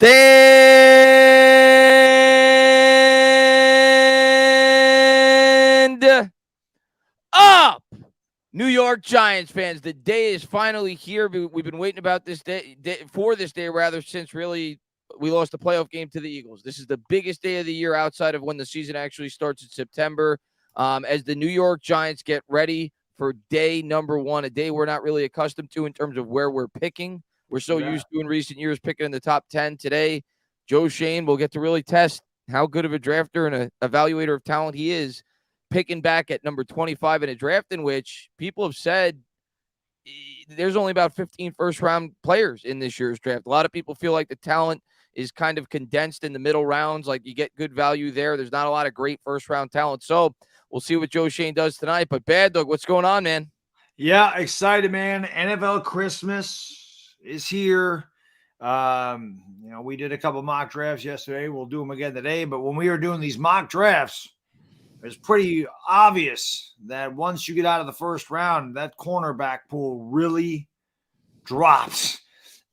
Stand up, New York Giants fans. The day is finally here. We've been waiting about this day since really we lost the playoff game to the Eagles. This is the biggest day of the year outside of when the season actually starts in September. As the New York Giants get ready for day number one, a day we're not really accustomed to in terms of where we're picking. We're so used to in recent years picking in the top 10. Today, Joe Schoen will get to really test how good of a drafter and an evaluator of talent he is, picking back at number 25 in a draft in which people have said there's only about 15 first-round players in this year's draft. A lot of people feel like the talent is kind of condensed in the middle rounds, like you get good value there. There's not a lot of great first-round talent. So we'll see what Joe Schoen does tonight. But Baddog, what's going on, man? Yeah, excited, man. NFL Christmas is here. We did a couple mock drafts yesterday. We'll do them again today. But when we were doing these mock drafts, it's pretty obvious that once you get out of the first round, that cornerback pool really drops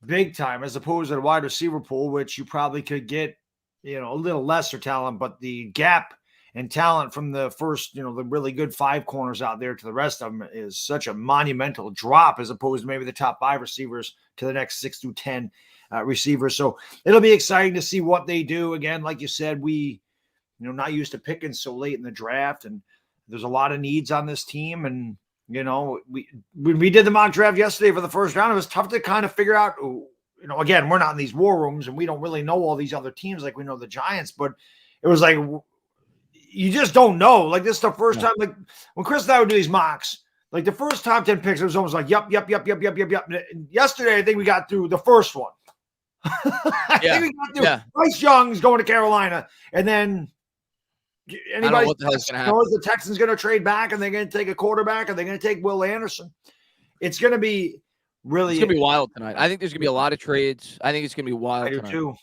big time, as opposed to the wide receiver pool, which you probably could get, a little lesser talent, but the gap and talent from the first, the really good five corners out there to the rest of them is such a monumental drop, as opposed to maybe the top five receivers to the next 6 through 10 receivers. So it'll be exciting to see what they do. Again, like you said, we, not used to picking so late in the draft, and there's a lot of needs on this team. And, when we did the mock draft yesterday for the first round, it was tough to kind of figure out, again, we're not in these war rooms and we don't really know all these other teams like we know the Giants, but it was like, you just don't know. Like, this is the first time, like when Chris and I would do these mocks, like the first top 10 picks, it was almost like, yep. Yesterday, I think we got through the first one. I think we got through Bryce Young's going to Carolina. And then anybody knows the Texans going to trade back and they're going to take a quarterback and they're going to take Will Anderson. It's going to be really. It's going to be wild tonight. I think there's going to be a lot of trades. I think it's going to be wild I do tonight. too.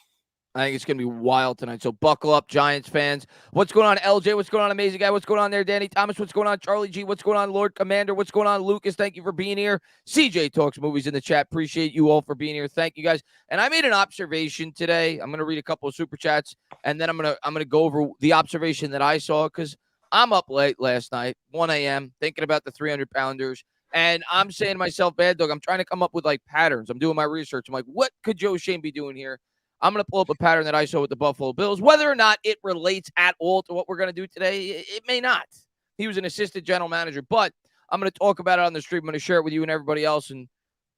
I think it's going to be wild tonight. So buckle up, Giants fans. What's going on, LJ? What's going on, Amazing Guy? What's going on there, Danny Thomas? What's going on, Charlie G? What's going on, Lord Commander? What's going on, Lucas? Thank you for being here. CJ Talks Movies in the chat. Appreciate you all for being here. Thank you, guys. And I made an observation today. I'm going to read a couple of super chats, and then I'm going to go over the observation that I saw, because I'm up late last night, 1 a.m., thinking about the 300-pounders. And I'm saying to myself, Baddog, I'm trying to come up with, patterns. I'm doing my research. I'm like, what could Joe Schoen be doing here? I'm going to pull up a pattern that I saw with the Buffalo Bills. Whether or not it relates at all to what we're going to do today, it may not. He was an assistant general manager, but I'm going to talk about it on the stream. I'm going to share it with you and everybody else, and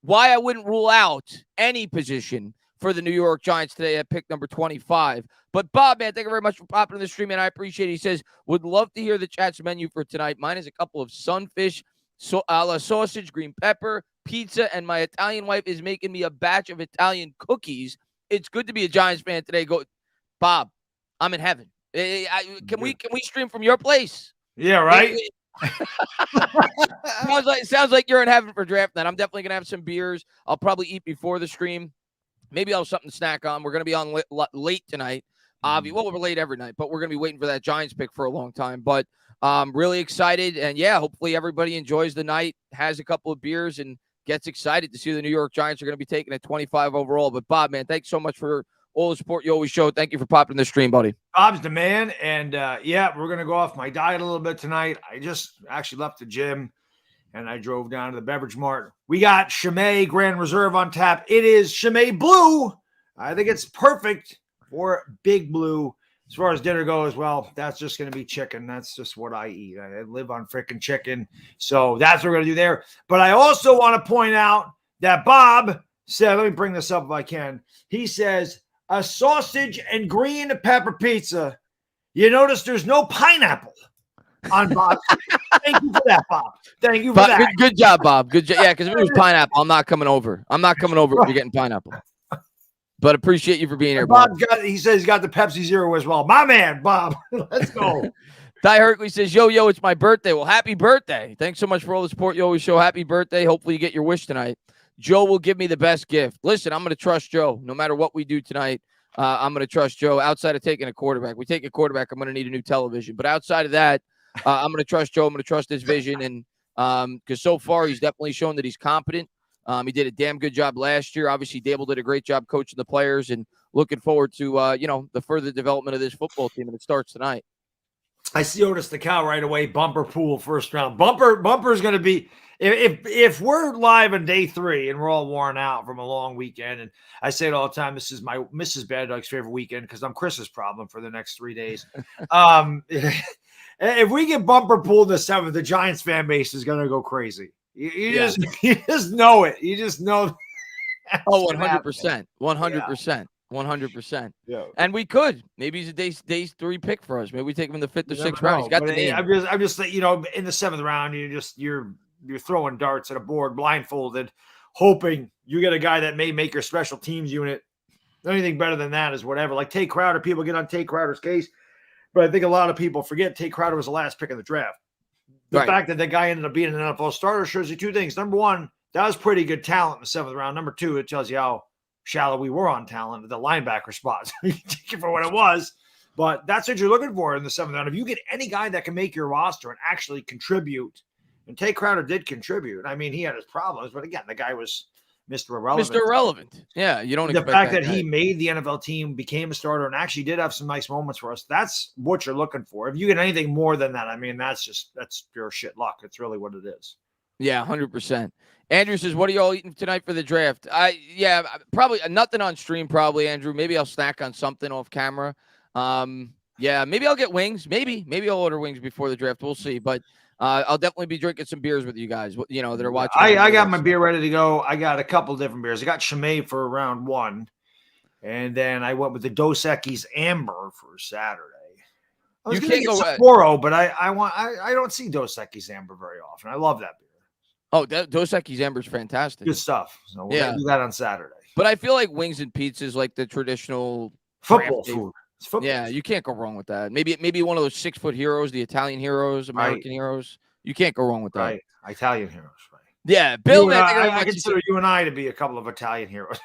why I wouldn't rule out any position for the New York Giants today at pick number 25. But Bob, man, thank you very much for popping in the stream, and I appreciate it. He says, would love to hear the chat's menu for tonight. Mine is a couple of sunfish, a la sausage, green pepper, pizza, and my Italian wife is making me a batch of Italian cookies. It's good to be a Giants fan today. Go, Bob. I'm in heaven. Can we stream from your place? Yeah, right. Sounds like you're in heaven for draft night. I'm definitely gonna have some beers. I'll probably eat before the stream. Maybe I'll have something to snack on. We're gonna be on late tonight. Well, we're late every night, but we're gonna be waiting for that Giants pick for a long time. But really excited, and hopefully everybody enjoys the night, has a couple of beers, and gets excited to see the New York Giants are going to be taking at 25 overall. But, Bob, man, thanks so much for all the support you always show. Thank you for popping in the stream, buddy. Bob's the man. And, we're going to go off my diet a little bit tonight. I just actually left the gym, and I drove down to the beverage mart. We got Chimay Grand Reserve on tap. It is Chimay Blue. I think it's perfect for Big Blue. As far as dinner goes, well, that's just going to be chicken. That's just what I eat. I live on freaking chicken. So that's what we're going to do there. But I also want to point out that Bob said, let me bring this up if I can. He says, a sausage and green pepper pizza. You notice there's no pineapple on Bob. Thank you for that, Bob. Thank you for that. Good job, Bob. Good job. Yeah, because if it was pineapple, I'm not coming over. If you're getting pineapple. But appreciate you for being here, Bob. He says he's got the Pepsi Zero as well. My man, Bob. Let's go. Ty Herkley says, yo, it's my birthday. Well, happy birthday. Thanks so much for all the support you always show. Happy birthday. Hopefully you get your wish tonight. Joe will give me the best gift. Listen, I'm going to trust Joe. No matter what we do tonight, I'm going to trust Joe. Outside of taking a quarterback. We take a quarterback, I'm going to need a new television. But outside of that, I'm going to trust Joe. I'm going to trust his vision. And because so far he's definitely shown that he's competent. He did a damn good job last year. Obviously, Dable did a great job coaching the players, and looking forward to the further development of this football team, and it starts tonight. I see Otis the Cow right away. Bumper pool first round. Bumper is going to be if we're live on day 3 and we're all worn out from a long weekend. And I say it all the time. This is my Mrs. Baddog's favorite weekend because I'm Chris's problem for the next 3 days. If we get bumper pool the 7th, the Giants fan base is going to go crazy. You just know it. You just know. Oh, 100%, 100%. 100%. Yeah. And we could. Maybe he's a day 3 pick for us. Maybe we take him in the 5th or 6th round. He's got the name. I'm just in the 7th round, you're throwing darts at a board blindfolded, hoping you get a guy that may make your special teams unit. Anything better than that is whatever. Like Tate Crowder, people get on Tate Crowder's case, but I think a lot of people forget Tate Crowder was the last pick of the draft. The fact that the guy ended up being an NFL starter shows you 2 things. Number 1, that was pretty good talent in the 7th round. Number 2, it tells you how shallow we were on talent at the linebacker spot. You take it for what it was, but that's what you're looking for in the 7th round. If you get any guy that can make your roster and actually contribute, and Tate Crowder did contribute. I mean, he had his problems, but again, the guy was Mr. Irrelevant. Mr. Irrelevant. Yeah, you don't the expect fact that he made the NFL team, became a starter, and actually did have some nice moments for us. That's what you're looking for. If you get anything more than that, I mean, that's pure shit luck. It's really what it is. Yeah, 100%. Andrew says, what are y'all eating tonight for the draft? Probably nothing on stream, probably, Andrew. Maybe I'll snack on something off camera. Maybe I'll get wings. Maybe I'll order wings before the draft. We'll see. But I'll definitely be drinking some beers with you guys, that are watching. I got my beer ready to go. I got a couple different beers. I got Schmitz for round 1. And then I went with the Dos Equis Amber for Saturday. I was going to get Sapporo, but I don't see Dos Equis Amber very often. I love that beer. Oh, Dos Equis Amber is fantastic. Good stuff. So we're going to do that on Saturday. But I feel like wings and pizza is like the traditional football food. It's football. Yeah, you can't go wrong with that. Maybe one of those 6-foot heroes, the Italian heroes, American heroes. You can't go wrong with that. Right. Italian heroes, right. Yeah, Bill, man. I consider you and I to be a couple of Italian heroes.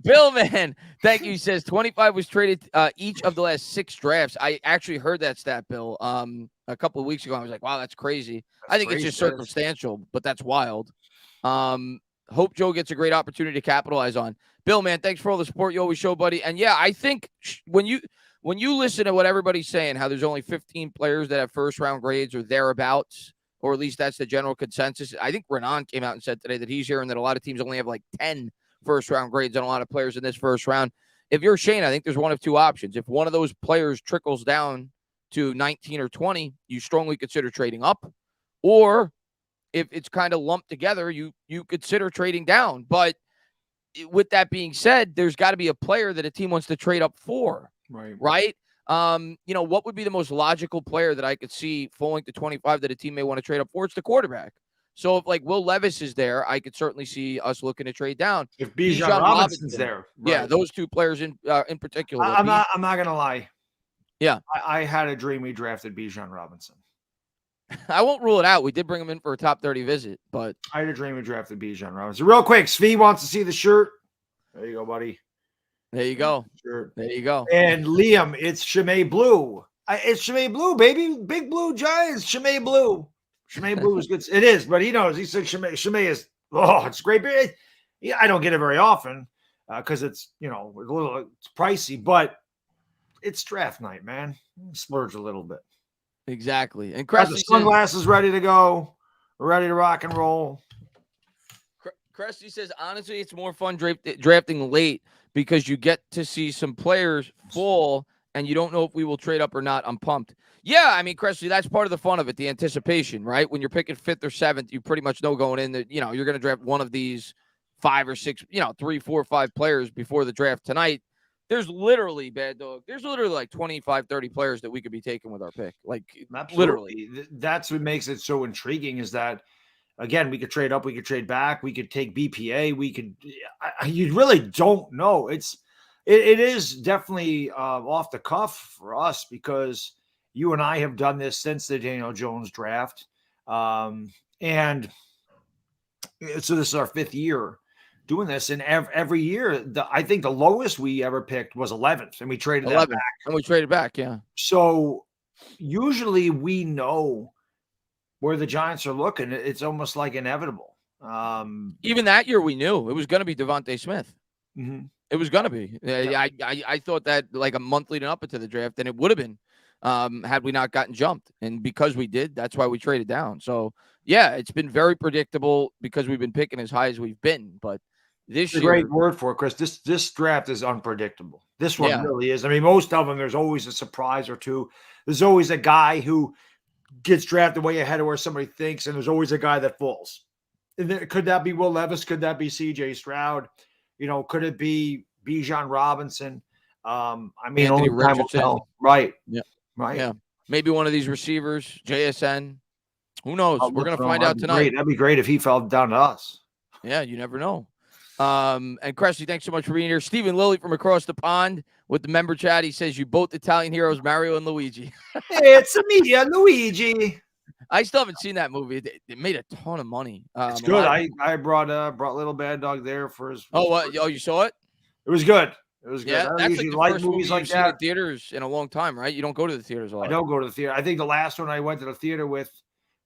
Bill, man, thank you. He says 25 was traded each of the last 6 drafts. I actually heard that stat, Bill, a couple of weeks ago. I was like, wow, that's crazy. I think it's just circumstantial, but that's wild. Hope Joe gets a great opportunity to capitalize on. Bill, man, thanks for all the support you always show, buddy. And yeah, I think when you listen to what everybody's saying, how there's only 15 players that have first-round grades or thereabouts, or at least that's the general consensus. I think Renan came out and said today that he's hearing that a lot of teams only have like 10 first-round grades on a lot of players in this first round. If you're Shane, I think there's one of 2 options. If one of those players trickles down to 19 or 20, you strongly consider trading up. Or if it's kind of lumped together, you consider trading down. But with that being said, there's got to be a player that a team wants to trade up for. Right? What would be the most logical player that I could see falling to 25 that a team may want to trade up for? It's the quarterback. So if like Will Levis is there, I could certainly see us looking to trade down. If Bijan Robinson's there, yeah, those 2 players in particular. I'm not gonna lie. Yeah, I had a dream we drafted Bijan Robinson. I won't rule it out. We did bring him in for a top 30 visit, but I had a dream we drafted Bijan Robinson. Real quick, Svi wants to see the shirt. There you go, buddy. There you go. Sure. There you go. And Liam, it's Schmitz Blue. It's Schmitz Blue, baby. Big Blue Giants. Schmitz Blue. Schmitz Blue is good. It is, but he knows. He said Schmitz is. Oh, it's great beer. Yeah, I don't get it very often because it's it's pricey, but it's draft night, man. Splurge a little bit. Exactly. And got the sunglasses ready to go. We're ready to rock and roll. Cresty says, honestly, it's more fun drafting late because you get to see some players fall and you don't know if we will trade up or not. I'm pumped. Yeah, I mean, Cresty, that's part of the fun of it, the anticipation, right? When you're picking 5th or 7th, you pretty much know going in that, you're going to draft one of these 5 or 6, 3, 4, 5 players before the draft tonight. There's literally, Baddog, like 25, 30 players that we could be taking with our pick. Like, absolutely. Literally. That's what makes it so intriguing is that, again, we could trade up, we could trade back, we could take BPA, you really don't know. It is definitely off the cuff for us because you and I have done this since the Daniel Jones draft. And so this is our 5th year doing this, and every year, I think the lowest we ever picked was 11th, and we traded that back. And we traded back, yeah. So usually we know where the Giants are looking. It's almost like inevitable. Even that year we knew it was going to be Devontae Smith. Mm-hmm. It was gonna be. I thought that like a month leading up into the draft, and it would have been had we not gotten jumped. And because we did, that's why we traded down. So yeah, it's been very predictable because we've been picking as high as we've been. But this It's a year, great word for it, Chris. This draft is unpredictable. This one yeah, really is. I mean, most of them, there's always a surprise or two. There's always a guy who gets drafted way ahead of where somebody thinks, and there's always a guy that falls. Could that be Will Levis? Could that be C.J. Stroud? Could it be Bijan Robinson? I mean, Anthony only time will Richardson. tell. Right. Yeah. Right. Yeah. Maybe one of these receivers, JSN. Who knows? We're going to find out tonight. That'd be great if he fell down to us. Yeah, you never know. And Cressy, thanks so much for being here. Stephen Lilly from across the pond with the member chat. He says, you both Italian heroes, Mario and Luigi. It's me and Luigi. I still haven't seen that movie. It made a ton of money. It's good. I brought little Baddog there for his. Oh, you saw it? It was good. It was good. Yeah, I that's usually like the like first movies movie like you've seen that. in theaters in a long time, right? You don't go to the theaters a lot. I don't go to the theater. I think the last one I went to the theater with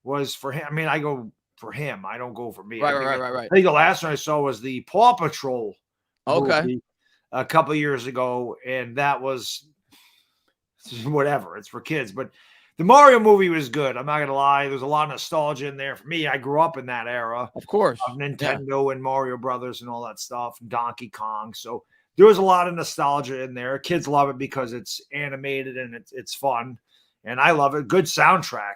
was for him. I mean, I go for him. I don't go for me. Right. I think the last one I saw was the Paw Patrol movie a couple of years ago, and that was whatever. It's for kids, but the Mario movie was good. I'm not gonna lie. There's a lot of nostalgia in there for me. I grew up in that era, of course, of Nintendo and Mario Brothers and all that stuff, and Donkey Kong. So there was a lot of nostalgia in there. Kids love it because it's animated and it's fun, and I love it. Good soundtrack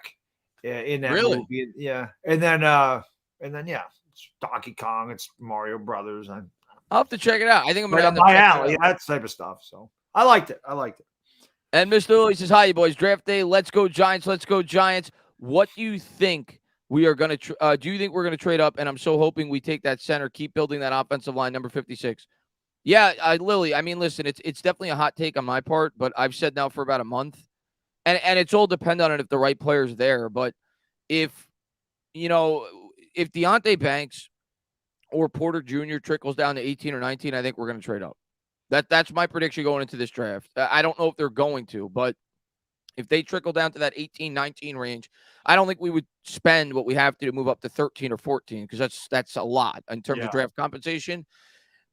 in that movie. Yeah, and then it's Donkey Kong. It's Mario Brothers. I'll have to check it out. I think I'm gonna right up my alley. That type of stuff. So I liked it. And Mr. Lilly says, hi, you boys. Draft day. Let's go Giants. Let's go Giants. What do you think we are going to do you think we're going to trade up? And I'm so hoping we take that center, keep building that offensive line, number 56. Yeah, Lilly, I mean, listen, it's definitely a hot take on my part, but I've said now for about a month. And it's all dependent on if the right player's there. But if Deonte Banks or Porter Jr. trickles down to 18 or 19, I think we're going to trade up. That's my prediction going into this draft. I don't know if they're going to, but if they trickle down to that 18, 19 range, I don't think we would spend what we have to move up to 13 or 14 because that's a lot in terms of draft compensation.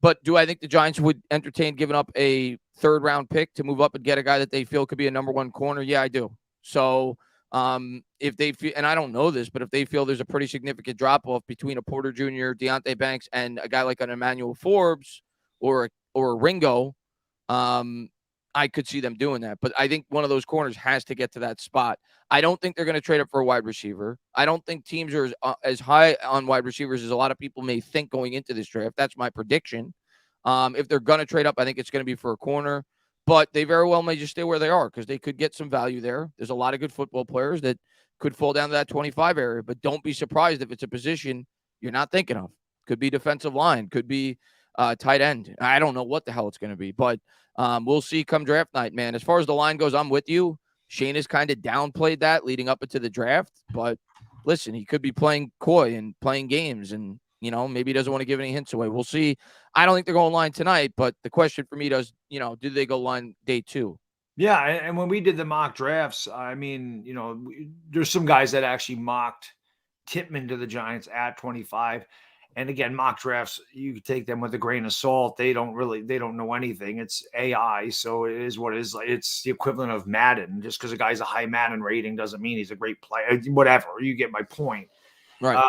But do I think the Giants would entertain giving up a third-round pick to move up and get a guy that they feel could be a number one corner? Yeah, I do. So if they feel, and I don't know this, but if they feel there's a pretty significant drop-off between a Porter Jr., Deonte Banks, and a guy like an Emmanuel Forbes or a Ringo, I could see them doing that. But I think one of those corners has to get to that spot. I don't think they're going to trade up for a wide receiver. I don't think teams are as high on wide receivers as a lot of people may think going into this draft. That's my prediction. If they're going to trade up, I think it's going to be for a corner. But they very well may just stay where they are because they could get some value there. There's a lot of good football players that could fall down to that 25 area. But don't be surprised if it's a position you're not thinking of. Could be defensive line. Could be tight end. I don't know what the hell it's going to be. But we'll see come draft night, man. As far as the line goes, I'm with you. Shane has kind of downplayed that leading up into the draft. But listen, he could be playing coy and playing games and, maybe he doesn't want to give any hints away. We'll see. I don't think they're going line tonight, but the question for me do they go line day 2? Yeah, and when we did the mock drafts, I mean, there's some guys that actually mocked Tippmann to the Giants at 25. And again, mock drafts, you take them with a grain of salt. They don't know anything. It's AI. So it is what it is. It's the equivalent of Madden. Just because a guy's a high Madden rating doesn't mean he's a great player. Whatever. You get my point. Right.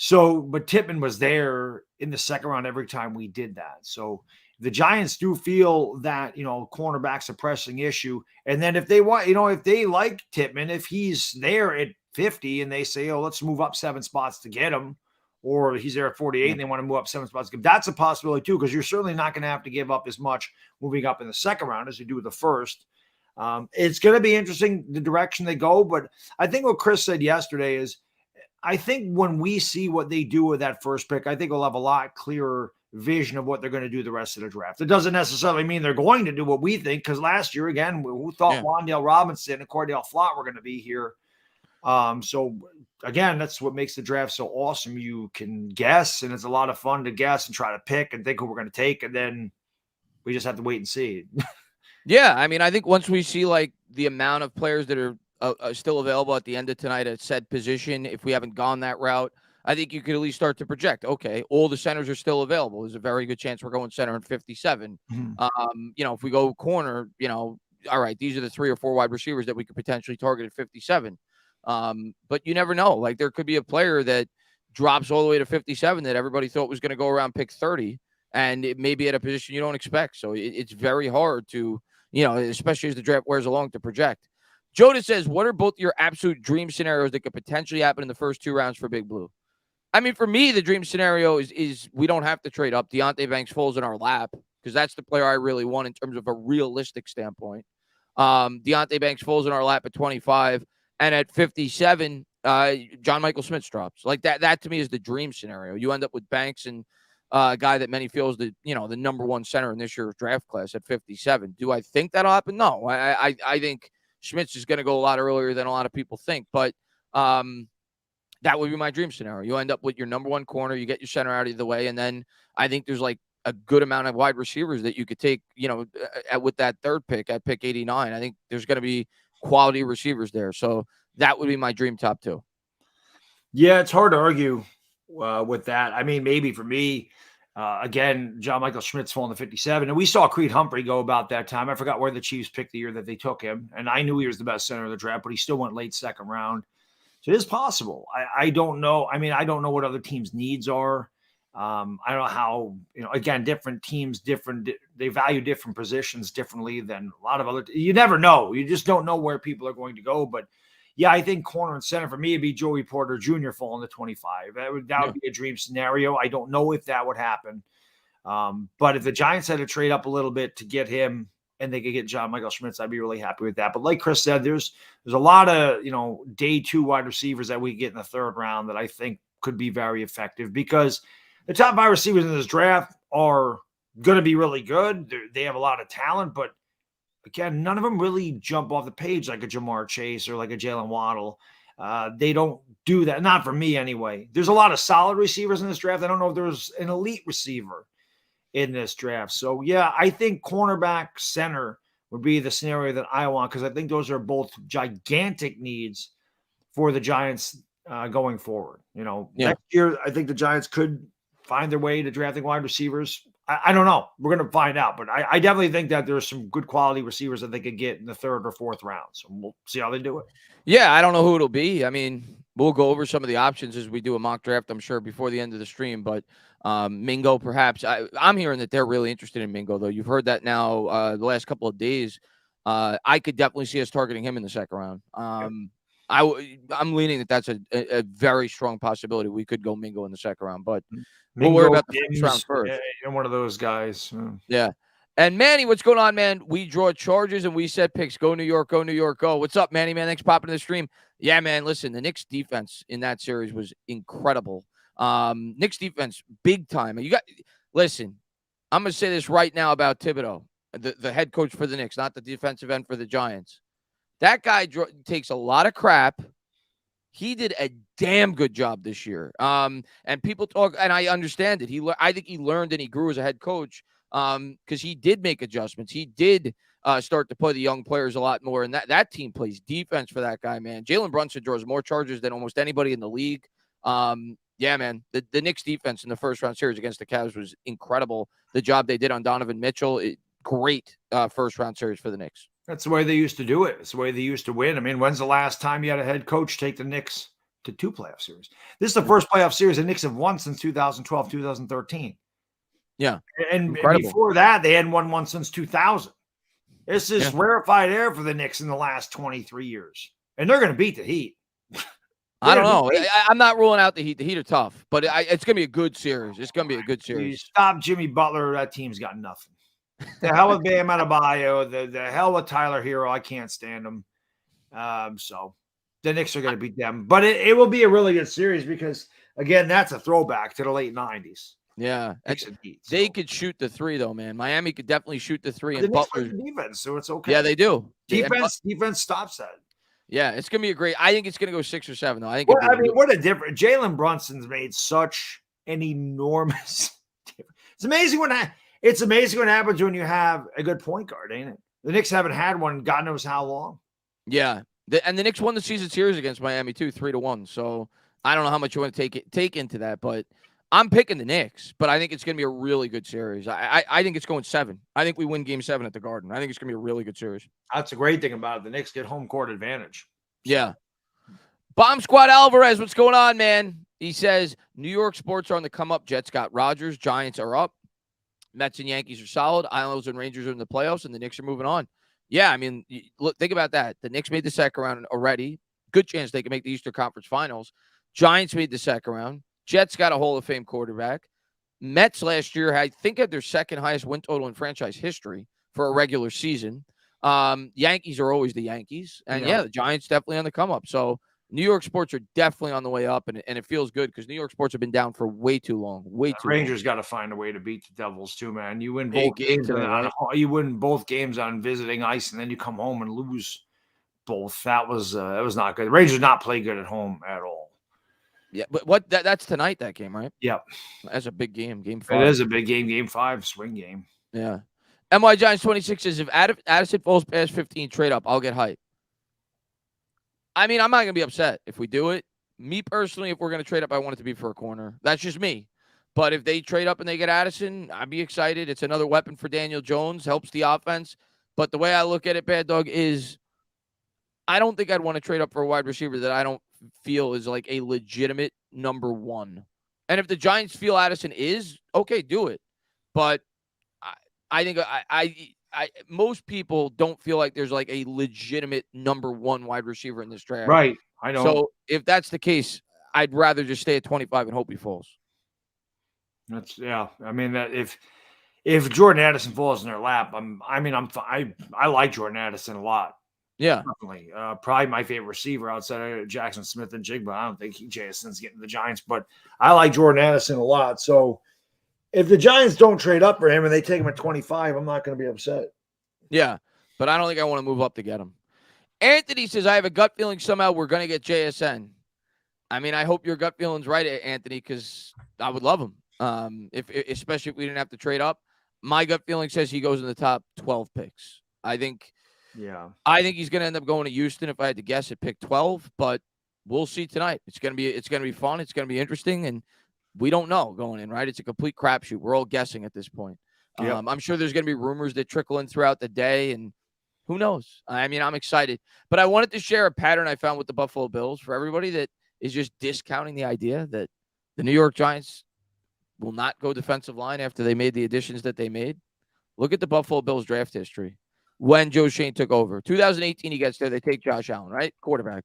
But Tippmann was there in the second round every time we did that. So the Giants do feel that, cornerback's a pressing issue. And then if they want, if they like Tippmann, if he's there at 50 and they say, oh, let's move up 7 spots to get him, or he's there at 48 and they want to move up 7 spots. That's a possibility too, because you're certainly not going to have to give up as much moving up in the second round as you do with the first. It's going to be interesting the direction they go, but I think what Chris said yesterday is I think when we see what they do with that first pick, I think we'll have a lot clearer vision of what they're going to do the rest of the draft. It doesn't necessarily mean they're going to do what we think, because last year, again, we thought Wan'Dale Robinson and Cordell Flott were going to be here. So again, that's what makes the draft so awesome. You can guess, and it's a lot of fun to guess and try to pick and think who we're going to take, and then we just have to wait and see. Yeah, I mean, I think once we see like the amount of players that are still available at the end of tonight at said position, if we haven't gone that route, I think you could at least start to project, okay, all the centers are still available. There's a very good chance we're going center in 57. If we go corner, all right, these are the 3 or 4 wide receivers that we could potentially target at 57. But you never know. Like, there could be a player that drops all the way to 57 that everybody thought was going to go around pick 30, and it may be at a position you don't expect. So it's very hard to, especially as the draft wears along, to project. Joda says, what are both your absolute dream scenarios that could potentially happen in the first 2 rounds for Big Blue? I mean, for me, the dream scenario is we don't have to trade up. Deontay Banks falls in our lap because that's the player I really want in terms of a realistic standpoint. Deontay Banks falls in our lap at 25, and at 57, John Michael Schmitz drops. Like that. That to me is the dream scenario. You end up with Banks and a guy that many feels the number 1 center in this year's draft class at 57. Do I think that'll happen? No. I think Schmitz is going to go a lot earlier than a lot of people think, but that would be my dream scenario. You end up with your number 1 corner, you get your center out of the way, and then I think there's like a good amount of wide receivers that you could take, with that 3rd pick at pick 89. I think there's going to be quality receivers there. So that would be my dream top 2. Yeah, it's hard to argue with that. I mean, maybe for me, again, John Michael Schmitz falling to 57. And we saw Creed Humphrey go about that time. I forgot where the Chiefs picked the year that they took him. And I knew he was the best center of the draft, but he still went late 2nd round. So it is possible. I don't know. I mean, I don't know what other teams' needs are. I don't know how, again, different teams, they value different positions differently than a lot of other. You never know. You just don't know where people are going to go. But yeah, I think corner and center for me would be Joey Porter Jr. falling to 25. That would be a dream scenario. I don't know if that would happen. But if the Giants had to trade up a little bit to get him, and they could get John Michael Schmitz, I'd be really happy with that. But like Chris said, there's a lot of, day 2 wide receivers that we get in the 3rd round that I think could be very effective, because the top 5 receivers in this draft are going to be really good. They have a lot of talent, but again, none of them really jump off the page like a Jamar Chase or like a Jalen Waddle. They don't do that. Not for me anyway. There's a lot of solid receivers in this draft. I don't know if there's an elite receiver in this draft. So yeah, I think cornerback, center would be the scenario that I want, because I think those are both gigantic needs for the Giants going forward. Next year, I think the Giants could find their way to drafting wide receivers. I don't know. We're going to find out, but I definitely think that there's some good quality receivers that they could get in the 3rd or 4th round. So we'll see how they do it. Yeah, I don't know who it'll be. I mean, we'll go over some of the options as we do a mock draft, I'm sure, before the end of the stream, but Mingo, perhaps. I'm hearing that they're really interested in Mingo, though. You've heard that now the last couple of days. I could definitely see us targeting him in the 2nd round. I'm leaning that that's a very strong possibility. We could go Mingo in the 2nd round, but we'll worry about the 1st round first. And one of those guys. Yeah. And Manny, what's going on, man? We draw charges and we set picks. Go New York, go New York, go. What's up, Manny, man? Thanks for popping to the stream. Yeah, man, listen, the Knicks defense in that series was incredible. Knicks defense, big time. Listen, I'm going to say this right now about Thibodeau, the head coach for the Knicks, not the defensive end for the Giants. That guy takes a lot of crap. He did a damn good job this year. And people talk, and I understand it. I think he learned and he grew as a head coach because he did make adjustments. He did start to play the young players a lot more, and that team plays defense for that guy, man. Jalen Brunson draws more charges than almost anybody in the league. Yeah, man, the Knicks defense in the 1st round series against the Cavs was incredible. The job they did on Donovan Mitchell, great 1st round series for the Knicks. That's the way they used to do it. It's the way they used to win. I mean, when's the last time you had a head coach take the Knicks to 2 playoff series? This is the first playoff series the Knicks have won since 2012, 2013. Yeah. And before that, they hadn't won one since 2000. This is rarefied air for the Knicks in the last 23 years. And they're going to beat the Heat. I don't know. I'm not ruling out the Heat. The Heat are tough, but it's going to be a good series. It's going to be a good series. You stop Jimmy Butler, that team's got nothing. The hell with Bam Adebayo, the hell with Tyler Hero. I can't stand them. So the Knicks are going to beat them. But it will be a really good series because, again, that's a throwback to the late 90s. Yeah. They could shoot the 3, though, man. Miami could definitely shoot the 3. And Butler defense, so it's okay. Yeah, they do. Defense stops that. Yeah, it's going to be a great – I think it's going to go 6 or 7, though. What a difference. Jalen Brunson's made such an enormous difference. It's amazing what happens when you have a good point guard, ain't it? The Knicks haven't had one God knows how long. Yeah. And the Knicks won the season series against Miami, too, 3-1. So I don't know how much you want to take into that, but I'm picking the Knicks. But I think it's going to be a really good series. I think it's going 7. I think we win Game 7 at the Garden. I think it's going to be a really good series. That's a great thing about it. The Knicks get home court advantage. So. Yeah. Bomb Squad Alvarez, what's going on, man? He says New York sports are on the come up. Jets got Rodgers. Giants are up. Mets and Yankees are solid. Islanders and Rangers are in the playoffs, and the Knicks are moving on. Yeah, I mean, look, think about that. The Knicks made the second round already. Good chance they can make the Eastern Conference Finals. Giants made the second round. Jets got a Hall of Fame quarterback. Mets last year, I think, had their second highest win total in franchise history for a regular season. Yankees are always the Yankees. And, yeah, the Giants definitely on the come up. So, New York sports are definitely on the way up, and it feels good because New York sports have been down for way too long. Rangers got to find a way to beat the Devils too, man. You win both games you win both games on visiting ice, and then you come home and lose both. That was not good. The Rangers did not play good at home at all. Yeah, but that's tonight, that game, right? Yep. That's a big game. Game 5. It is a big game. Game 5, swing game. Yeah. MY Giants 26 says if Addison falls past 15, trade up. I'll get hype. I mean, I'm not going to be upset if we do it. Me personally, if we're going to trade up, I want it to be for a corner. That's just me. But if they trade up and they get Addison, I'd be excited. It's another weapon for Daniel Jones, helps the offense. But the way I look at it, Baddog, is I don't think I'd want to trade up for a wide receiver that I don't feel is like a legitimate number 1. And if the Giants feel Addison is, okay, do it. But I think most people don't feel like there's like a legitimate number 1 wide receiver in this draft. Right. I know. So if that's the case, I'd rather just stay at 25 and hope he falls. I mean, that if Jordan Addison falls in their lap, I like Jordan Addison a lot. Yeah. Definitely. Probably my favorite receiver outside of Jackson Smith and Jigba. I don't think Jason's getting the Giants, but I like Jordan Addison a lot. So if the Giants don't trade up for him and they take him at 25, I'm not going to be upset. Yeah, but I don't think I want to move up to get him. Anthony says, I have a gut feeling somehow we're going to get JSN. I mean, I hope your gut feeling's right, Anthony, because I would love him. Especially if we didn't have to trade up. My gut feeling says he goes in the top 12 picks. I think he's going to end up going to Houston if I had to guess at pick 12, but we'll see tonight. It's going to be fun. It's going to be interesting, and we don't know going in, right? It's a complete crapshoot. We're all guessing at this point. Yep. I'm sure there's going to be rumors that trickle in throughout the day, and who knows? I mean, I'm excited. But I wanted to share a pattern I found with the Buffalo Bills for everybody that is just discounting the idea that the New York Giants will not go defensive line after they made the additions that they made. Look at the Buffalo Bills draft history. When Joe Shane took over. 2018, he gets there. They take Josh Allen, right? Quarterback.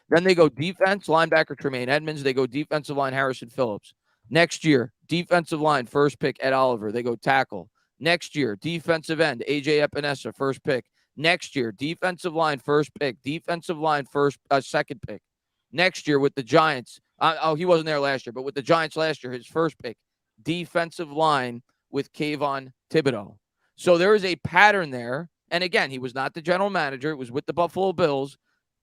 Then they go defense, linebacker Tremaine Edmonds. They go defensive line, Harrison Phillips. Next year, defensive line, first pick, Ed Oliver. They go tackle. Next year, defensive end, A.J. Epinesa, first pick. Next year, defensive line, first pick. Defensive line, second pick. Next year with the Giants. He wasn't there last year, but with the Giants last year, his first pick, defensive line with Kayvon Thibodeau. So there is a pattern there. And again, he was not the general manager. It was with the Buffalo Bills.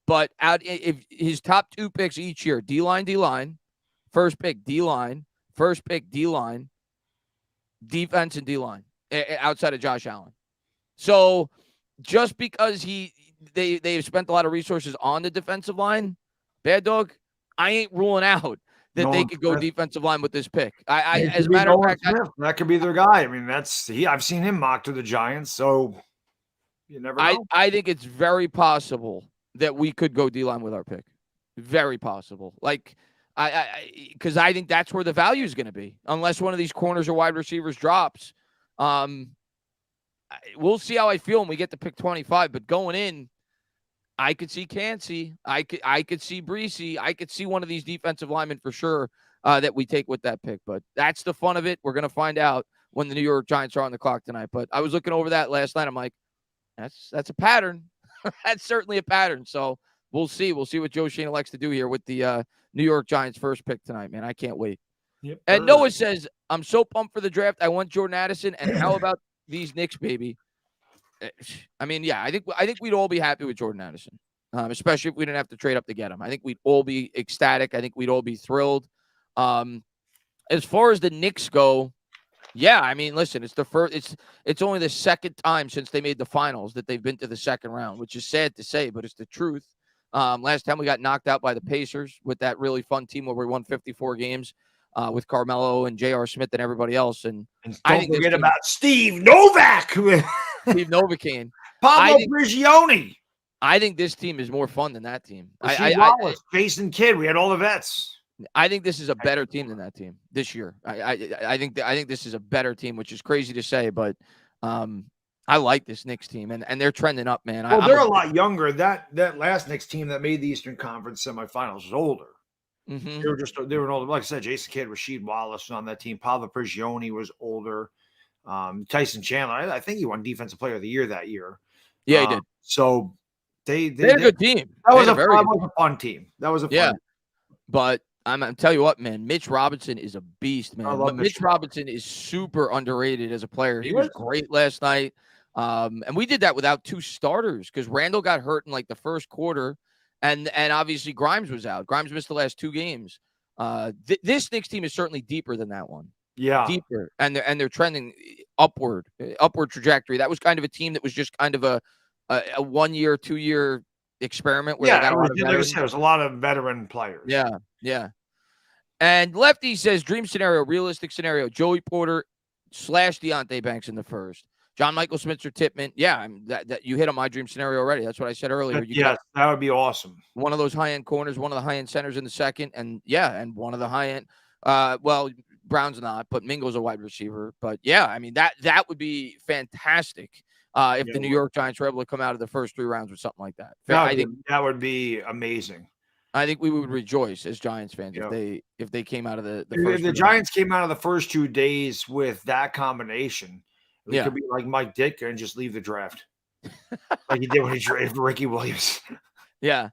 But if his top 2 picks each year, D-line, first pick, D-line, first pick, D-line, defense and D-line, outside of Josh Allen. So just because they've spent a lot of resources on the defensive line, Baddog, I ain't ruling out that they could go defensive line with this pick. As a matter of fact, that could be their guy. I mean, I've seen him mock to the Giants, so you never know. I think it's very possible that we could go D-line with our pick. Very possible. Like, because I think that's where the value is going to be, unless one of these corners or wide receivers drops. We'll see how I feel when we get to pick 25. But going in, I could see Cansey. I could see Breesy. I could see one of these defensive linemen for sure that we take with that pick. But that's the fun of it. We're going to find out when the New York Giants are on the clock tonight. But I was looking over that last night. I'm like, that's a pattern. That's certainly a pattern. So we'll see. We'll see what Joe Shane elects to do here with the New York Giants first pick tonight, man. I can't wait. Yep. And Noah says, I'm so pumped for the draft. I want Jordan Addison. And how about these Knicks, baby? I mean, yeah, I think we'd all be happy with Jordan Addison, especially if we didn't have to trade up to get him. I think we'd all be ecstatic. I think we'd all be thrilled. As far as the Knicks go, yeah, I mean, listen, it's only the second time since they made the finals that they've been to the second round, which is sad to say, but it's the truth. Last time we got knocked out by the Pacers with that really fun team where we won 54 games with Carmelo and J.R. Smith and everybody else. And I don't think forget about Steve Novak. Steve Novocaine. Pablo Prigioni. I think this team is more fun than that team. Wallace, Jason Kidd. We had all the vets. I think this is a better team than that team this year. I think this is a better team, which is crazy to say, but I like this Knicks team, and they're trending up, man. Well, they're a lot younger. That last Knicks team that made the Eastern Conference semifinals was older. Mm-hmm. They were older. Like I said, Jason Kidd, Rasheed Wallace on that team. Pablo Prigioni was older. Tyson Chandler, I think he won Defensive Player of the Year that year. Yeah, he did. So they had a good team. That was a fun team. That was a fun team. But I'm tell you what, man, Mitch Robinson is a beast, man. Mitch Robinson is super underrated as a player. He was great last night. And we did that without two starters because Randall got hurt in like the first quarter, and obviously Grimes was out. Grimes missed the last two games. This Knicks team is certainly deeper than that one. Yeah, deeper, and they're trending upward trajectory. That was kind of a team that was just kind of a 1 year, 2 year experiment where they got like I said, there's a lot of veteran players. Yeah. And Lefty says dream scenario, realistic scenario: Joey Porter / Deonte Banks in the first. John Michael Schmitz or Tippmann. Yeah, that you hit on my dream scenario already. That's what I said earlier. That would be awesome. One of those high-end corners, one of the high-end centers in the second, and one of the high-end. Well, Brown's not, but Mingo's a wide receiver. But yeah, I mean that would be fantastic if the New York Giants were able to come out of the first 3 rounds with something like that. I think that would be amazing. I think we would rejoice as Giants fans if they came out of the first. If the Giants came out of the first 2 days with that combination. It could be like Mike Ditka and just leave the draft. Like he did when he traded for Ricky Williams. Yeah.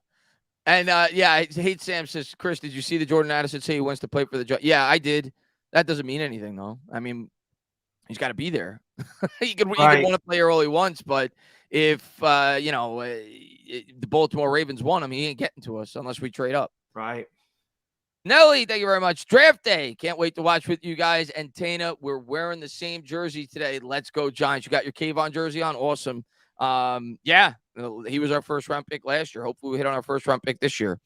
And I hate Sam says, Chris, did you see the Jordan Addison say he wants to play for the Giants? Yeah, I did. That doesn't mean anything, though. I mean, he's got to be there. He can want to play early once, but if, the Baltimore Ravens want him, he ain't getting to us unless we trade up. Right. Nelly, thank you very much. Draft day. Can't wait to watch with you guys. And Tana, we're wearing the same jersey today. Let's go, Giants. You got your Kayvon jersey on? Awesome. He was our first round pick last year. Hopefully we hit on our first round pick this year.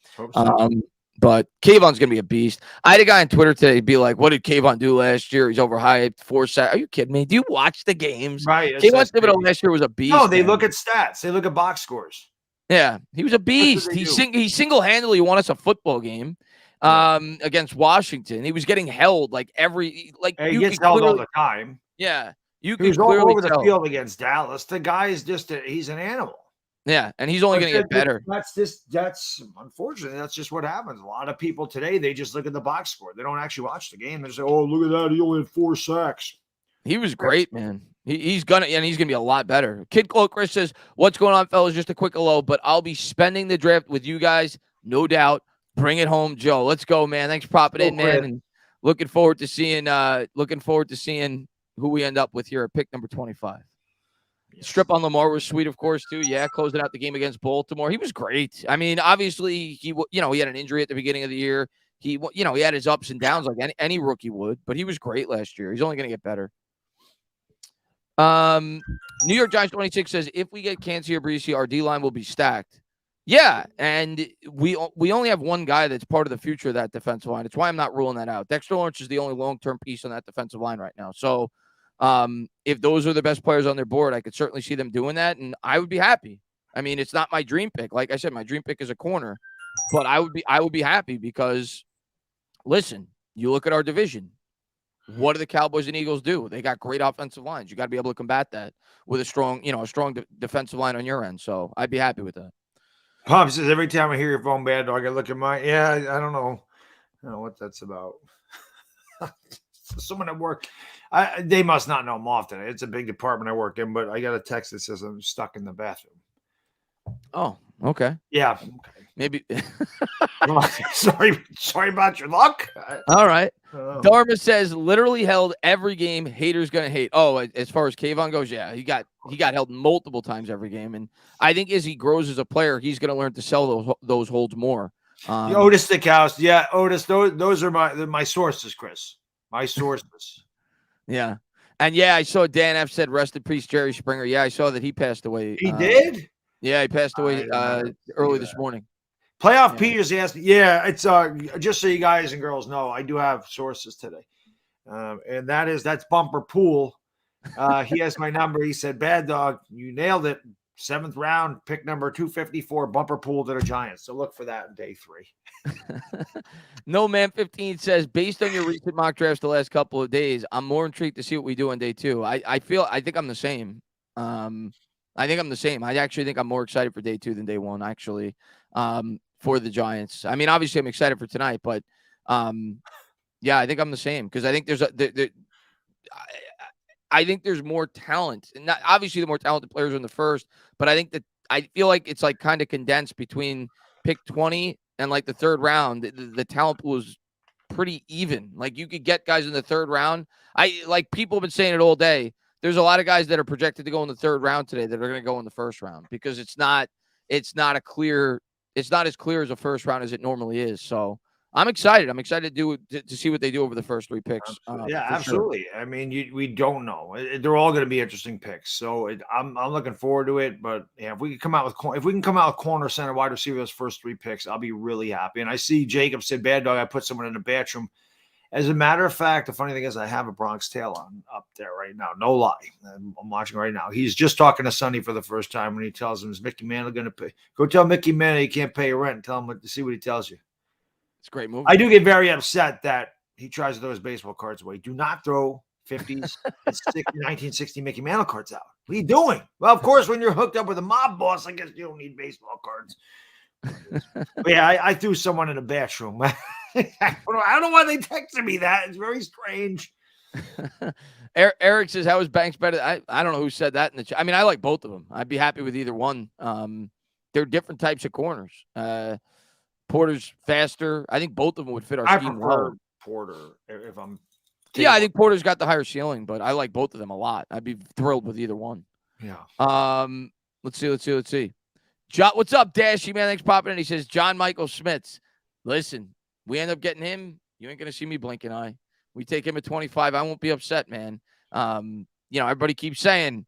But Kayvon's going to be a beast. I had a guy on Twitter today be like, what did Kayvon do last year? He's overhyped. 4 sacks. Are you kidding me? Do you watch the games? Right. Kayvon Thibodeau last year was a beast. No, they look at stats. They look at box scores. Yeah, he was a beast. He single-handedly won us a football game. Against Washington. He was getting held he gets held all the time. Yeah. He was all over the field against Dallas. The guy is he's an animal. Yeah, and he's only going to get better. That's unfortunately, that's just what happens. A lot of people today, they just look at the box score. They don't actually watch the game. They say, oh, look at that. He only had 4 sacks. He was great, man. He's gonna be a lot better. Kid Cole Chris says, what's going on, fellas? Just a quick hello, but I'll be spending the draft with you guys, no doubt. Bring it home, Joe. Let's go, man. Thanks for popping in, man. And looking forward to seeing who we end up with here at pick number 25. Yes. Strip on Lamar was sweet, of course, too. Yeah, closing out the game against Baltimore. He was great. I mean, obviously, he had an injury at the beginning of the year. He had his ups and downs like any rookie would, but he was great last year. He's only going to get better. New York Giants 26 says, if we get Kancey or Breesy, our D-line will be stacked. Yeah, and we only have one guy that's part of the future of that defensive line. It's why I'm not ruling that out. Dexter Lawrence is the only long-term piece on that defensive line right now. So if those are the best players on their board, I could certainly see them doing that, and I would be happy. I mean, it's not my dream pick. Like I said, my dream pick is a corner, but I would be happy because, listen, you look at our division. What do the Cowboys and Eagles do? They got great offensive lines. You got to be able to combat that with a strong defensive line on your end. So I'd be happy with that. Pop says, every time I hear your phone, Baddog, I look at mine. Yeah, I don't know. I don't know what that's about. Someone at work, they must not know I'm off today. It's a big department I work in, but I got a text that says I'm stuck in the bathroom. Oh, okay. Yeah. Okay. Maybe. Sorry about your luck. All right. Dharma says, literally held every game. Haters gonna hate. Oh, as far as Kayvon goes, yeah, he got held multiple times every game, and I think as he grows as a player, he's gonna learn to sell those holds more. Otis Stickhouse, yeah, Otis. Those are my sources, Chris. My sources. Yeah, and yeah, I saw Dan F said, "Rest in peace, Jerry Springer." Yeah, I saw that he passed away. He did. Yeah, he passed away early this morning. Playoff Pete is asking. Yeah, it's just so you guys and girls know, I do have sources today, and that's Bumper Pool. He has my number. He said, "Baddog, you nailed it. 7th round, pick number 254, Bumper Pool to the Giants." So look for that in day 3. No Man 15 says, based on your recent mock drafts the last couple of days, I'm more intrigued to see what we do on day 2. I think I'm the same. I think I'm the same. I actually think I'm more excited for day 2 than day 1, actually, for the Giants. I mean, obviously I'm excited for tonight, but yeah, I think I'm the same because I think I think there's more talent, and not, obviously the more talented players are in the first, but I think that I feel like it's like kind of condensed between pick 20 and like the 3rd round. The talent pool is pretty even. Like you could get guys in the 3rd round. People have been saying it all day. There's a lot of guys that are projected to go in the 3rd round today that are going to go in the 1st round because it's not as clear as a 1st round as it normally is. So I'm excited. I'm excited to see what they do over the first 3 picks. Yeah, absolutely. Sure. I mean, we don't know. They're all going to be interesting picks. So I'm looking forward to it. But yeah, if we can come out with corner, center, wide receiver those first 3 picks, I'll be really happy. And I see Jacob said, "Baddog, I put someone in the bathroom." As a matter of fact, the funny thing is I have a Bronx Tale on up there right now. No lie. I'm watching right now. He's just talking to Sonny for the first time when he tells him, "Is Mickey Mantle going to pay?" Go tell Mickey Mantle he can't pay rent. Tell him to see what he tells you. It's a great movie. I do get very upset that he tries to throw his baseball cards away. Do not throw 50s and 1960 Mickey Mantle cards out. What are you doing? Well, of course, when you're hooked up with a mob boss, I guess you don't need baseball cards. But yeah, I threw someone in a bathroom. I don't know why they texted me that. It's very strange. Eric says, "How is Banks better?" I don't know who said that in the chat. I mean, I like both of them. I'd be happy with either one. They're different types of corners. Porter's faster. I think both of them would fit our scheme well. Porter, if I'm. Yeah, I think Porter's got the higher ceiling, but I like both of them a lot. I'd be thrilled with either one. Yeah. Let's see. John, what's up, Dashy man? Thanks for popping in. He says, John Michael Schmitz. Listen, we end up getting him. You ain't gonna see me blink an eye. We take him at 25. I won't be upset, man. Everybody keeps saying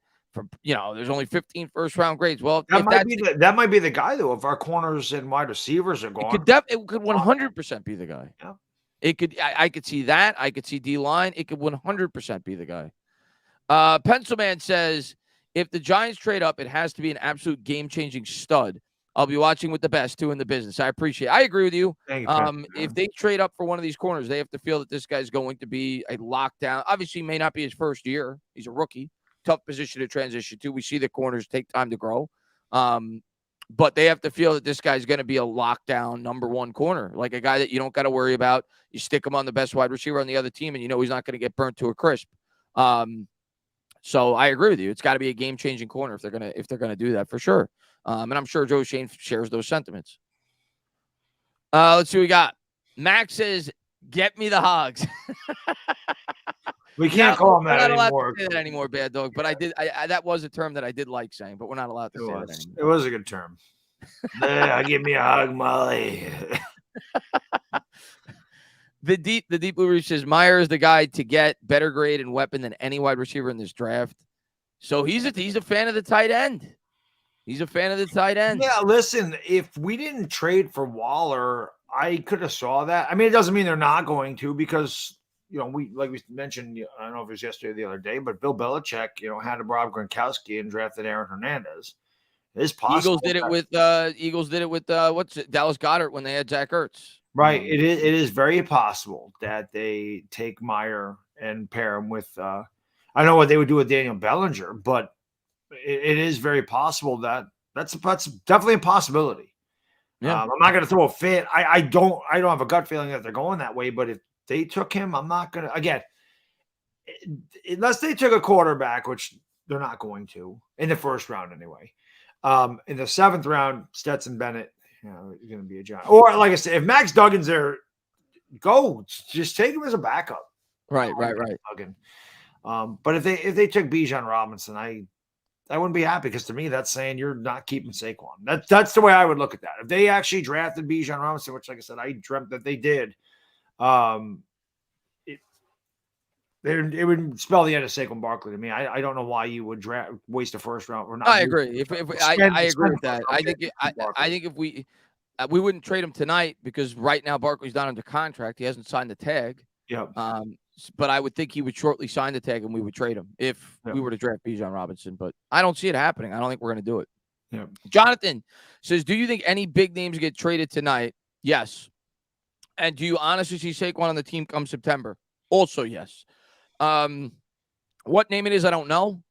there's only 15 first-round grades. Well, that might be the guy though. If our corners and wide receivers are gone, it could 100% be the guy. Yeah. It could. I could see that. I could see D-line. It could 100% be the guy. Pencilman says, if the Giants trade up, it has to be an absolute game-changing stud. I'll be watching with the best too in the business. I appreciate it. I agree with you. If they trade up for one of these corners, they have to feel that this guy's going to be a lockdown. Obviously, may not be his first year. He's a rookie. Tough position to transition to. We see the corners take time to grow. But they have to feel that this guy's going to be a lockdown number 1 corner, like a guy that you don't got to worry about. You stick him on the best wide receiver on the other team, and he's not going to get burnt to a crisp. So I agree with you. It's got to be a game-changing corner if they're gonna do that for sure. And I'm sure Joe Shane shares those sentiments. Let's see what we got. Max says, "Get me the Hogs." We can't call him that anymore. We're not allowed to say that anymore, Bad Dog. But that was a term that I did like saying, but we're not allowed to say that anymore. It was a good term. Yeah, give me a hug, Molly. The deep blue reach says Meyer is the guy to get better grade and weapon than any wide receiver in this draft. So he's a fan of the tight end. He's a fan of the tight end. Yeah, listen, if we didn't trade for Waller, I could have saw that. I mean, it doesn't mean they're not going to because we mentioned, I don't know if it was yesterday or the other day, but Bill Belichick, had Rob Gronkowski and drafted Aaron Hernandez. It's possible. Eagles did it with Dallas Goedert when they had Zach Ertz. Right. It is very possible that they take Meyer and pair him with I don't know what they would do with Daniel Bellinger, but it is very possible that's definitely a possibility. Yeah. I'm not going to throw a fit. I don't have a gut feeling that they're going that way, but if they took him, I'm not going to, again, unless they took a quarterback, which they're not going to in the first round anyway. In the 7th round, Stetson Bennett, he's going to be a giant. Or like I said, if Max Duggan's there, go just take him as a backup. Right. Duggan. But if they took Bijan Robinson, I wouldn't be happy because to me that's saying you're not keeping Saquon. That's the way I would look at that. If they actually drafted Bijan Robinson, which like I said, I dreamt that they did. It would spell the end of Saquon Barkley to me. I don't know why you would waste a first round or not. I agree. I agree with that. I think if we We wouldn't trade him tonight because right now Barkley's not under contract. He hasn't signed the tag. Yep. But I would think he would shortly sign the tag and we would trade him if we were to draft Bijan Robinson. But I don't see it happening. I don't think we're going to do it. Yep. Jonathan says, do you think any big names get traded tonight? Yes. And do you honestly see Saquon on the team come September? Also, yes. What name it is, I don't know.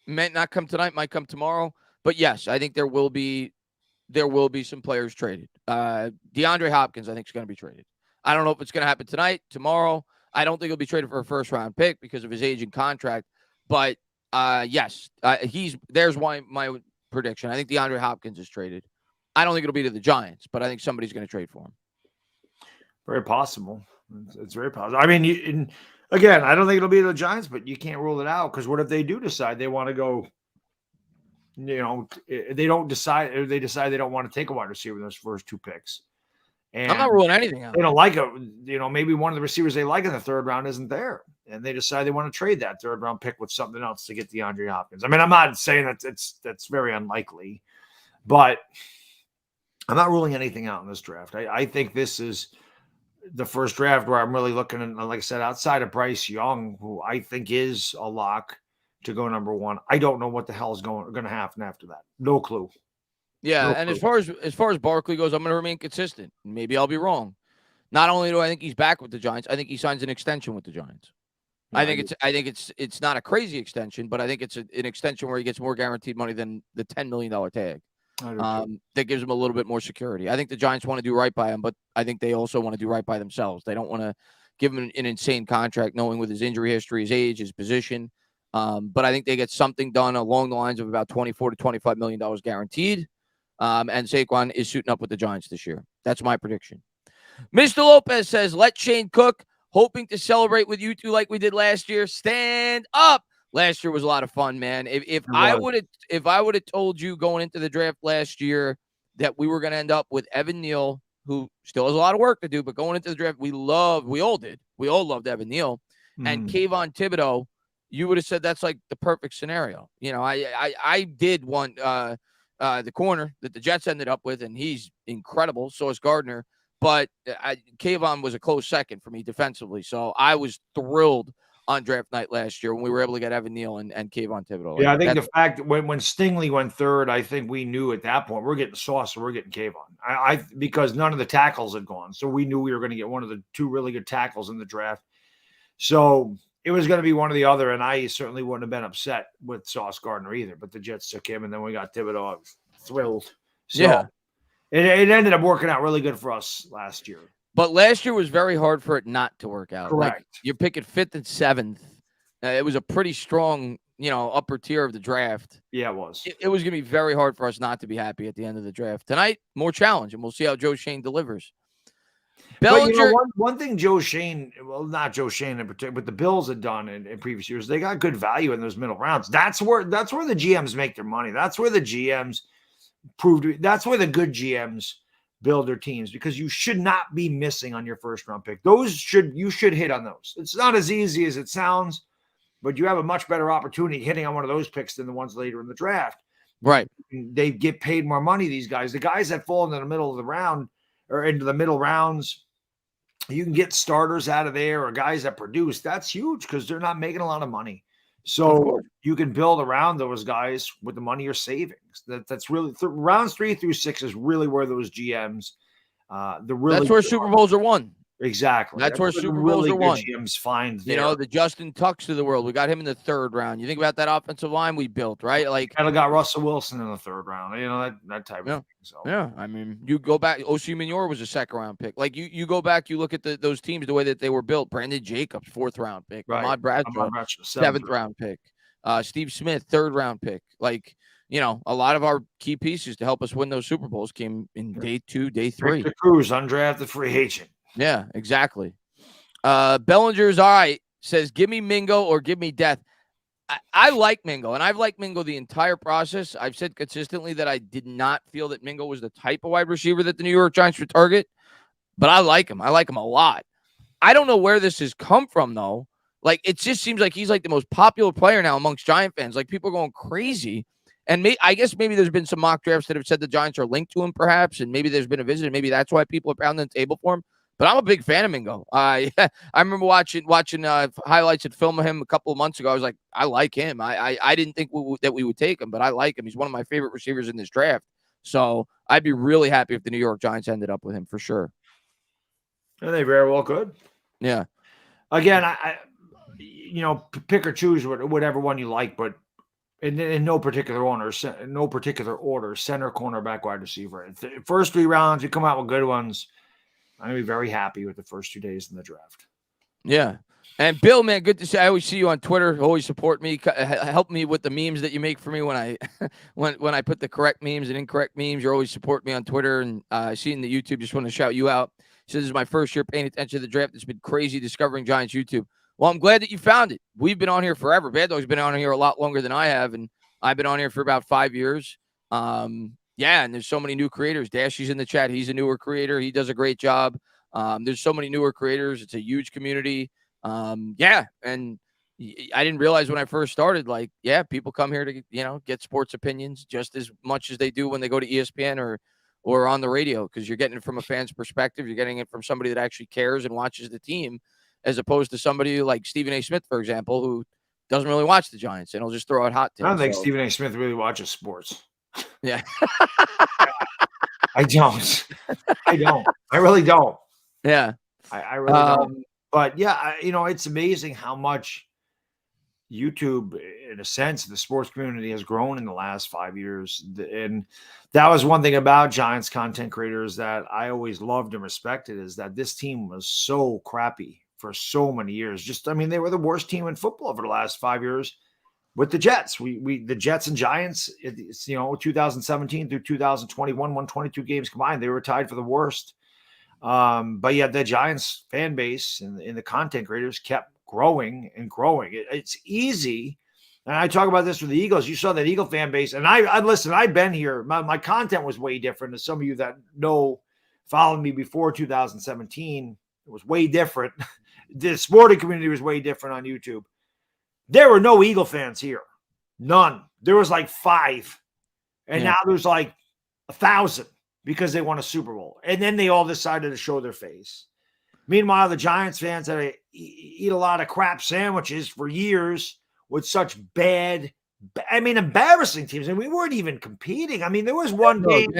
Might not come tonight, might come tomorrow. But yes, I think there will be some players traded. DeAndre Hopkins, I think, is going to be traded. I don't know if it's going to happen tonight, tomorrow. I don't think he'll be traded for a first-round pick because of his age and contract. But yes, there's my prediction. I think DeAndre Hopkins is traded. I don't think it'll be to the Giants, but I think somebody's going to trade for him. Very possible. It's very possible. I mean, again, I don't think it'll be the Giants, but you can't rule it out because what if they do decide they want to go? They don't decide. Or they decide they don't want to take a wide receiver in those first 2 picks. And I'm not ruling anything out. They don't like it. Maybe one of the receivers they like in the 3rd round isn't there, and they decide they want to trade that 3rd round pick with something else to get DeAndre Hopkins. I mean, I'm not saying that's very unlikely, but I'm not ruling anything out in this draft. I think this is the first draft where I'm really looking at, like I said, outside of Bryce Young, who I think is a lock to go number 1. I don't know what the hell is going to happen after that. No clue. Yeah, and as far as Barkley goes, I'm going to remain consistent. Maybe I'll be wrong. Not only do I think he's back with the Giants, I think he signs an extension with the Giants. Yeah, I think it's not a crazy extension, but I think it's an extension where he gets more guaranteed money than the $10 million tag. That gives him a little bit more security. I think the Giants want to do right by him, but I think they also want to do right by themselves. They don't want to give him an insane contract, knowing with his injury history, his age, his position. But I think they get something done along the lines of about $24 to $25 million guaranteed. And Saquon is suiting up with the Giants this year. That's my prediction. Mr. Lopez says, let Shane cook, hoping to celebrate with you two like we did last year. Stand up. Last year was a lot of fun, man. If I would have told you going into the draft last year that we were going to end up with Evan Neal, who still has a lot of work to do, but going into the draft, we all loved Evan Neal, and Kayvon Thibodeau, you would have said that's like the perfect scenario. I did want the corner that the Jets ended up with, and he's incredible. So is Gardner. But Kayvon was a close second for me defensively. So I was thrilled on draft night last year when we were able to get Evan Neal and Kayvon Thibodeau. Yeah, I think the fact that when Stingley went 3rd, I think we knew at that point we're getting Sauce or we're getting Kayvon. Because none of the tackles had gone. So we knew we were going to get one of the 2 really good tackles in the draft. So it was going to be one or the other, and I certainly wouldn't have been upset with Sauce Gardner either. But the Jets took him, and then we got Thibodeau. I was thrilled. So yeah. It ended up working out really good for us last year. But last year was very hard for it not to work out. Correct. Like, you're picking 5th and 7th. It was a pretty strong, upper tier of the draft. Yeah, it was. It was going to be very hard for us not to be happy at the end of the draft. Tonight, more challenge, and we'll see how Joe Shane delivers. Bellinger. But one thing Joe Shane, well, not Joe Shane in particular, but the Bills had done in previous years, they got good value in those middle rounds. That's where the GMs make their money. That's where the GMs that's where the good GMs build their teams, because you should not be missing on your 1st round pick. You should hit on those. It's not as easy as it sounds, but you have a much better opportunity hitting on one of those picks than the ones later in the draft. Right. They get paid more money, these guys. The guys that fall into the middle of the round or into the middle rounds, you can get starters out of there or guys that produce. That's huge because they're not making a lot of money. So you can build around those guys with the money you're saving. That's really rounds 3 through 6 is really where those GMs, that's where Super Bowls are won. Exactly. That's where Super Bowls are won. GMs find the Justin Tucks of the world. We got him in the 3rd round. You think about that offensive line we built, right? Like, kind of got Russell Wilson in the 3rd round. That type of thing. So. Yeah, I mean, you go back. Osi Minor was a 2nd round pick. Like you go back, you look at those teams, the way that they were built. Brandon Jacobs, 4th round pick. Right. Ahmad Bradshaw, 7th round pick. Steve Smith, 3rd round pick. Like, a lot of our key pieces to help us win those Super Bowls came in day 2, day 3. Victor Cruz, undrafted free agent. Yeah, exactly. Bellinger's all right. Says, give me Mingo or give me death. I like Mingo, and I've liked Mingo the entire process. I've said consistently that I did not feel that Mingo was the type of wide receiver that the New York Giants would target, but I like him. I like him a lot. I don't know where this has come from, though. Like, it just seems like he's like the most popular player now amongst Giant fans. Like, people are going crazy. And I guess maybe there's been some mock drafts that have said the Giants are linked to him, perhaps, and maybe there's been a visit, and maybe that's why people are pounding the table for him. But I'm a big fan of Mingo. I remember watching highlights and film of him a couple of months ago. I was like, I like him. I didn't think that we would take him, but I like him. He's one of my favorite receivers in this draft. So I'd be really happy if the New York Giants ended up with him for sure. And they very well could. Yeah. Again, I pick or choose whatever one you like, but in no particular order, center, cornerback, wide receiver. If the first 3 rounds, you come out with good ones. I'm going to be very happy with the first 2 days in the draft. Yeah. And Bill, man, good to see. I always see you on Twitter. Always support me. Help me with the memes that you make for me when I when I put the correct memes and incorrect memes. You're always support me on Twitter and seeing the YouTube. Just want to shout you out. So this is my first year paying attention to the draft. It's been crazy discovering Giants YouTube. Well, I'm glad that you found it. We've been on here forever. Baddog's been on here a lot longer than I have, and I've been on here for about 5 years. Yeah, and there's so many new creators. Dashy's in the chat. He's a newer creator. He does a great job. There's so many newer creators. It's a huge community. Yeah, and I didn't realize when I first started, like, yeah, people come here to, get sports opinions just as much as they do when they go to ESPN or on the radio, because you're getting it from a fan's perspective. You're getting it from somebody that actually cares and watches the team, as opposed to somebody like Stephen A. Smith, for example, who doesn't really watch the Giants and he'll just throw out hot takes. I don't think Stephen A. Smith really watches sports. Yeah. I don't. I really don't. Yeah. I really don't. But yeah, it's amazing how much YouTube, in a sense, the sports community has grown in the last 5 years. And that was one thing about Giants content creators that I always loved and respected, is that this team was so crappy for so many years. They were the worst team in football over the last 5 years with the Jets. The Jets and Giants, 2017 through 2021, won 22 games combined. They were tied for the worst. But yeah, the Giants fan base and the content creators kept growing and growing. It's easy. And I talk about this with the Eagles. You saw that Eagle fan base. And I've been here. My content was way different. As some of you that followed me before 2017, it was way different. The sporting community was way different on YouTube. There were no Eagle fans here. None. There was like 5. And now there's like 1,000 because they won a Super Bowl. And then they all decided to show their face. Meanwhile, the Giants fans had to eat a lot of crap sandwiches for years with such embarrassing teams. And we weren't even competing. There was one game.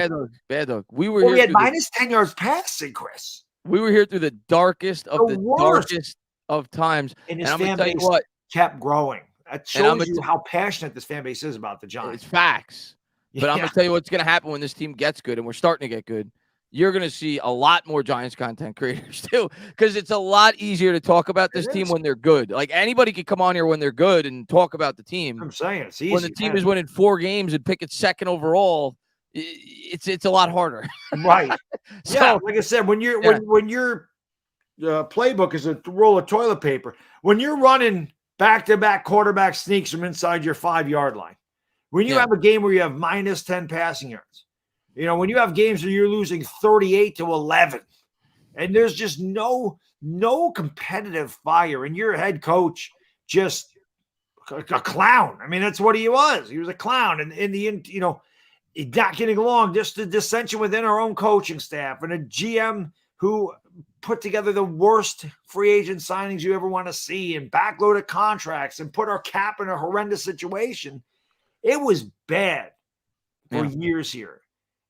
Baddog. We had minus 10 yards passing, Chris. We were here through the darkest of the darkest of times. And his fan base kept growing. That shows you how passionate this fan base is about the Giants. It's facts. But I'm going to tell you what's going to happen when this team gets good, and we're starting to get good. You're going to see a lot more Giants content creators too, because it's a lot easier to talk about this team when they're good. Like, anybody can come on here when they're good and talk about the team. I'm saying it's easy. When the team is winning 4 games and picking second overall, it's a lot harder. Right. So, like I said, when your playbook is a roll of toilet paper, when you're running back-to-back quarterback sneaks from inside your 5-yard line, when you have a game where you have minus 10 passing yards, when you have games where you're losing 38-11, and there's just no competitive fire, and your head coach just a clown. That's what he was. He was a clown. And in the end, not getting along, just the dissension within our own coaching staff, and a GM who put together the worst free agent signings you ever want to see, and backloaded contracts, and put our cap in a horrendous situation. It was bad for years here.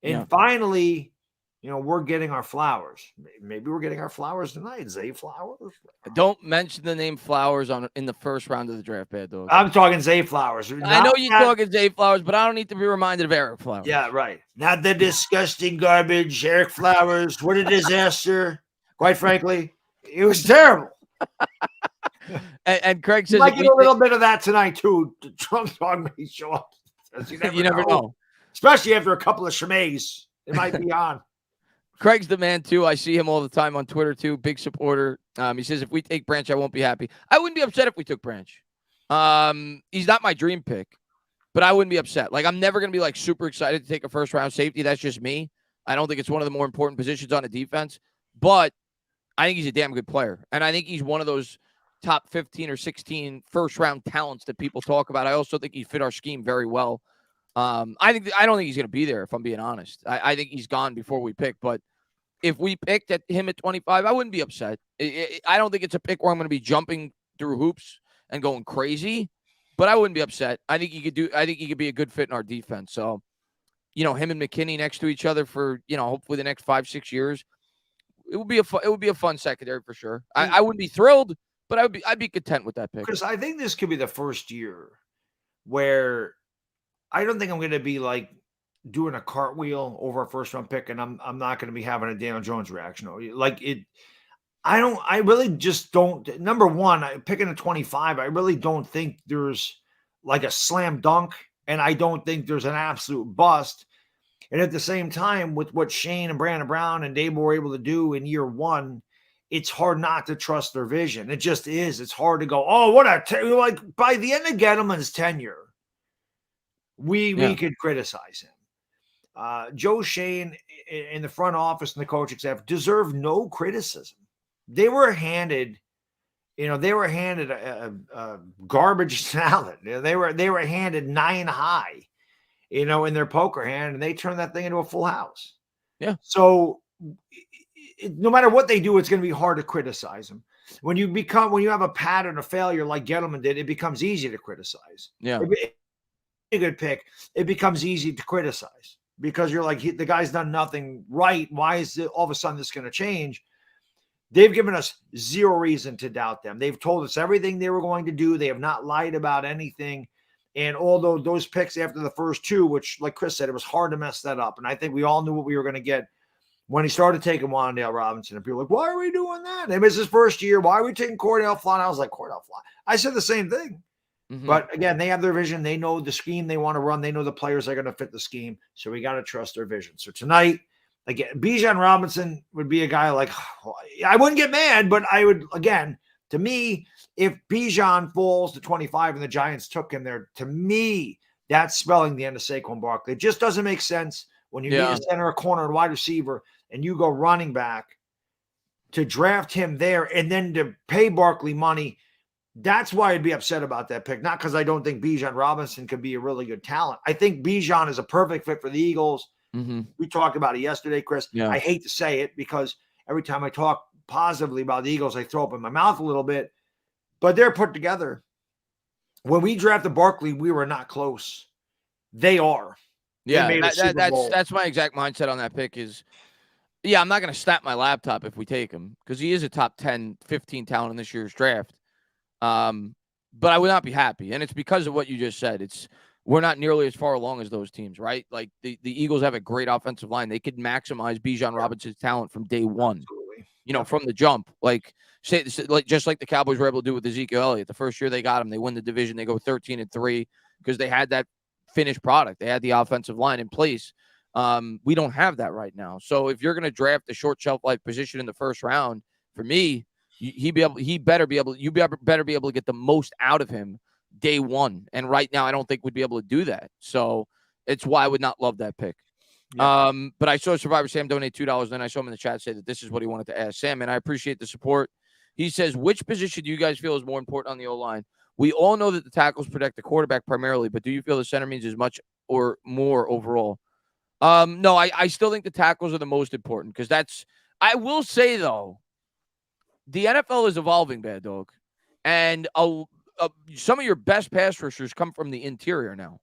And finally, we're getting our flowers. Maybe we're getting our flowers tonight. Zay Flowers. Don't mention the name Flowers in the first round of the draft, Baddog. I'm talking Zay Flowers. I know you're talking Zay Flowers, but I don't need to be reminded of Eric Flowers. Yeah, right. Not the disgusting garbage, Eric Flowers. What a disaster. Quite frankly, it was terrible. And Craig says, you might get a little bit of that tonight too. The drunk dog may show up. You never know. Especially after a couple of shemays. It might be on. Craig's the man too. I see him all the time on Twitter too. Big supporter. He says, if we take Branch, I won't be happy. I wouldn't be upset if we took Branch. He's not my dream pick, but I wouldn't be upset. Like, I'm never going to be like super excited to take a first round safety. That's just me. I don't think it's one of the more important positions on a defense, but I think he's a damn good player. And I think he's one of those top 15 or 16 first round talents that people talk about. I also think he fit our scheme very well. I don't think he's going to be there, if I'm being honest. I think he's gone before we pick. But if we picked him at 25, I wouldn't be upset. I don't think it's a pick where I'm going to be jumping through hoops and going crazy, but I wouldn't be upset. I think he could be a good fit in our defense. So, him and McKinney next to each other for, hopefully the next 5-6 years. It would be a fun secondary for sure. I wouldn't be thrilled, but I'd be content with that pick. Because I think this could be the first year where I don't think I'm going to be like doing a cartwheel over a first round pick, and I'm not going to be having a Daniel Jones reaction. Like it, I really just don't. Number one, picking a 25, I really don't think there's like a slam dunk, and I don't think there's an absolute bust. And at the same time, with what Shane and Brandon Brown and Dable were able to do in year one, it's hard not to trust their vision. It just is. It's hard to go, oh, like by the end of Gettleman's tenure, we could criticize him. Joe Shane in the front office and the coaching staff deserve no criticism. They were handed a garbage salad. They were handed 9 high, in their poker hand, and they turned that thing into a full house. Yeah. So no matter what they do, it's going to be hard to criticize them. When you have a pattern of failure like Gettleman did, it becomes easy to criticize. Yeah. A good pick, it becomes easy to criticize because you're like, the guy's done nothing right. Why is it all of a sudden this going to change? They've given us zero reason to doubt them. They've told us everything they were going to do. They have not lied about anything. And although those picks after the first two, which, like Chris said, it was hard to mess that up. And I think we all knew what we were going to get when he started taking Wan'Dale Robinson. And people were like, why are we doing that? It was his first year. Why are we taking Cordell Flott? I was like, Cordell Flott. I said the same thing. Mm-hmm. But again, they have their vision. They know the scheme they want to run. They know the players are going to fit the scheme. So we got to trust their vision. So tonight, again, Bijan Robinson would be a guy like, I wouldn't get mad, but I would, again, to me, if Bijan falls to 25 and the Giants took him there, to me, that's spelling the end of Saquon Barkley. It just doesn't make sense when you need a center, a corner, and wide receiver, and you go running back to draft him there and then to pay Barkley money. That's why I'd be upset about that pick. Not because I don't think Bijan Robinson could be a really good talent. I think Bijan is a perfect fit for the Eagles. Mm-hmm. We talked about it yesterday, Chris. Yeah. I hate to say it because every time I talk positively about the Eagles, I throw up in my mouth a little bit, but they're put together. When we drafted Barkley, we were not close. They are. Yeah, that's my exact mindset on that pick is, I'm not going to snap my laptop if we take him because he is a top 10, 15 talent in this year's draft. But I would not be happy. And it's because of what you just said. We're not nearly as far along as those teams, right? Like the Eagles have a great offensive line. They could maximize Bijan Robinson's talent from day one. Absolutely. From the jump. Just like the Cowboys were able to do with Ezekiel Elliott. The first year they got him, they win the division. They go 13-3 because they had that finished product. They had the offensive line in place. We don't have that right now. So if you're going to draft a short shelf life position in the first round, for me, you better be able to get the most out of him day one. And right now, I don't think we'd be able to do that. So it's why I would not love that pick. Yeah. But I saw Survivor Sam donate $2. Then I saw him in the chat say that this is what he wanted to ask Sam, and I appreciate the support. He says, which position do you guys feel is more important on the O-line? We all know that the tackles protect the quarterback primarily, but do you feel the center means as much or more overall? No, I still think the tackles are the most important because I will say, though, the NFL is evolving, Baddog, and some of your best pass rushers come from the interior now.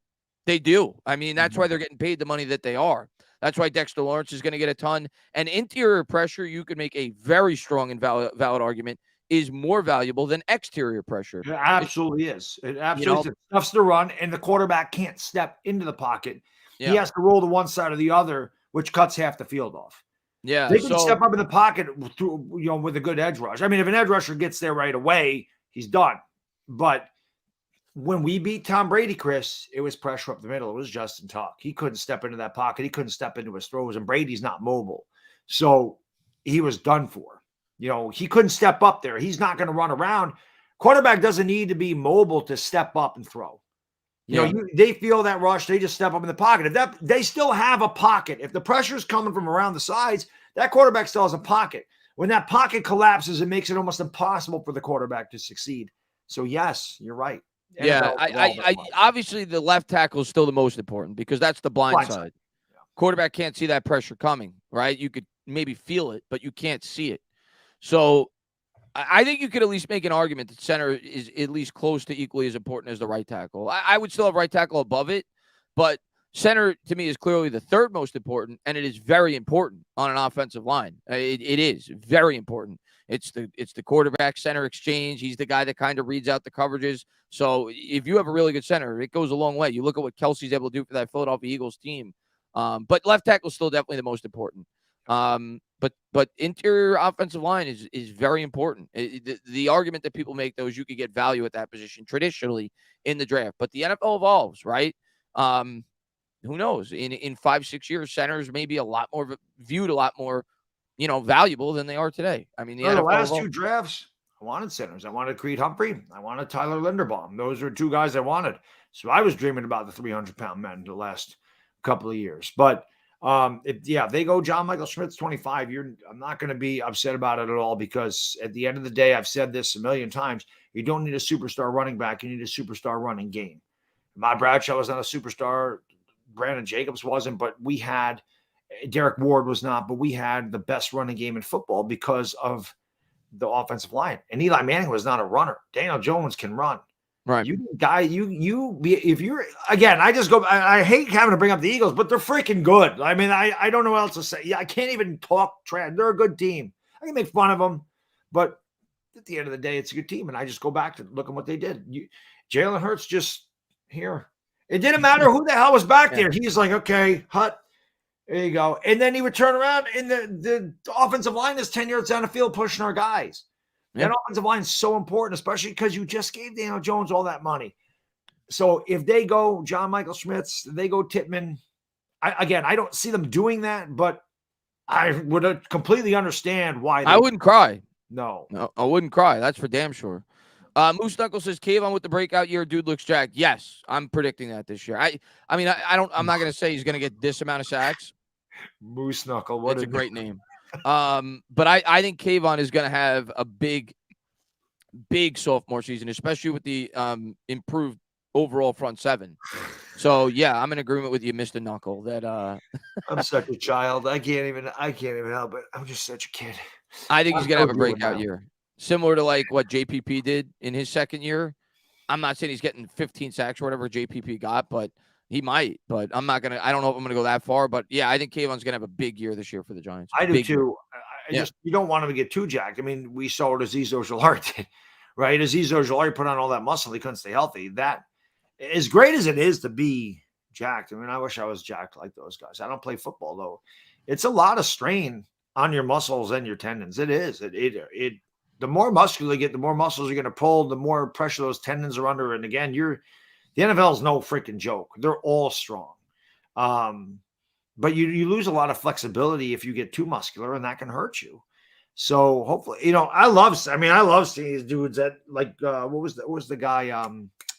They do. I mean, that's why they're getting paid the money that they are. That's why Dexter Lawrence is going to get a ton. And interior pressure, you could make a very strong and valid argument, is more valuable than exterior pressure. It absolutely is. It absolutely stuffs to run, and the quarterback can't step into the pocket. Yeah. He has to roll to one side or the other, which cuts half the field off. Yeah, they can step up in the pocket with a good edge rush. I mean, if an edge rusher gets there right away, he's done. But when we beat Tom Brady, Chris, it was pressure up the middle. It was Justin Tuck. He couldn't step into that pocket. He couldn't step into his throws, and Brady's not mobile. So he was done for. He couldn't step up there. He's not going to run around. Quarterback doesn't need to be mobile to step up and throw. They feel that rush. They just step up in the pocket. They still have a pocket. If the pressure is coming from around the sides, that quarterback still has a pocket. When that pocket collapses, it makes it almost impossible for the quarterback to succeed. So, yes, you're right. Yeah, NFL I obviously the left tackle is still the most important because that's the blind side. Yeah. Quarterback can't see that pressure coming, right? You could maybe feel it, but you can't see it. So I think you could at least make an argument that center is at least close to equally as important as the right tackle. I would still have right tackle above it, but center to me is clearly the third most important, and it is very important on an offensive line. It is very important. It's the quarterback center exchange. He's the guy that kind of reads out the coverages. So if you have a really good center, it goes a long way. You look at what Kelsey's able to do for that Philadelphia Eagles team. But left tackle is still definitely the most important. But interior offensive line is very important. The argument that people make, though, is you could get value at that position traditionally in the draft. But the NFL evolves, right? Who knows? In 5-6 years, centers may be viewed a lot more, valuable than they are today. I mean, the last two drafts, I wanted centers. I wanted Creed Humphrey. I wanted Tyler Linderbaum. Those are two guys I wanted. So I was dreaming about the 300-pound men the last couple of years. But if they go John Michael Schmitz 25, I'm not going to be upset about it at all, because at the end of the day, I've said this a million times, you don't need a superstar running back. You need a superstar running game. Matt Bradshaw was not a superstar. Brandon Jacobs wasn't, but we had Derek Ward was not, but we had the best running game in football because of the offensive line. And Eli Manning was not a runner. Daniel Jones can run. Right. If you're, again, I hate having to bring up the Eagles, but they're freaking good. I mean, I don't know what else to say. Yeah, I can't even talk trash. They're a good team. I can make fun of them, but at the end of the day, it's a good team. And I just go back to look at what they did. Jalen Hurts just here. It didn't matter who the hell was back there. He's like, okay, Hut, there you go. And then he would turn around, and the offensive line is 10 yards down the field pushing our guys. Yeah. That offensive line is so important, especially because you just gave Daniel Jones all that money. So if they go John Michael Schmitz, they go Tittman. I don't see them doing that, but I would completely understand why. I wouldn't cry. No, I wouldn't cry. That's for damn sure. Moose Knuckles says, Kayvon with the breakout year, dude looks jacked. Yes, I'm predicting that this year. I'm not going to say he's going to get this amount of sacks. Moose Knuckle. That's a great name. But I think Kayvon is going to have a big sophomore season, especially with the improved overall front seven. So yeah, I'm in agreement with you, Mr. Knuckle. That I'm such a child. I can't even help it. I'm just such a kid. I think he's going to have a breakout year. Similar to like what JPP did in his second year. I'm not saying he's getting 15 sacks or whatever JPP got, but he might. But I don't know if I'm going to go that far. But yeah, I think Kayvon's going to have a big year this year for the Giants. I do too. You don't want him to get too jacked. I mean, we saw what Azeez Ojulari did, right? Azeez Ojulari put on all that muscle. He couldn't stay healthy. That, as great as it is to be jacked, I mean, I wish I was jacked like those guys. I don't play football, though. It's a lot of strain on your muscles and your tendons. It is. The more muscular you get, the more muscles you're going to pull, the more pressure those tendons are under. And again, the NFL is no freaking joke. They're all strong. But you lose a lot of flexibility if you get too muscular, and that can hurt you. So hopefully, I love seeing these dudes that what was the guy,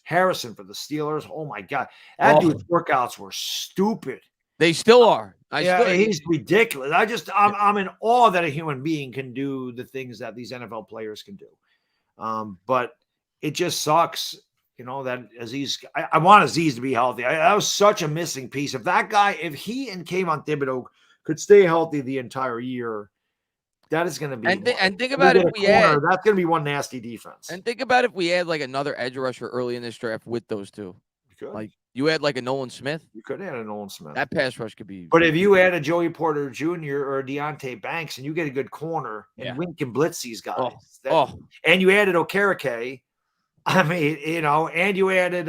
Harrison for the Steelers. Oh my God. That dude's workouts were stupid. They still are. He's ridiculous. I'm in awe that a human being can do the things that these NFL players can do. But it just sucks, that Azeez. I want Azeez to be healthy. That was such a missing piece. If he and Kayvon Thibodeau could stay healthy the entire year, that is going to be. And think about if we add. That's going to be one nasty defense. And think about if we add like another edge rusher early in this draft with those two. Like you add like a Nolan Smith. You could add a Nolan Smith. That pass rush could be. But if you add a Joey Porter Jr. or a Deontay Banks and you get a good corner and Wink can blitz these guys. And you added Okereke. I mean, and you added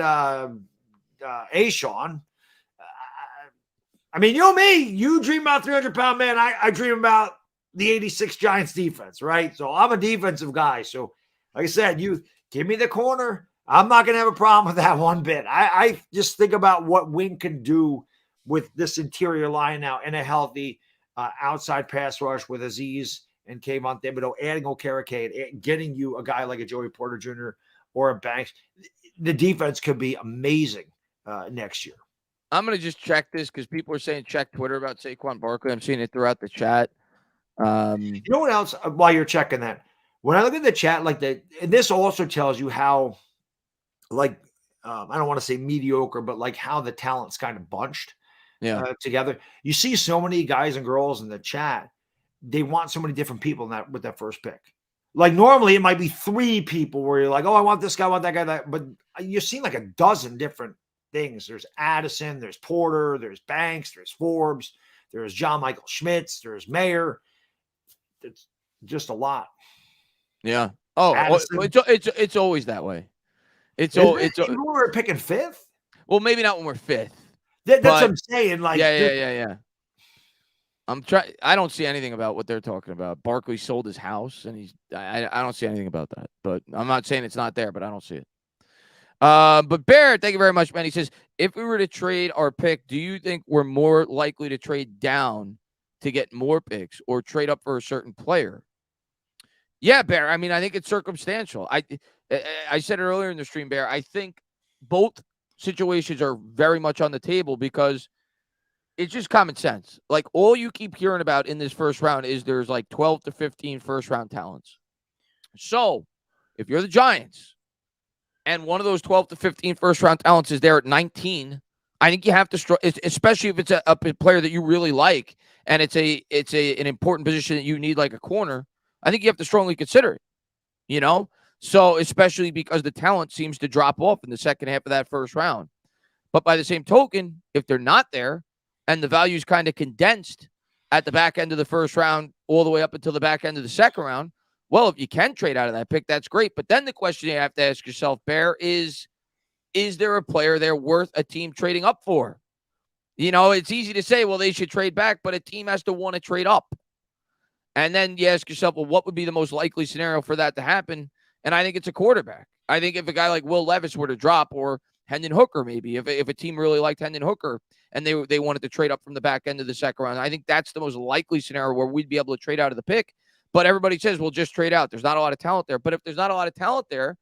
Ashawn. I mean, you dream about 300-pound man. I dream about the 86 Giants defense, right? So I'm a defensive guy. So like I said, you give me the corner. I'm not going to have a problem with that one bit. I just think about what Wink can do with this interior line now and a healthy outside pass rush with Azeez and Kayvon Thibodeau, adding Okereke and getting you a guy like a Joey Porter Jr. or a Banks. The defense could be amazing next year. I'm going to just check this because people are saying check Twitter about Saquon Barkley. I'm seeing it throughout the chat. You know what else, while you're checking that? When I look at the chat, and this also tells you how, I don't want to say mediocre, but like how the talent's kind of bunched together. You see so many guys and girls in the chat. They want so many different people in that with that first pick. Like normally it might be 3 people where you're like, oh, I want this guy, I want that guy, that. But you've seen like a dozen different things. There's Addison, there's Porter, there's Banks, there's Forbes, there's John Michael Schmitz, there's Mayer. It's just a lot. Yeah. Oh, Addison. it's always that way. Even when we're picking 5th. Well, maybe not when we're 5th. That's what I'm saying. Like, yeah. I don't see anything about what they're talking about. Barkley sold his house, and I don't see anything about that. But I'm not saying it's not there, but I don't see it. But Bear, thank you very much, man. He says, if we were to trade our pick, do you think we're more likely to trade down to get more picks or trade up for a certain player? Yeah, Bear. I mean, I think it's circumstantial. I said it earlier in the stream, Bear. I think both situations are very much on the table because it's just common sense. Like, all you keep hearing about in this first round is there's like 12 to 15 first-round talents. So, if you're the Giants and one of those 12 to 15 first-round talents is there at 19, I think you have to, especially if it's a player that you really like and it's an important position that you need, like a corner, I think you have to strongly consider it, you know? So, especially because the talent seems to drop off in the second half of that first round. But by the same token, if they're not there and the value is kind of condensed at the back end of the first round all the way up until the back end of the second round, well, if you can trade out of that pick, that's great. But then the question you have to ask yourself, Bear, is there a player there worth a team trading up for? You know, it's easy to say, well, they should trade back, but a team has to want to trade up. And then you ask yourself, well, what would be the most likely scenario for that to happen? And I think it's a quarterback. I think if a guy like Will Levis were to drop, or Hendon Hooker, maybe, if a team really liked Hendon Hooker and they wanted to trade up from the back end of the second round, I think that's the most likely scenario where we'd be able to trade out of the pick. But everybody says, well, just trade out. There's not a lot of talent there. But if there's not a lot of talent there,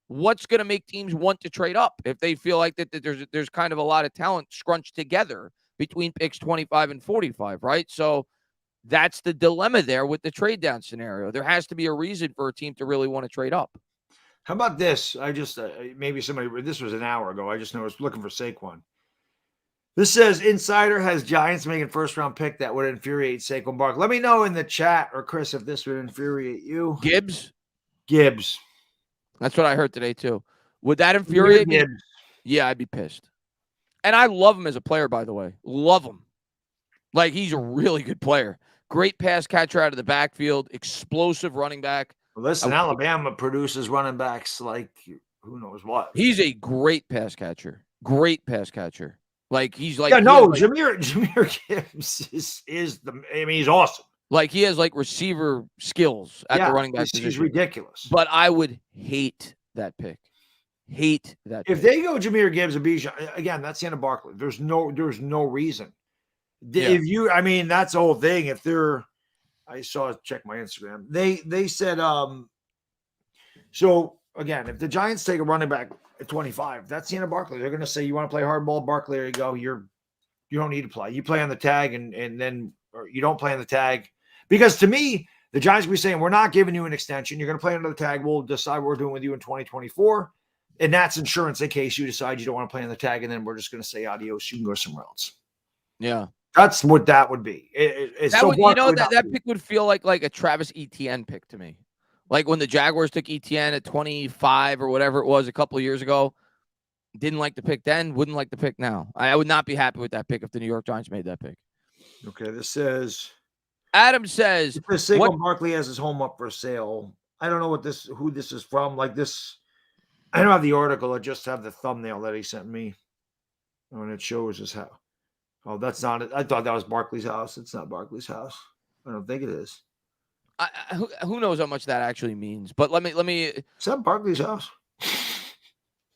what's going to make teams want to trade up if they feel like that there's kind of a lot of talent scrunched together between picks 25 and 45, right? So that's the dilemma there with the trade down scenario. There has to be a reason for a team to really want to trade up. How about this? I just, maybe this was an hour ago. I just know I was looking for Saquon. This says Insider has Giants making first round pick that would infuriate Saquon Barkley. Let me know in the chat, or Chris, if this would infuriate you. Gibbs. That's what I heard today too. Would that infuriate me? Yeah, I'd be pissed. And I love him as a player, by the way. Love him. Like, he's a really good player. Great pass catcher out of the backfield. Explosive running back. Well, listen, Alabama produces running backs like who knows what. He's a great pass catcher. Like, he's like, Jahmyr Gibbs is he's awesome. Like, he has like receiver skills at the running back position. He's ridiculous. But I would hate that pick. If they go Jahmyr Gibbs and Bijan, again, that's the end of Barkley. There's no reason. If that's the whole thing. If they're, check my Instagram. They said, so again, if the Giants take a running back at 25, that's the end of Barkley. They're going to say, you want to play hardball, Barkley, there you go. You don't need to play. You play on the tag and then, or you don't play on the tag. Because to me, the Giants will be saying, we're not giving you an extension. You're going to play under the tag. We'll decide what we're doing with you in 2024. And that's insurance in case you decide you don't want to play on the tag. And then we're just going to say adios. You can go somewhere else. Yeah. That's what that would be. That pick would feel like a Travis Etienne pick to me. Like when the Jaguars took Etienne at 25 or whatever it was a couple of years ago. Didn't like the pick then, wouldn't like the pick now. I would not be happy with that pick if the New York Giants made that pick. Okay, this says Adam says Saquon Barkley has his home up for sale. I don't know who this is from. Like this, I don't have the article. I just have the thumbnail that he sent me. And it shows his house. Oh, that's not it. I thought that was Barkley's house. It's not Barkley's house. I don't think it is. Who knows how much that actually means? But let me. Is that Barkley's house?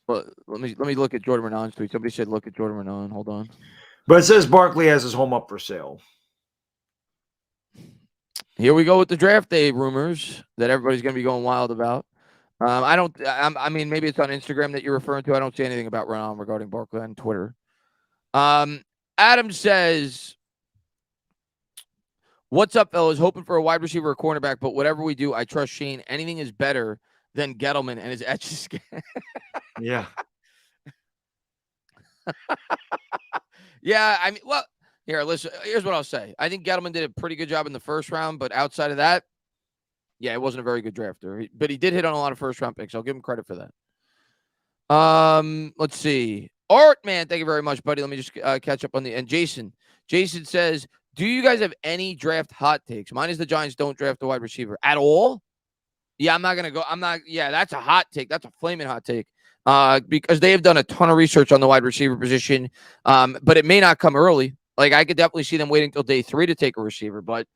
Well, let me look at Jordan Renon's tweet. Somebody said look at Jordan Renon. Hold on. But it says Barkley has his home up for sale. Here we go with the draft day rumors that everybody's going to be going wild about. Maybe it's on Instagram that you're referring to. I don't see anything about Renon regarding Barkley on Twitter. Adam says, what's up, fellas? Hoping for a wide receiver or cornerback, but whatever we do, I trust Shane. Anything is better than Gettleman and his etch-a-sketch. Yeah. Yeah, I mean, well, here, listen. Here's what I'll say. I think Gettleman did a pretty good job in the first round, but outside of that, yeah, it wasn't a very good drafter. But he did hit on a lot of first round picks. I'll give him credit for that. Let's see. Art, man, thank you very much, buddy. Let me just catch up on and Jason. Jason says, do you guys have any draft hot takes? Mine is the Giants don't draft a wide receiver at all. Yeah, I'm not gonna go. Yeah, that's a hot take. That's a flaming hot take. Because they have done a ton of research on the wide receiver position. But it may not come early. Like, I could definitely see them waiting until day 3 to take a receiver, but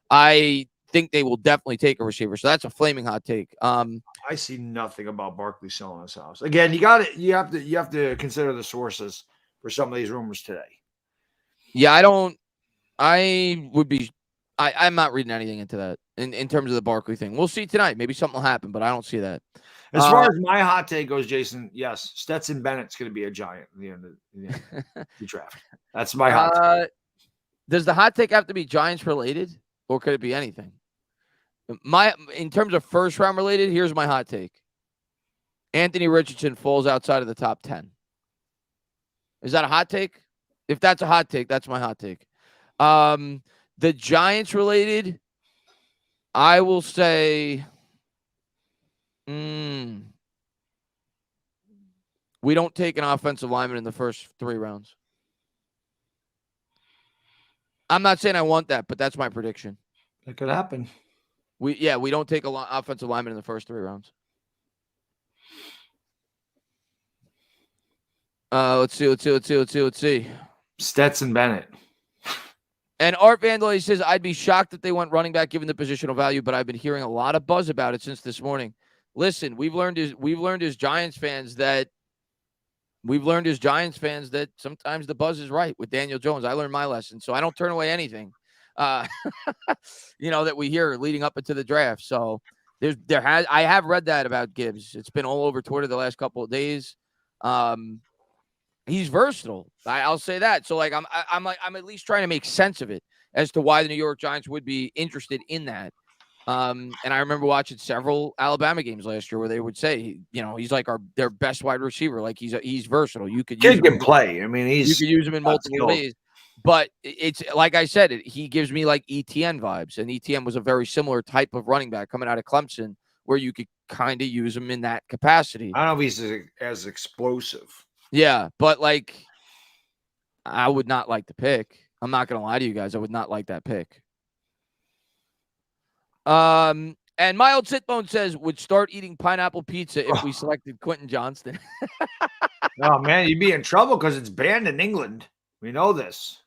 I think they will definitely take a receiver. So that's a flaming hot take. I see nothing about Barkley selling his house. Again, you have to consider the sources for some of these rumors today. Yeah, I'm not reading anything into that in terms of the Barkley thing. We'll see tonight. Maybe something will happen, but I don't see that. As far as my hot take goes, Jason, yes, Stetson Bennett's going to be a Giant in the end of the draft. That's my hot take. Does the hot take have to be Giants related, or could it be anything? In terms of first round related, here's my hot take. Anthony Richardson falls outside of the top 10. Is that a hot take? If that's a hot take, that's my hot take. The Giants related, I will say, we don't take an offensive lineman in the first 3 rounds. I'm not saying I want that, but that's my prediction. It could happen. We don't take an offensive lineman in the first 3 rounds. Let's see. Stetson Bennett. And Art Vandal, he says, I'd be shocked if they went running back given the positional value, but I've been hearing a lot of buzz about it since this morning. Listen, we've learned as Giants fans that sometimes the buzz is right with Daniel Jones. I learned my lesson, so I don't turn away anything, that we hear leading up into the draft. So I have read that about Gibbs. It's been all over Twitter the last couple of days. He's versatile. I'll say that. So I'm at least trying to make sense of it as to why the New York Giants would be interested in that. And I remember watching several Alabama games last year where they would say, he's like their best wide receiver. Like he's versatile. You could use him. Play. I mean, you could use him in multiple ways. But it's like I said, he gives me like ETN vibes, and ETN was a very similar type of running back coming out of Clemson, where you could kind of use him in that capacity. I don't know if he's as explosive. Yeah, but I would not like the pick. I'm not going to lie to you guys. I would not like that pick. And my old Sitbone says, would start eating pineapple pizza if we selected Quentin Johnston. Oh, man, you'd be in trouble because it's banned in England. We know this.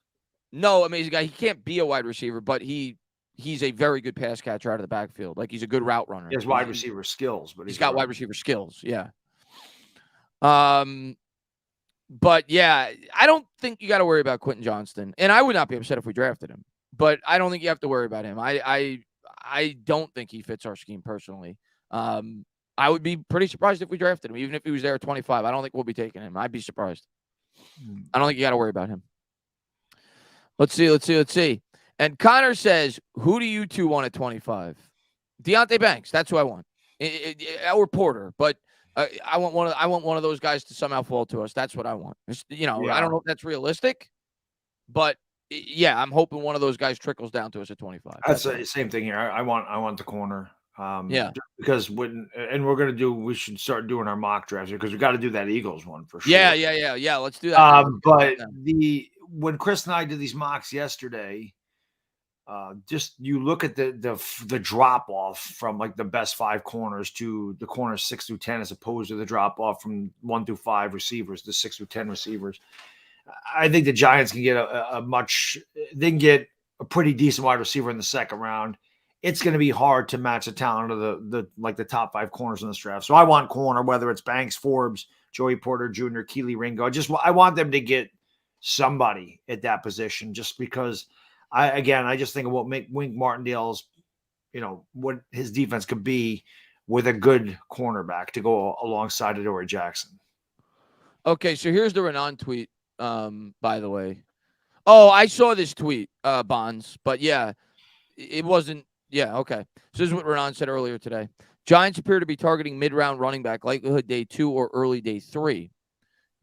No, amazing guy. He can't be a wide receiver, but he's a very good pass catcher out of the backfield. Like, he's a good route runner. He has wide receiver skills, but he's got wide receiver skills. Yeah. But yeah, I don't think you got to worry about Quentin Johnston, and I would not be upset if we drafted him. But I don't think you have to worry about him. I don't think he fits our scheme personally. I would be pretty surprised if we drafted him, even if he was there at 25. I don't think we'll be taking him. I'd be surprised. I don't think you got to worry about him. Let's see. And Connor says, who do you two want at 25? Deontay Banks. That's who I want. Or Porter, but. I want one of those guys to somehow fall to us. That's what I want. I don't know if that's realistic, but yeah, I'm hoping one of those guys trickles down to us at 25. That's the same thing here. I want the corner. Because we should start doing our mock drafts here because we got to do that Eagles one for sure. Yeah. Let's do that. But when Chris and I did these mocks yesterday, just you look at the drop off from like the best 5 corners to the corners 6 through 10, as opposed to the drop off from 1 through 5 receivers, the 6 through 10 receivers. I think the Giants can get they can get a pretty decent wide receiver in the second round. It's going to be hard to match the talent of the top 5 corners in this draft. So I want corner, whether it's Banks, Forbes, Joey Porter Jr., Keely Ringo. I want them to get somebody at that position, just because. I just think of what Wink Martindale's, what his defense could be with a good cornerback to go alongside Adoree Jackson. Okay, so here's the Renan tweet, by the way. Oh, I saw this tweet, Bonds, but yeah, it wasn't. Yeah, okay. So this is what Renan said earlier today. Giants appear to be targeting mid-round running back, likelihood day 2 or early day 3.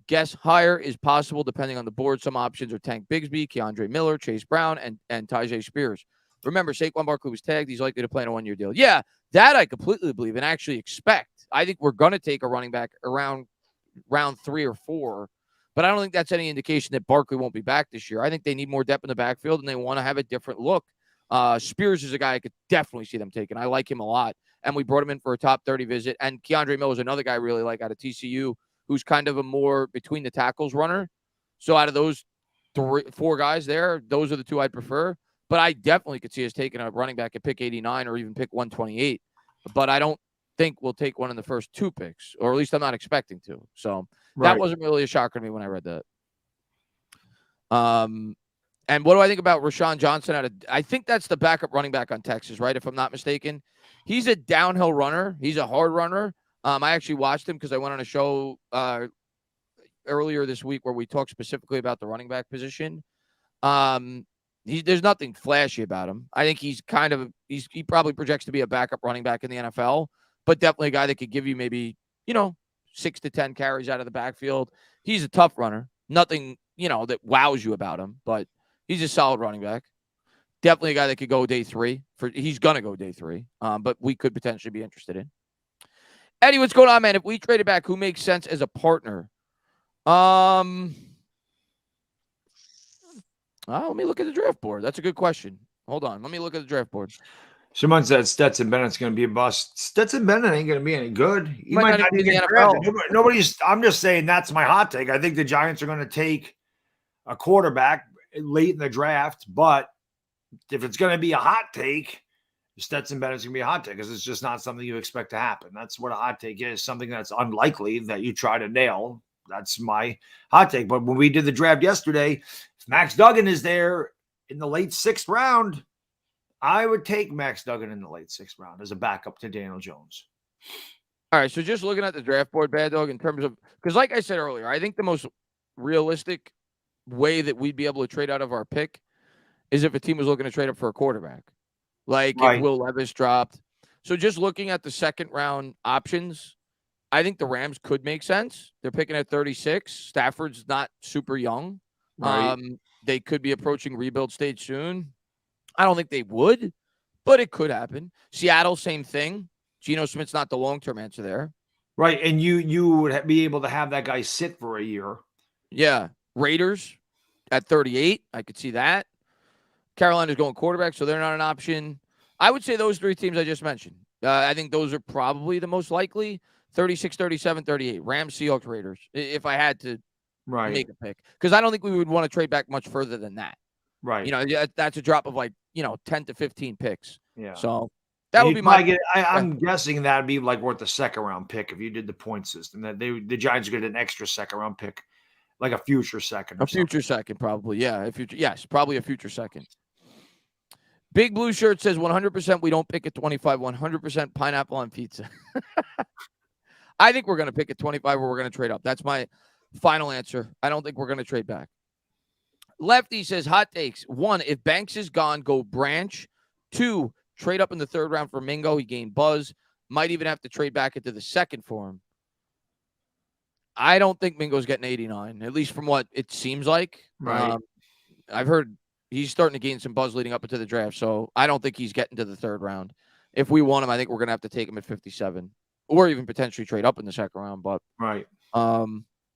guess higher is possible depending on the board. Some options are Tank Bigsby, Keandre Miller, Chase Brown, and Tyjae Spears. Remember, Saquon Barkley was tagged. He's likely to play on a one-year deal. Yeah, that I completely believe and actually expect. I think we're going to take a running back around round 3 or 4, but I don't think that's any indication that Barkley won't be back this year. I think they need more depth in the backfield, and they want to have a different look. Spears is a guy I could definitely see them taking. I like him a lot, and we brought him in for a top 30 visit. And Keandre Miller is another guy I really like out of TCU, who's kind of a more between the tackles runner. So out of those 4 guys there, those are the 2 I'd prefer. But I definitely could see us taking a running back at pick 89 or even pick 128. But I don't think we'll take one in the first 2 picks, or at least I'm not expecting to. So that wasn't really a shocker to me when I read that. And what do I think about Rashawn Johnson? I think that's the backup running back on Texas, right? If I'm not mistaken. He's a downhill runner. He's a hard runner. I actually watched him because I went on a show earlier this week where we talked specifically about the running back position. There's nothing flashy about him. I think he probably projects to be a backup running back in the NFL, but definitely a guy that could give you maybe, 6 to 10 carries out of the backfield. He's a tough runner. Nothing, that wows you about him, but he's a solid running back. Definitely a guy that could go day 3. He's going to go day 3, but we could potentially be interested in. Eddie, what's going on, man? If we traded back, who makes sense as a partner? Let me look at the draft board. That's a good question. Hold on. Let me look at the draft board. Someone said Stetson Bennett's going to be a bust. Stetson Bennett ain't going to be any good. He might not be in the NFL. I'm just saying that's my hot take. I think the Giants are going to take a quarterback late in the draft, but if it's going to be a hot take, Stetson Bennett's going to be a hot take because it's just not something you expect to happen. That's what a hot take is, something that's unlikely that you try to nail. That's my hot take. But when we did the draft yesterday, if Max Duggan is there in the late 6th round, I would take Max Duggan in the late 6th round as a backup to Daniel Jones. All right, so just looking at the draft board, Baddog, in terms of – because like I said earlier, I think the most realistic way that we'd be able to trade out of our pick is if a team was looking to trade up for a quarterback. Like if Will Levis dropped. So just looking at the 2nd round options, I think the Rams could make sense. They're picking at 36. Stafford's not super young. Right. They could be approaching rebuild stage soon. I don't think they would, but it could happen. Seattle, same thing. Geno Smith's not the long-term answer there. Right, and you would be able to have that guy sit for a year. Yeah. Raiders at 38. I could see that. Carolina's going quarterback, so they're not an option. I would say those 3 teams I just mentioned. I think those are probably the most likely. 36, 37, 38. Rams, Seahawks, Raiders, if I had to make a pick. Because I don't think we would want to trade back much further than that. Right. That's a drop of 10 to 15 picks. Yeah. So that would be my I'm guessing that'd be worth a 2nd round pick if you did the point system. That the Giants get an extra 2nd round pick, like a future second. Future second, probably. Yeah. Yes, probably a future second. Big Blue Shirt says 100% we don't pick at 25, 100% pineapple on pizza. I think we're going to pick at 25 or we're going to trade up. That's my final answer. I don't think we're going to trade back. Lefty says hot takes. 1, if Banks is gone, go Branch. 2, trade up in the 3rd round for Mingo. He gained buzz. Might even have to trade back into the 2nd for him. I don't think Mingo's getting 89, at least from what it seems like. Right. I've heard he's starting to gain some buzz leading up into the draft, so I don't think he's getting to the 3rd round. If we want him, I think we're going to have to take him at 57 or even potentially trade up in the 2nd round. But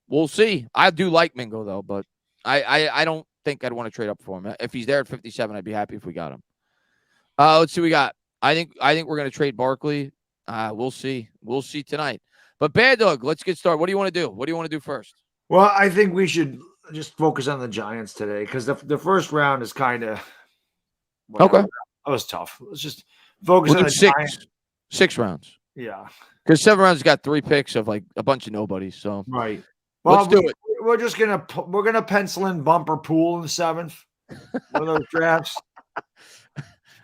we'll see. I do like Mingo, though, but I don't think I'd want to trade up for him. If he's there at 57, I'd be happy if we got him. Let's see what we got. I think we're going to trade Barkley. We'll see. We'll see tonight. But Baddog, let's get started. What do you want to do? What do you want to do first? Well, I think we should just focus on the Giants today because the 1st round is kind of okay. That was tough. Let's just focus on the Giants. 6 rounds. Yeah. Because 7 rounds got 3 picks of a bunch of nobodies. So right. Well, let's do it. We're gonna pencil in Bumper Pool in the 7th. One of those drafts.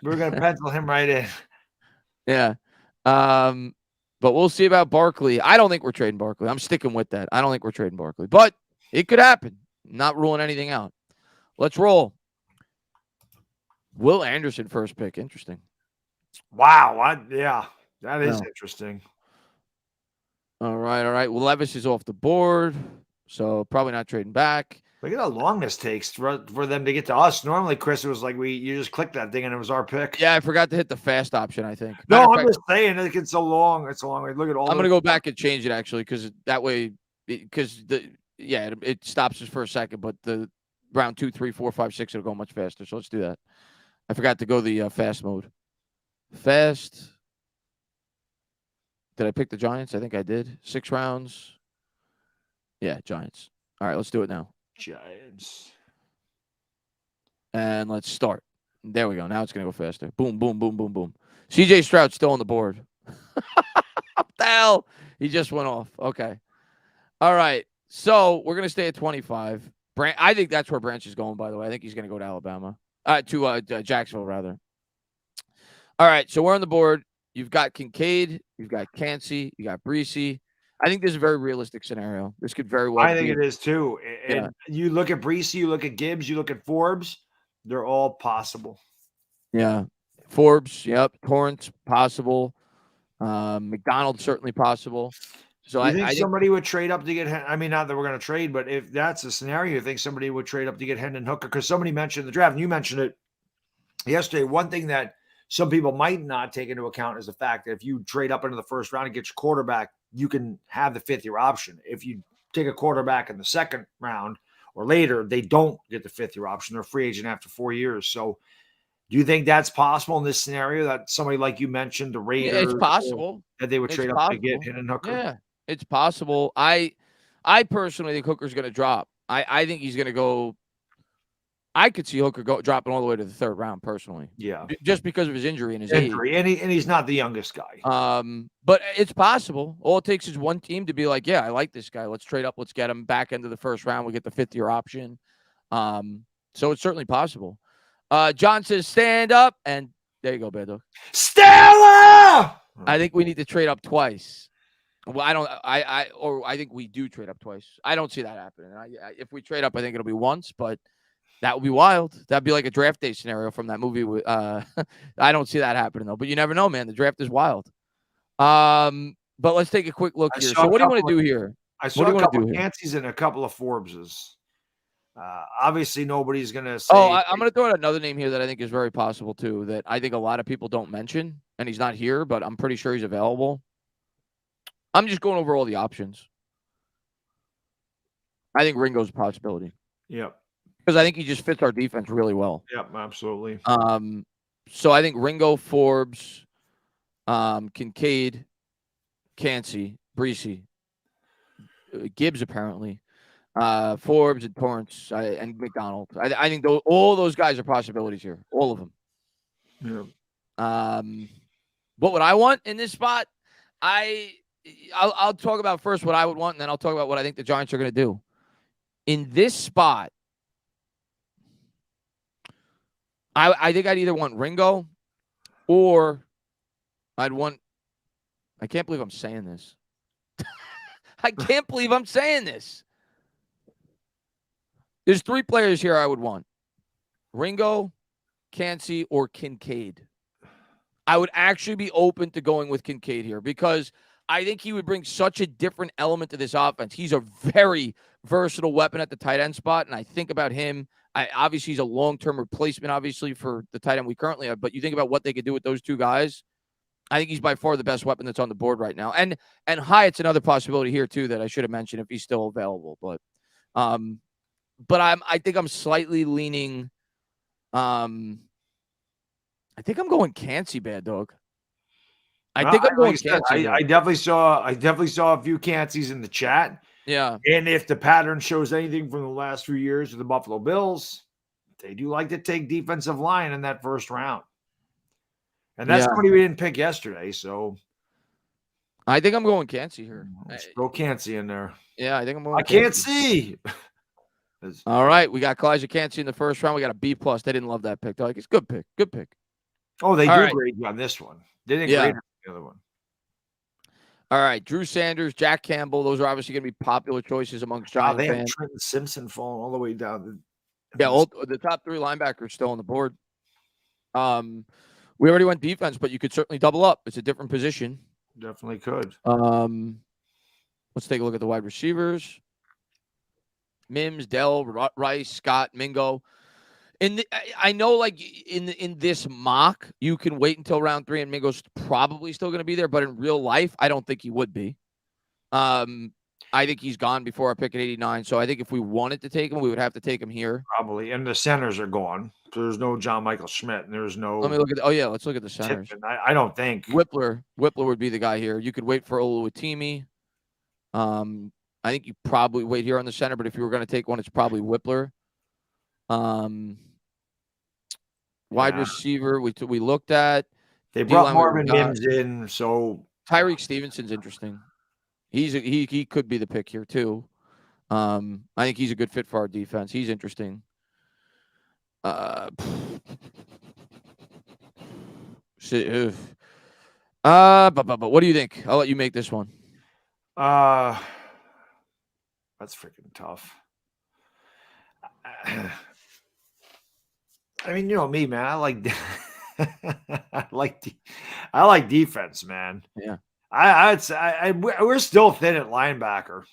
We're gonna pencil him right in. Yeah. But we'll see about Barkley. I don't think we're trading Barkley. I'm sticking with that. I don't think we're trading Barkley. But it could happen. Not ruling anything out. Let's roll. Will Anderson first pick. Interesting. Wow. Yeah. That is interesting. All right. Well, Levis is off the board. So probably not trading back. Look at how long this takes for them to get to us. Normally, Chris, it was like you just click that thing and it was our pick. Yeah, I forgot to hit the fast option, I think. No, I'm just saying, like, it's so long. It's so long. Like, look at all I'm going to go back and change it, actually, because that way, it stops us for a second, but the round 2, 3, 4, 5, 6, it'll go much faster. So let's do that. I forgot to go the fast mode. Fast. Did I pick the Giants? I think I did. 6 rounds. Yeah, Giants. All right, let's do it now. Giants. And let's start. There we go. Now it's going to go faster. Boom, boom, boom, boom, boom. CJ Stroud's still on the board. What the hell? He just went off. Okay. All right. So we're going to stay at 25. I think that's where Branch is going, by the way. I think he's going to go to Alabama. To Jacksonville, rather. All right. So we're on the board. You've got Kincaid. You've got Cansey. You got Breesy. I think this is a very realistic scenario. This could very well I think it is too. And you look at Breesy, you look at Gibbs, you look at Forbes, they're all possible. Yeah. Forbes, yep. Torrance, possible. McDonald, certainly possible. So I think somebody would trade up to get, I mean, not that we're going to trade, but if that's a scenario, you think somebody would trade up to get Hendon Hooker? Because somebody mentioned the draft, and you mentioned it yesterday. One thing that some people might not take into account is the fact that if you trade up into the first round and get your quarterback, you can have the 5th-year option. If you take a quarterback in the second round or later, they don't get the 5th-year option. They're a free agent after 4 years. So do you think that's possible in this scenario that somebody like you mentioned, the Raiders, it's possible that they would trade up to get Hendon Hooker? Yeah, it's possible. I personally think Hooker's going to drop. I think he's going to go. I could see Hooker dropping all the way to the 3rd round personally. Yeah. Just because of his injury and his age. And he's not the youngest guy. But it's possible. All it takes is one team to be like, yeah, I like this guy. Let's trade up. Let's get him back into the 1st round. We get the 5th-year option. So it's certainly possible. John says, stand up. And there you go, Baddog. Stella! I think we need to trade up twice. Well, I think we do trade up twice. I don't see that happening. If we trade up, I think it'll be once, but that would be wild. That'd be like a draft day scenario from that movie. I don't see that happening, though. But you never know, man. The draft is wild. But let's take a quick look here. So what do you want to do here? I saw a couple of Yankees and a couple of Forbeses. Obviously, nobody's going to say. Oh, I'm going to throw out another name here that I think is very possible, too, that I think a lot of people don't mention. And he's not here, but I'm pretty sure he's available. I'm just going over all the options. I think Ringo's a possibility. Yep. Because I think he just fits our defense really well. Yep, absolutely. So I think Ringo, Forbes, Kincaid, Cansey, Breesy, Gibbs apparently, Forbes and Torrance and McDonald. I think all those guys are possibilities here. All of them. Yeah. What would I want in this spot? I'll talk about first what I would want, and then I'll talk about what I think the Giants are going to do. In this spot, I think I'd either want Ringo or I'd want – I can't believe I'm saying this. I can't believe I'm saying this. There's 3 players here I would want. Ringo, Cansey, or Kincaid. I would actually be open to going with Kincaid here because I think he would bring such a different element to this offense. He's a very versatile weapon at the tight end spot, and I think about him. Obviously, he's a long-term replacement, obviously, for the tight end we currently have, but you think about what they could do with those 2 guys, I think he's by far the best weapon that's on the board right now. And Hyatt's another possibility here, too, that I should have mentioned if he's still available. But I think I'm slightly leaning I think I'm going Cansey, Baddog. I think I'm going Cansey. I definitely saw a few Canseys in the chat. Yeah. And if the pattern shows anything from the last few years with the Buffalo Bills, they do like to take defensive line in that 1st round. And that's somebody we didn't pick yesterday. So I think I'm going Cansey here. Let's throw Cansey in there. Yeah, I think I'm going. I can't see. All right, we got Kalijah Cansey in the 1st round. We got a B+. They didn't love that pick. Like, it's a good pick. Good pick. Oh, they do grade you on this one. They didn't grade on the other one. All right, Drew Sanders, Jack Campbell. Those are obviously going to be popular choices amongst Giants fans. They have Trenton Simpson falling all the way down. The top 3 linebackers still on the board. We already went defense, but you could certainly double up. It's a different position. Definitely could. Let's take a look at the wide receivers. Mims, Dell, Rice, Scott, Mingo. I know, like in this mock, you can wait until round 3, and Mingo's probably still going to be there. But in real life, I don't think he would be. I think he's gone before our pick at 89. So I think if we wanted to take him, we would have to take him here. Probably. And the centers are gone. So there's no John Michael Schmidt, and there's no. Let me look at. Oh yeah, let's look at the centers. I don't think Whippler would be the guy here. You could wait for Oluwatimi. I think you probably wait here on the center, but if you were going to take one, it's probably Whippler. Wide receiver, we looked at. They brought Marvin Mims in, so Tyreek Stevenson's interesting. He could be the pick here too. I think he's a good fit for our defense. He's interesting. But what do you think? I'll let you make this one. That's freaking tough. I mean, you know me, man. I like I like defense, man. Yeah. We're still thin at linebacker.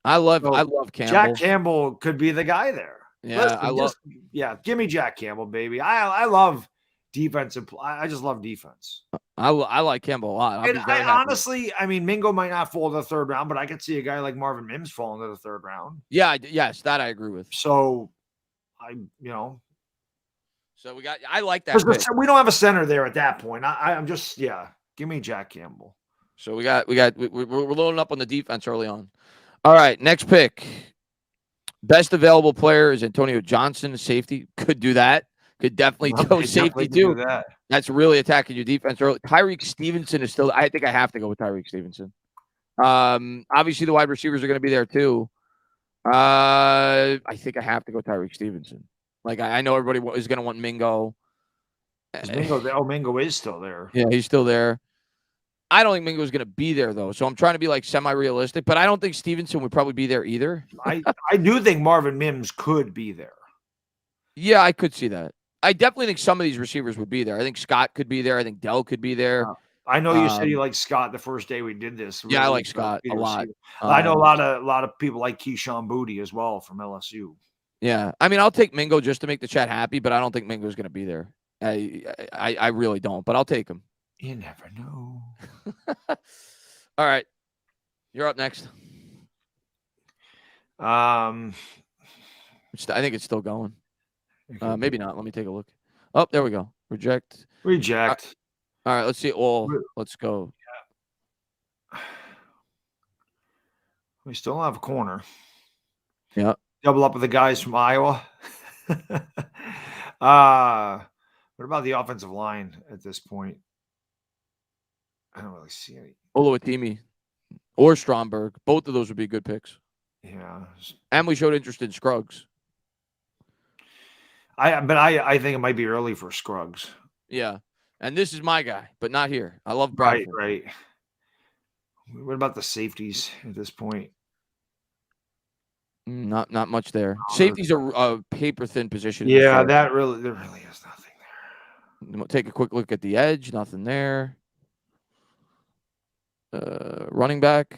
I love Campbell. Jack Campbell could be the guy there. Yeah, give me Jack Campbell, baby. I love defensive. I just love defense. I like Campbell a lot. Honestly, I mean, Mingo might not fall to the 3rd round, but I could see a guy like Marvin Mims falling to the 3rd round. Yeah, yes, that I agree with. So, So I like that. We don't have a center there at that point. I'm just, give me Jack Campbell. So we're loading up on the defense early on. All right, next pick. Best available player is Antonio Johnson, safety. Could do that. Could definitely go safety too. That's really attacking your defense early. Tyreek Stevenson is still. I think I have to go with Tyreek Stevenson. Obviously the wide receivers are going to be there too. I think I have to go Tyreek Stevenson. Like I know everybody is going to want Mingo. Mingo is still there. Yeah, he's still there. I don't think Mingo is going to be there though, so I'm trying to be like semi-realistic. But I don't think Stevenson would probably be there either. I do think Marvin Mims could be there. Yeah, I could see that. I definitely think some of these receivers would be there. I think Scott could be there. I think Dell could be there. I know you said you liked Scott the first day we did this. Yeah, I like Scott a lot. I know a lot of people like Keyshawn Booty as well from LSU. Yeah, I mean, I'll take Mingo just to make the chat happy, but I don't think Mingo's going to be there. I really don't, but I'll take him. You never know. All right, you're up next. I think it's still going. Maybe not. Let me take a look. Oh, there we go. Reject. All right, let's see. Let's go. We still don't have a corner. Yeah. Double up with the guys from Iowa. What about the offensive line at this point? I don't really see any. Oluwatimi or Stromberg. Both of those would be good picks. Yeah. And we showed interest in Scruggs. I think it might be early for Scruggs. Yeah. And this is my guy, but not here. I love Bradford. Right. What about the safeties at this point? Not much there. Safeties are a paper thin position. Yeah, there really is nothing there. Take a quick look at the edge. Nothing there. Running back.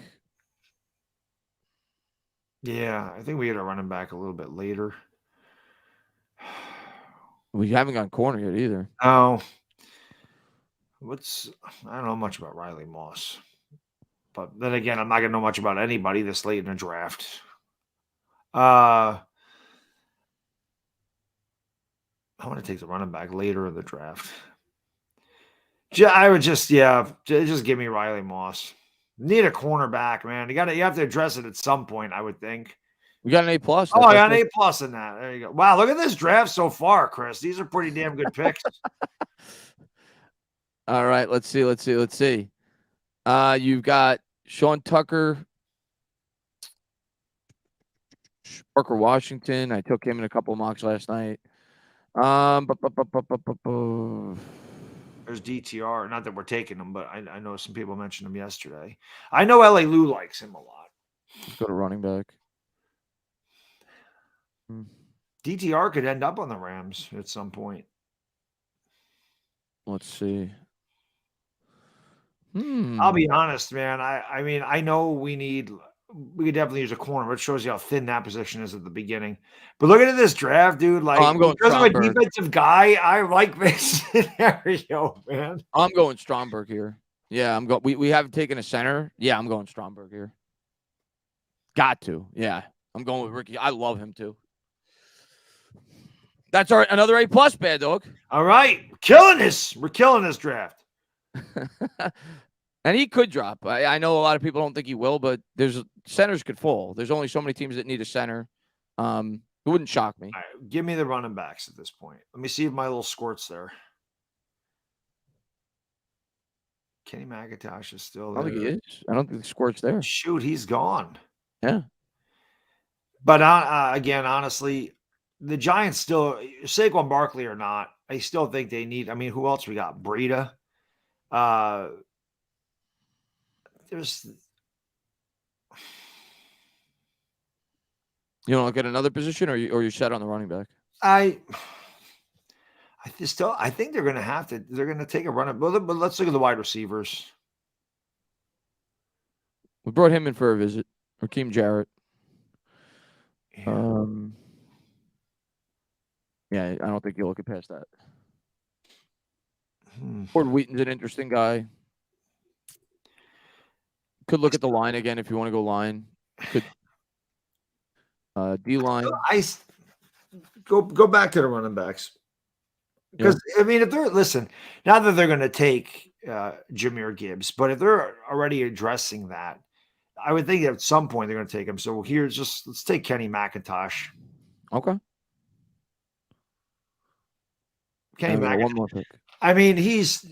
Yeah, I think we had a running back a little bit later. We haven't gone corner yet either. No. I don't know much about Riley Moss. But then again, I'm not going to know much about anybody this late in the draft. I want to take the running back later in the draft. I would just give me Riley Moss. Need a cornerback, man. You have to address it at some point, I would think. We got an A+. Oh, I got an A+ in that. There you go. Wow, look at this draft so far, Chris. These are pretty damn good picks. All right, let's see. You've got Sean Tucker, Parker Washington. I took him in a couple of mocks last night. There's DTR. Not that we're taking him, but I know some people mentioned him yesterday. I know LA Lou likes him a lot. Let's go to running back. DTR could end up on the Rams at some point. Let's see. I'll be honest, man. I mean, I know we need we could definitely use a corner, but it shows you how thin that position is at the beginning. But look at this draft, dude. Like, I'm going because I'm a Stromberg. defensive guy, I like this scenario, man. I'm going Stromberg here. Yeah, I'm going. We haven't taken a center. Yeah, I'm going Stromberg here. Got to. Yeah, I'm going with Ricky. I love him too. That's another A+ bad dog. All right, killing this. We're killing this draft. And he could drop. I know a lot of people don't think he will, but there's centers could fall. There's only so many teams that need a center. It wouldn't shock me. All right, give me the running backs at this point. Let me see if my little squirt's there. Kenny McIntosh is still there. I don't think he is. I don't think the squirt's there. Shoot, he's gone. Yeah. But again, honestly, the Giants still, Saquon Barkley or not, I still think they need. I mean, who else we got? Breida. There's. You don't look at another position, or you're set on the running back? I think they're going to have to. They're going to take a run at. But let's look at the wide receivers. We brought him in for a visit. Raheem Jarrett. Yeah. Yeah, I don't think you'll look past that. Ford Wheaton's an interesting guy. Could look at the line again if you want to go line. Could D line. I go back to the running backs because I mean, if they're not that they're going to take Jahmyr Gibbs, but if they're already addressing that, I would think at some point they're going to take him. So let's take Kenny McIntosh. Okay. Kenny McIntosh. One more pick. I mean, he's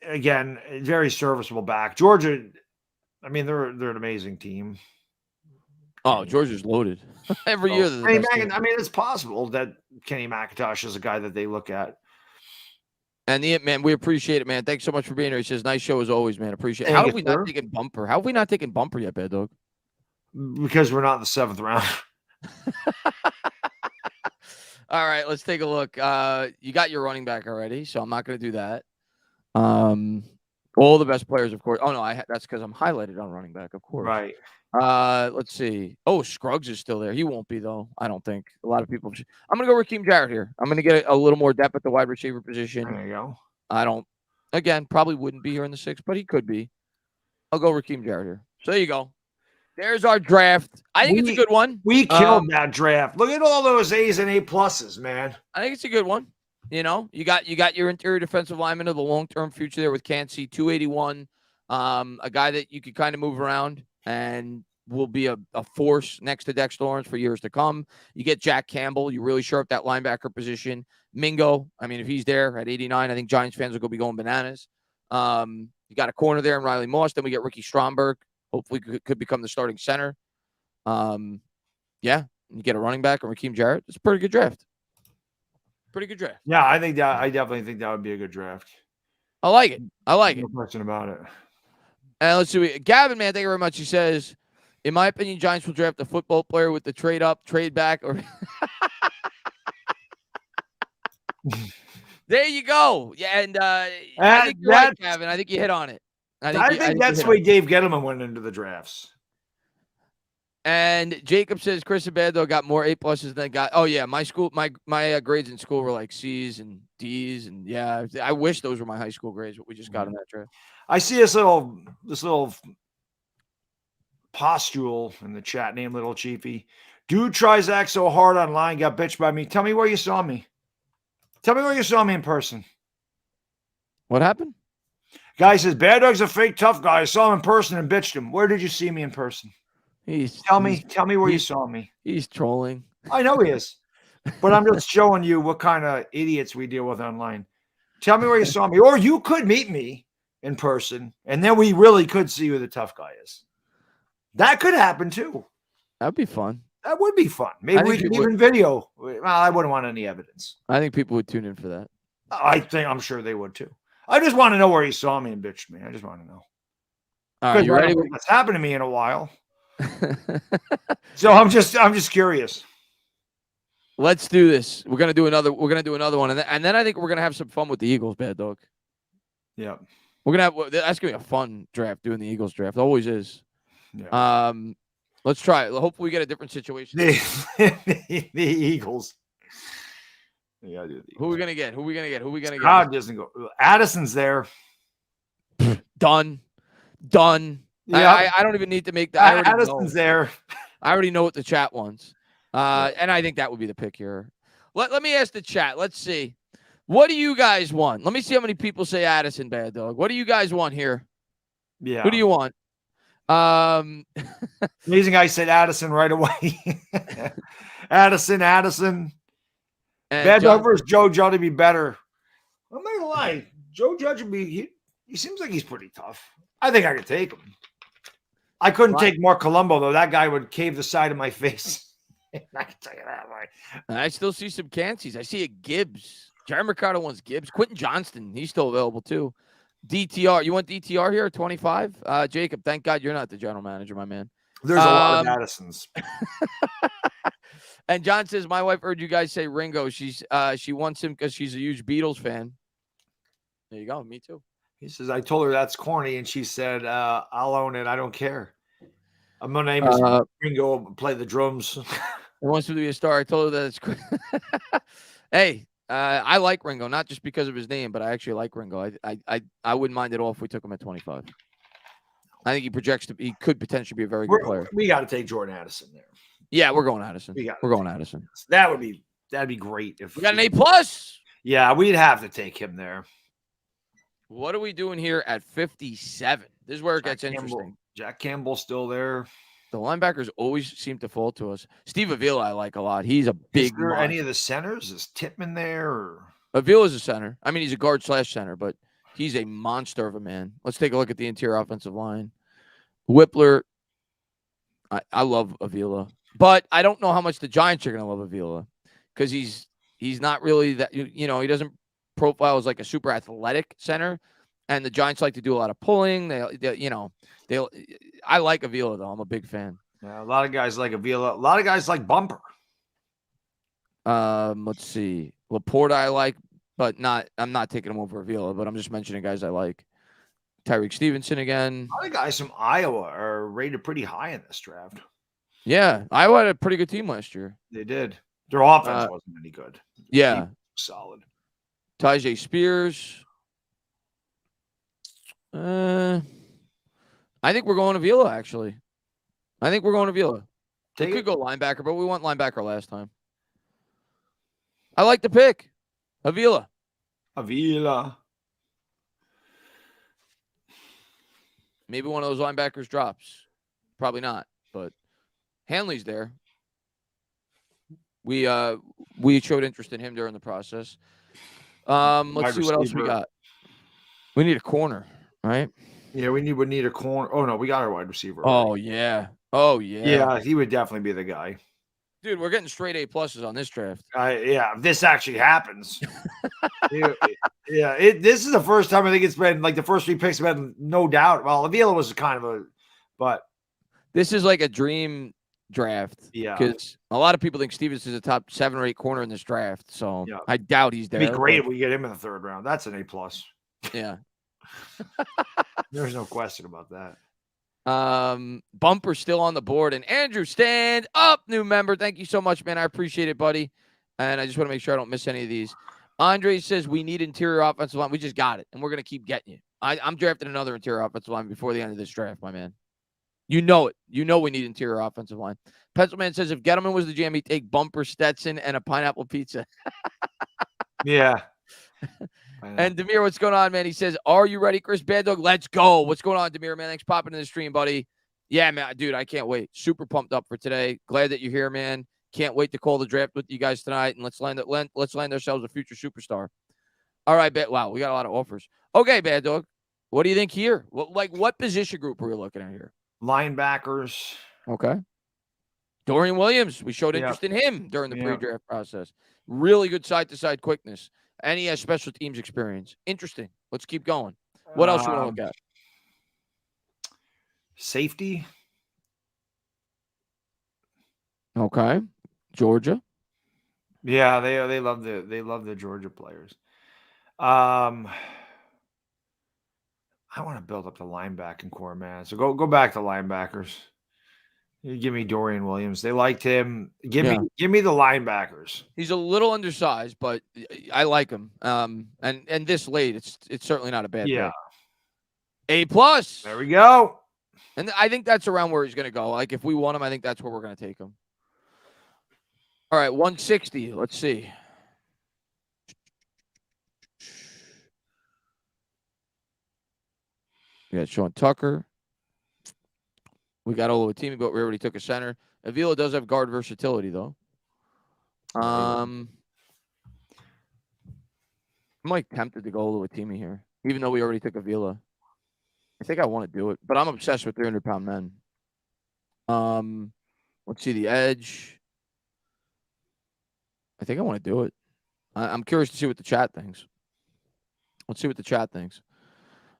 again very serviceable back. Georgia. I mean, they're an amazing team. Oh, Georgia's loaded every year. I mean, it's possible that Kenny McIntosh is a guy that they look at. And man, we appreciate it, man. Thanks so much for being here. He says, "Nice show as always, man. Appreciate it." How have we not taken bumper? How have we not taken bumper yet, Bad Dog? Because we're not in the 7th round. All right, let's take a look. You got your running back already, so I'm not going to do that. All the best players, of course. Oh no, that's because I'm highlighted on running back, of course. Right. Let's see. Oh, Scruggs is still there. He won't be though. I don't think. A lot of people. I'm gonna go Raheem Jarrett here. I'm gonna get a little more depth at the wide receiver position. There you go. I don't. Again, probably wouldn't be here in the 6th, but he could be. I'll go Raheem Jarrett here. So there you go. There's our draft. I think it's a good one. We killed that draft. Look at all those A's and A+, man. I think it's a good one. You know, you got your interior defensive lineman of the long-term future there with Cansey, 281. A guy that you could kind of move around and will be a force next to Dexter Lawrence for years to come. You get Jack Campbell. You really shore up that linebacker position. Mingo, I mean, if he's there at 89, I think Giants fans will go be going bananas. You got a corner there in Riley Moss. Then we get Ricky Stromberg. Hopefully could become the starting center. Yeah, you get a running back and Raheem Jarrett. It's a pretty good draft. Pretty good draft. Yeah, I definitely think that would be a good draft. I like it. No question about it. And let's see. Gavin, man, thank you very much. He says, in my opinion, Giants will draft a football player with the trade up, trade back, or there you go. Yeah, and I think you're right, Gavin. I think you hit on it. I think that's the way Dave Gettleman went into the drafts. And Jacob says Chris and Baddog got more A+ than got. Oh yeah, my school, my grades in school were like C's and D's, and yeah, I wish those were my high school grades. What we just got in that draft. I see this little postule in the chat named Little Chiefy. Dude tries to act so hard online, got bitched by me. Tell me where you saw me. Tell me where you saw me in person. What happened? Guy says Baddog's a fake tough guy. I saw him in person and bitched him. Where did you see me in person? Tell me where you saw me. He's trolling. I know he is, but I'm just showing you what kind of idiots we deal with online. Tell me where you saw me, or you could meet me in person, and then we really could see who the tough guy is. That could happen too. That'd be fun. That would be fun. Maybe we could even video. Well, I wouldn't want any evidence. I think people would tune in for that. I'm sure they would too. I just want to know where he saw me and bitched me. I just want to know. All right, you ready? What's happened to me in a while. So I'm just curious. Let's do this. We're gonna do another one, and then I think we're gonna have some fun with the Eagles, Bad Dog. Yeah, we're gonna have. That's gonna be a fun draft doing the Eagles draft. Always is. Yeah. Let's try it. Hopefully we get a different situation. The Eagles. Yeah, Who are we gonna get? Who are we gonna get? Who are we gonna Stroud get? doesn't go. Addison's there. Done. Yeah, I don't even need to make that. I already Addison's know. there. I already know what the chat wants. And I think that would be the pick here. Let me ask the chat. Let's see. What do you guys want? Let me see how many people say Addison, Bad Dog. What do you guys want here? Yeah. Who do you want? Amazing guy said Addison right away. Addison. And Bad Dog versus Joe Judge would be better. I'm not gonna lie. Joe Judge would be he seems like he's pretty tough. I think I could take him. I couldn't take Mark Colombo, though. That guy would cave the side of my face. I can tell you that way. I still see some Cancies. I see a Gibbs. Jerry Mercado wants Gibbs. Quentin Johnston, he's still available too. DTR. You want DTR here at 25? Jacob, thank God you're not the general manager, my man. There's a lot of Addisons. And John says, my wife heard you guys say Ringo. She wants him because she's a huge Beatles fan. There you go. Me too. He says, I told her that's corny, and she said, I'll own it. I don't care. My name is Ringo. Play the drums. He wants him to be a star. I told her that it's Hey, I like Ringo, not just because of his name, but I actually like Ringo. I wouldn't mind at all if we took him at 25. I think he projects he could potentially be a very good player. We got to take Jordan Addison there. Yeah, we're going Addison. We're going Addison. That'd be great if we got an A+. Yeah, we'd have to take him there. What are we doing here at 57? This is where it gets interesting. Jack Campbell's still there. The linebackers always seem to fall to us. Steve Avila, I like a lot. He's a big. Is there any of the centers? Is Tippmann there? Or? Avila's a center. I mean, he's a guard/center, but he's a monster of a man. Let's take a look at the interior offensive line. Whippler. I love Avila, but I don't know how much the Giants are going to love Avila because he's not really that. He doesn't profile as like a super athletic center, and the Giants like to do a lot of pulling. I like Avila though. I'm a big fan. Yeah, a lot of guys like Avila. A lot of guys like Bumper. Let's see. Laporta I like, but I'm not taking him over Avila, but I'm just mentioning guys I like. Tyreek Stevenson again. A lot of guys from Iowa are rated pretty high in this draft. Yeah, Iowa had a pretty good team last year. They did. Their offense wasn't any good. Yeah. Solid. Tyjae Spears. I think we're going Avila, actually. I think we're going Avila. We could go linebacker, but we went linebacker last time. I like the pick. Avila. Maybe one of those linebackers drops. Probably not, but Hanley's there. We showed interest in him during the process. Let's see what else we got. We need a corner, right? Yeah, we need a corner. Oh no, we got our wide receiver. Oh yeah. Yeah, he would definitely be the guy. Dude, we're getting straight A+ on this draft. Yeah, if this actually happens. This is the first time I think it's been like the first 3 picks have been no doubt. Well, Avila was kind of but this is like a dream draft. Yeah, because a lot of people think Stevens is a top 7 or 8 corner in this draft. So yeah. I doubt he's there. It'd be great if we get him in the 3rd round. That's an A+. Yeah. There's no question about that. Bumper still on the board, and Andrew, stand up, new member. Thank you so much, man. I appreciate it, buddy. And I just want to make sure I don't miss any of these. Andre says we need interior offensive line. We just got it, and we're gonna keep getting you. I'm drafting another interior offensive line before the end of this draft, my man. You know it. You know we need interior offensive line. Pencilman says if Gettleman was the GM, he'd take Bumper, Stetson, and a pineapple pizza. Yeah. And Demir, what's going on, man? He says, are you ready, Chris Baddog? Let's go. What's going on, Demir, man? Thanks for popping in the stream, buddy. Yeah, man, dude, I can't wait. Super pumped up for today. Glad that you're here, man. Can't wait to call the draft with you guys tonight, and let's land ourselves a future superstar. All right, wow, we got a lot of offers. Okay, Baddog, what do you think here? What position group are we looking at here? Linebackers. Okay. Dorian Williams, we showed interest in him during the pre-draft process. Really good side-to-side quickness. And he has special teams experience. Interesting. Let's keep going. What else you want to look at? Safety. Okay. Georgia. Yeah, they love the Georgia players. I want to build up the linebacking core, man. So go back to linebackers. You give me Dorian Williams. They liked him. Give me the linebackers. He's a little undersized, but I like him. And this late, it's certainly not a bad pick. A+. There we go. And I think that's around where he's going to go. Like, if we want him, I think that's where we're going to take him. All right, 160. Let's see. We got Sean Tucker. We got Oluwatimi, but we already took a center. Avila does have guard versatility, though. I'm like tempted to go Oluwatimi here, even though we already took Avila. I think I want to do it, but I'm obsessed with 300-pound men. Let's see the edge. I think I want to do it. I'm curious to see what the chat thinks. Let's see what the chat thinks.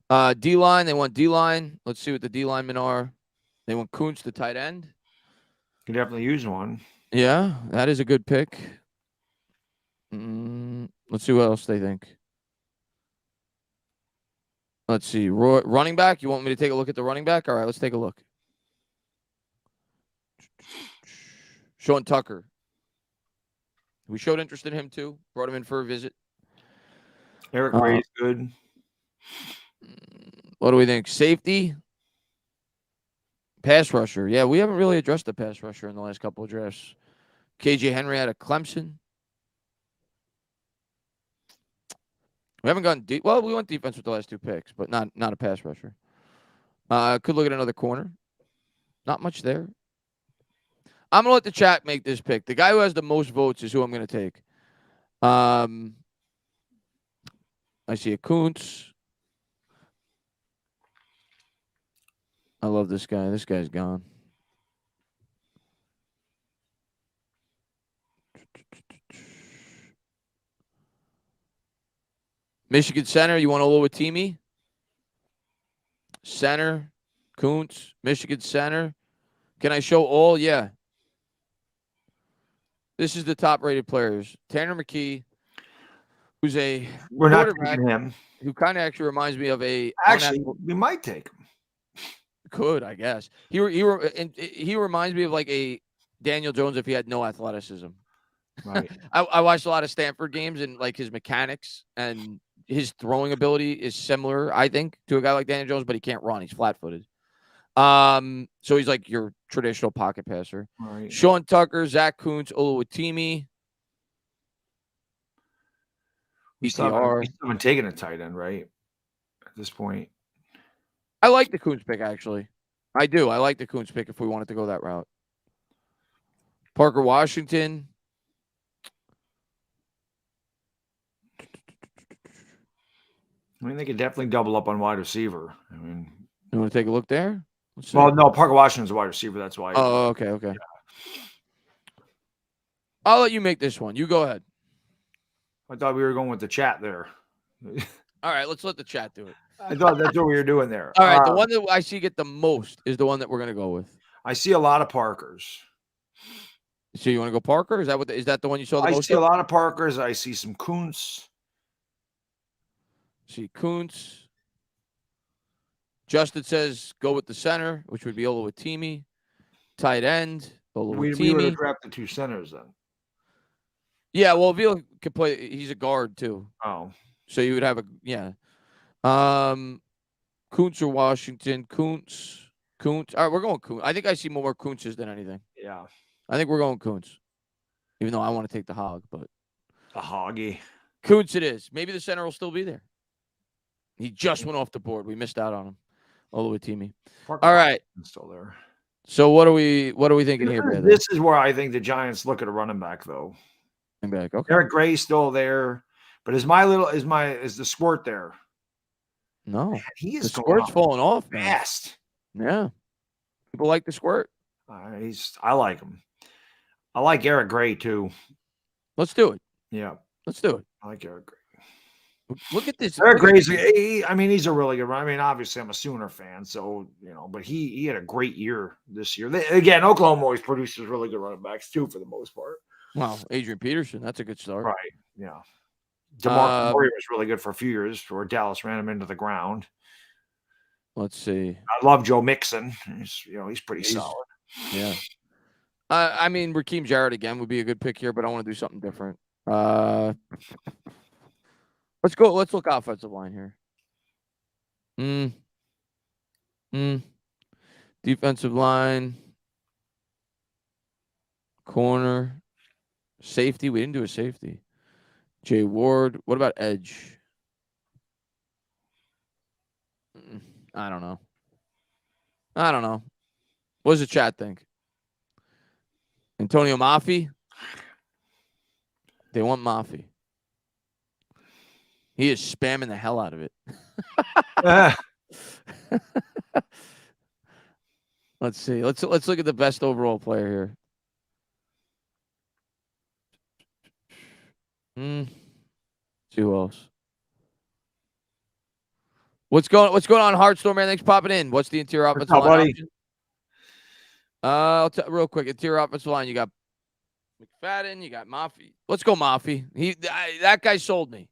D-line, they want D-line. Let's see what the D-linemen are. They want Kuntz, the tight end. You definitely use one. Yeah, that is a good pick. Let's see what else they think. Let's see. Running back. You want me to take a look at the running back? All right, let's take a look. Sean Tucker. We showed interest in him, too. Brought him in for a visit. Eric Gray's good. What do we think? Safety? Pass rusher. Yeah, we haven't really addressed the pass rusher in the last couple of drafts. KJ Henry out of Clemson. We haven't gone deep. Well, we went defense with the last two picks, but not a pass rusher. Could look at another corner. Not much there. I'm going to let the chat make this pick. The guy who has the most votes is who I'm going to take. I see a Kuntz. I love this guy. This guy's gone. Michigan center, you want Oluwatimi? Center, Kuntz, Michigan center. Can I show all? Yeah. This is the top-rated players. Tanner McKee, who's a quarterback who kind of actually reminds me of a. Actually, we might take him. Could, I guess. He reminds me of like a Daniel Jones if he had no athleticism. Right. I watched a lot of Stanford games and like his mechanics and his throwing ability is similar, I think, to a guy like Daniel Jones, but he can't run. He's flat-footed. So he's like your traditional pocket passer. Right. Sean Tucker, Zach Kuntz, Oluwatimi. We still haven't taken a tight end, right? At this point. I like the Kuntz pick, actually. I do. I like the Kuntz pick if we wanted to go that route. Parker Washington. I mean, they could definitely double up on wide receiver. I mean, you want to take a look there? Well, no, Parker Washington's a wide receiver. That's why. Oh, okay. Yeah. I'll let you make this one. You go ahead. I thought we were going with the chat there. All right, let's let the chat do it. I thought that's what we were doing there. All right, the one that I see get the most is the one that we're going to go with. I see a lot of Parkers. So you want to go Parker? Is that the one you saw the most? I see a lot of Parkers. I see some Kuntz. See Kuntz. Justin says go with the center, which would be Oluwatimi. Tight end, Oluwatimi. We would have drafted two centers then. Yeah, well, Avila could play. He's a guard too. Oh, so you would have Kuntz or Washington. Kuntz. All right, we're going Kuntz. I think I see more Kuntzes than anything. Yeah, I think we're going Kuntz. Even though I want to take the hog, but the hoggy. Kuntz it is. Maybe the center will still be there. He just went off the board. We missed out on him. Oluwatimi. All right. Still there. So what are we thinking here, brother? This is where I think the Giants look at a running back, though. Running back. Okay. Eric Gray's still there, but is the squirt there? No, man, he is. The squirt's falling off fast. Man. Yeah, people like the squirt. I like him. I like Eric Gray too. Let's do it. Yeah, let's do it. I like Eric Gray. Look at this. Eric Gray's. He's a really good runner. I mean, obviously, I'm a Sooner fan, so but he had a great year this year. Again, Oklahoma always produces really good running backs too, for the most part. Wow, Adrian Peterson, that's a good start. Right. Yeah. DeMarco Murray was really good for a few years before Dallas ran him into the ground. Let's see. I love Joe Mixon. He's pretty solid. Yeah. I mean, Raheem Jarrett again would be a good pick here, but I want to do something different. Let's go. Let's look offensive line here. Defensive line, corner, safety. We didn't do a safety. Jay Ward. What about edge? I don't know. What does the chat think? Antonio Mafi? They want Mafi. He is spamming the hell out of it. Let's see. Let's look at the best overall player here. See who else? What's going on, Heartstorm, man? Thanks for popping in. What's the interior offensive line option? I'll tell real quick. Interior offensive line, you got McFadden, you got Mafi. Let's go, Mafi. That guy sold me.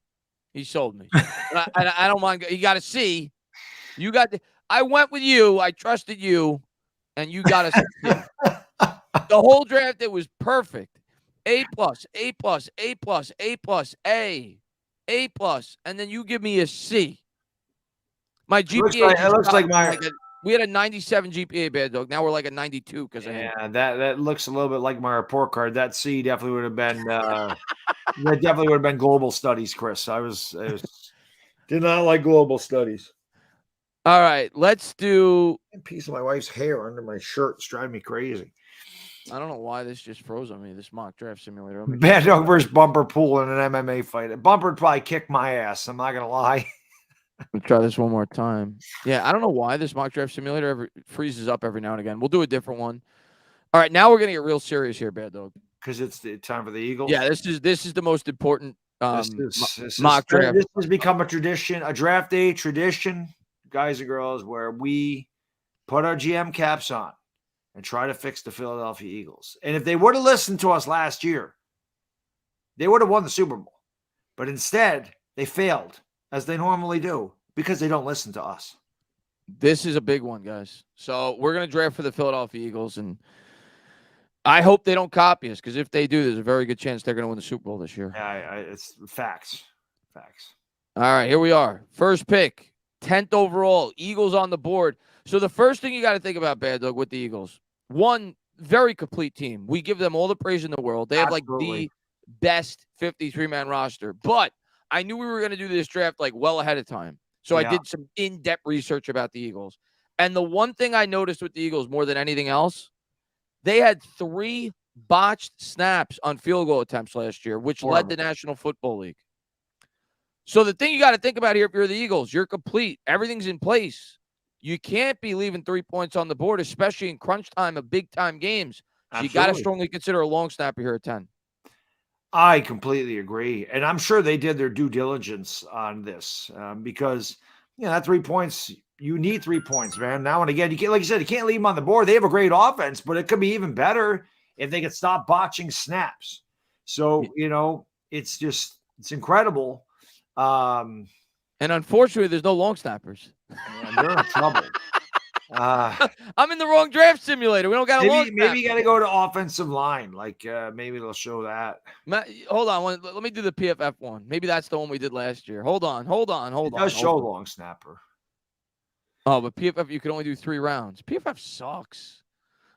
He sold me. I don't mind. You got to see. I went with you. I trusted you, and you got to see. The whole draft, it was perfect. A+, A+, A+, A+, A+, and then you give me a C. My GPA. It looks like we had a 97 GPA, Baddog. Now we're like a 92 because of him. That looks a little bit like my report card. That C definitely would have been that definitely would have been global studies, Chris. I did not like global studies. All right, let's do a piece of my wife's hair under my shirt. It's driving me crazy. I don't know why this just froze on me. This mock draft simulator. Baddog versus Bumper Pool in an MMA fight. Bumper'd probably kick my ass. I'm not gonna lie. We'll try this one more time. Yeah, I don't know why this mock draft simulator freezes up every now and again. We'll do a different one. All right, now we're gonna get real serious here, Bad-Dog. Because it's the time for the Eagles. Yeah, this is the most important this mock draft. This has become a tradition, a draft day tradition, guys and girls, where we put our GM caps on and try to fix the Philadelphia Eagles. And if they would have listened to us last year, they would have won the Super Bowl. But instead, they failed, as they normally do, because they don't listen to us. This is a big one, guys. So we're going to draft for the Philadelphia Eagles, and I hope they don't copy us, because if they do, there's a very good chance they're going to win the Super Bowl this year. Yeah, it's facts. Facts. All right, here we are. First pick, 10th overall, Eagles on the board. So the first thing you got to think about, Baddog, with the Eagles, one, very complete team. We give them all the praise in the world. They have like the best 53-man roster. But I knew we were going to do this draft like well ahead of time. So I did some in-depth research about the Eagles. And the one thing I noticed with the Eagles more than anything else, they had 3 botched snaps on field goal attempts last year, which led the National Football League. So the thing you got to think about here, if you're the Eagles, you're complete. Everything's in place. You can't be leaving 3 points on the board, especially in crunch time of big-time games. So you got to strongly consider a long snapper here at 10. I completely agree. And I'm sure they did their due diligence on this because, that 3 points, you need 3 points, man. Now and again, you can't, like you said, you can't leave them on the board. They have a great offense, but it could be even better if they could stop botching snaps. So, it's incredible. And unfortunately, there's no long snappers. They're in trouble. I'm in the wrong draft simulator. We don't got a long snapper. Maybe you got to go to offensive line. Like maybe they'll show that. Hold on. Let me do the PFF one. Maybe that's the one we did last year. Hold on. It does show long snapper. Oh, but PFF, you can only do 3 rounds. PFF sucks.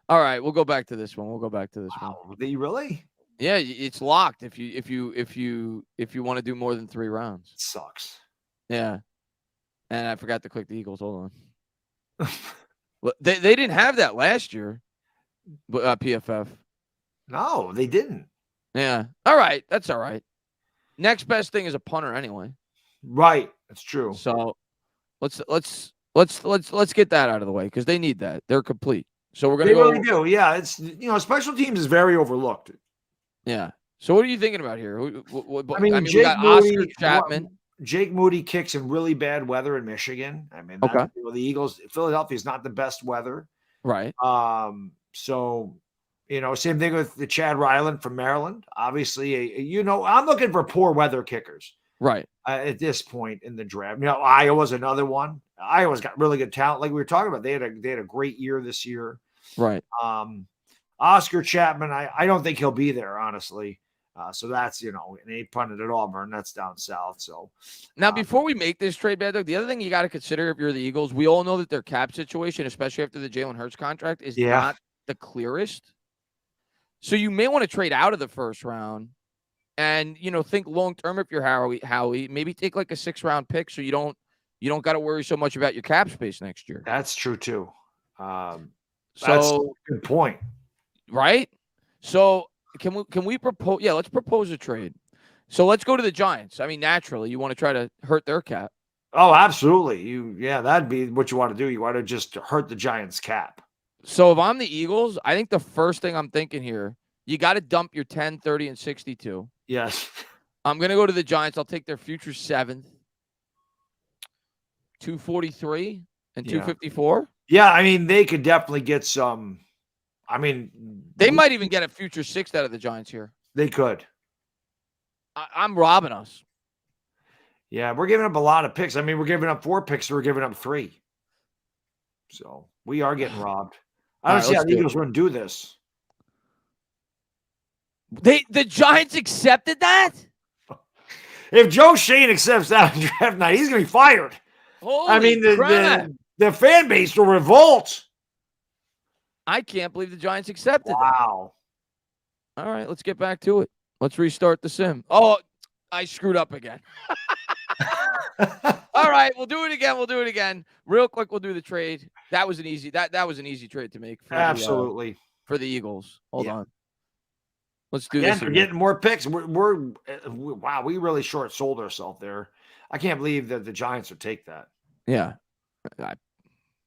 All right, we'll go back to this one. Wow, did you really? Yeah, it's locked if you want to do more than 3 rounds. It sucks. Yeah. And I forgot to click the Eagles. Hold on. They didn't have that last year, PFF. No, they didn't. Yeah. All right. That's all right. Next best thing is a punter anyway. Right. That's true. So let's get that out of the way because they need that. They're complete. So we're gonna go. They really do. Yeah. It's special teams is very overlooked. Yeah. So what are you thinking about here? I mean Jake we got Moody, Oscar Chapman. Jake Moody kicks in really bad weather in Michigan. I mean, okay. The Eagles, Philadelphia is not the best weather. Right. So, same thing with the Chad Ryland from Maryland. Obviously, I'm looking for poor weather kickers. Right. At this point in the draft. Iowa's another one. Iowa's got really good talent. Like we were talking about, they had a great year this year. Right. Oscar Chapman, I don't think he'll be there, honestly. So that's, and he punted at Auburn. That's down south. So now, before we make this trade, Baddog, the other thing you got to consider if you're the Eagles, we all know that their cap situation, especially after the Jalen Hurts contract, is not the clearest. So you may want to trade out of the first round and, think long term if you're Howie, maybe take like a 6th-round pick so you don't got to worry so much about your cap space next year. That's true too. That's a good point. Right? So can we propose? Yeah, let's propose a trade. So let's go to the Giants. I mean, naturally, you want to try to hurt their cap. Oh, absolutely. That'd be what you want to do. You want to just hurt the Giants' cap. So if I'm the Eagles, I think the first thing I'm thinking here, you got to dump your 10, 30, and 62. Yes. I'm going to go to the Giants. I'll take their future 7th, 243 and 254. Yeah, I mean, they could definitely get some. I mean, they might even get a future 6th out of the Giants here. They could. I'm robbing us. Yeah, we're giving up a lot of picks. I mean, we're giving up 4 picks, so we're giving up 3. So we are getting robbed. I don't see how the Eagles wouldn't do this. The Giants accepted that? If Joe Shane accepts that on draft night, he's going to be fired. Holy the fan base will revolt. I can't believe the Giants accepted that. Wow. All right, let's get back to it. Let's restart the sim. Oh, I screwed up again. All right, we'll do it again. Real quick, we'll do the trade. That was an easy trade to make. Absolutely. For the Eagles. Hold on. Let's do this. We're getting more picks. Wow, we really short sold ourselves there. I can't believe that the Giants would take that. Yeah.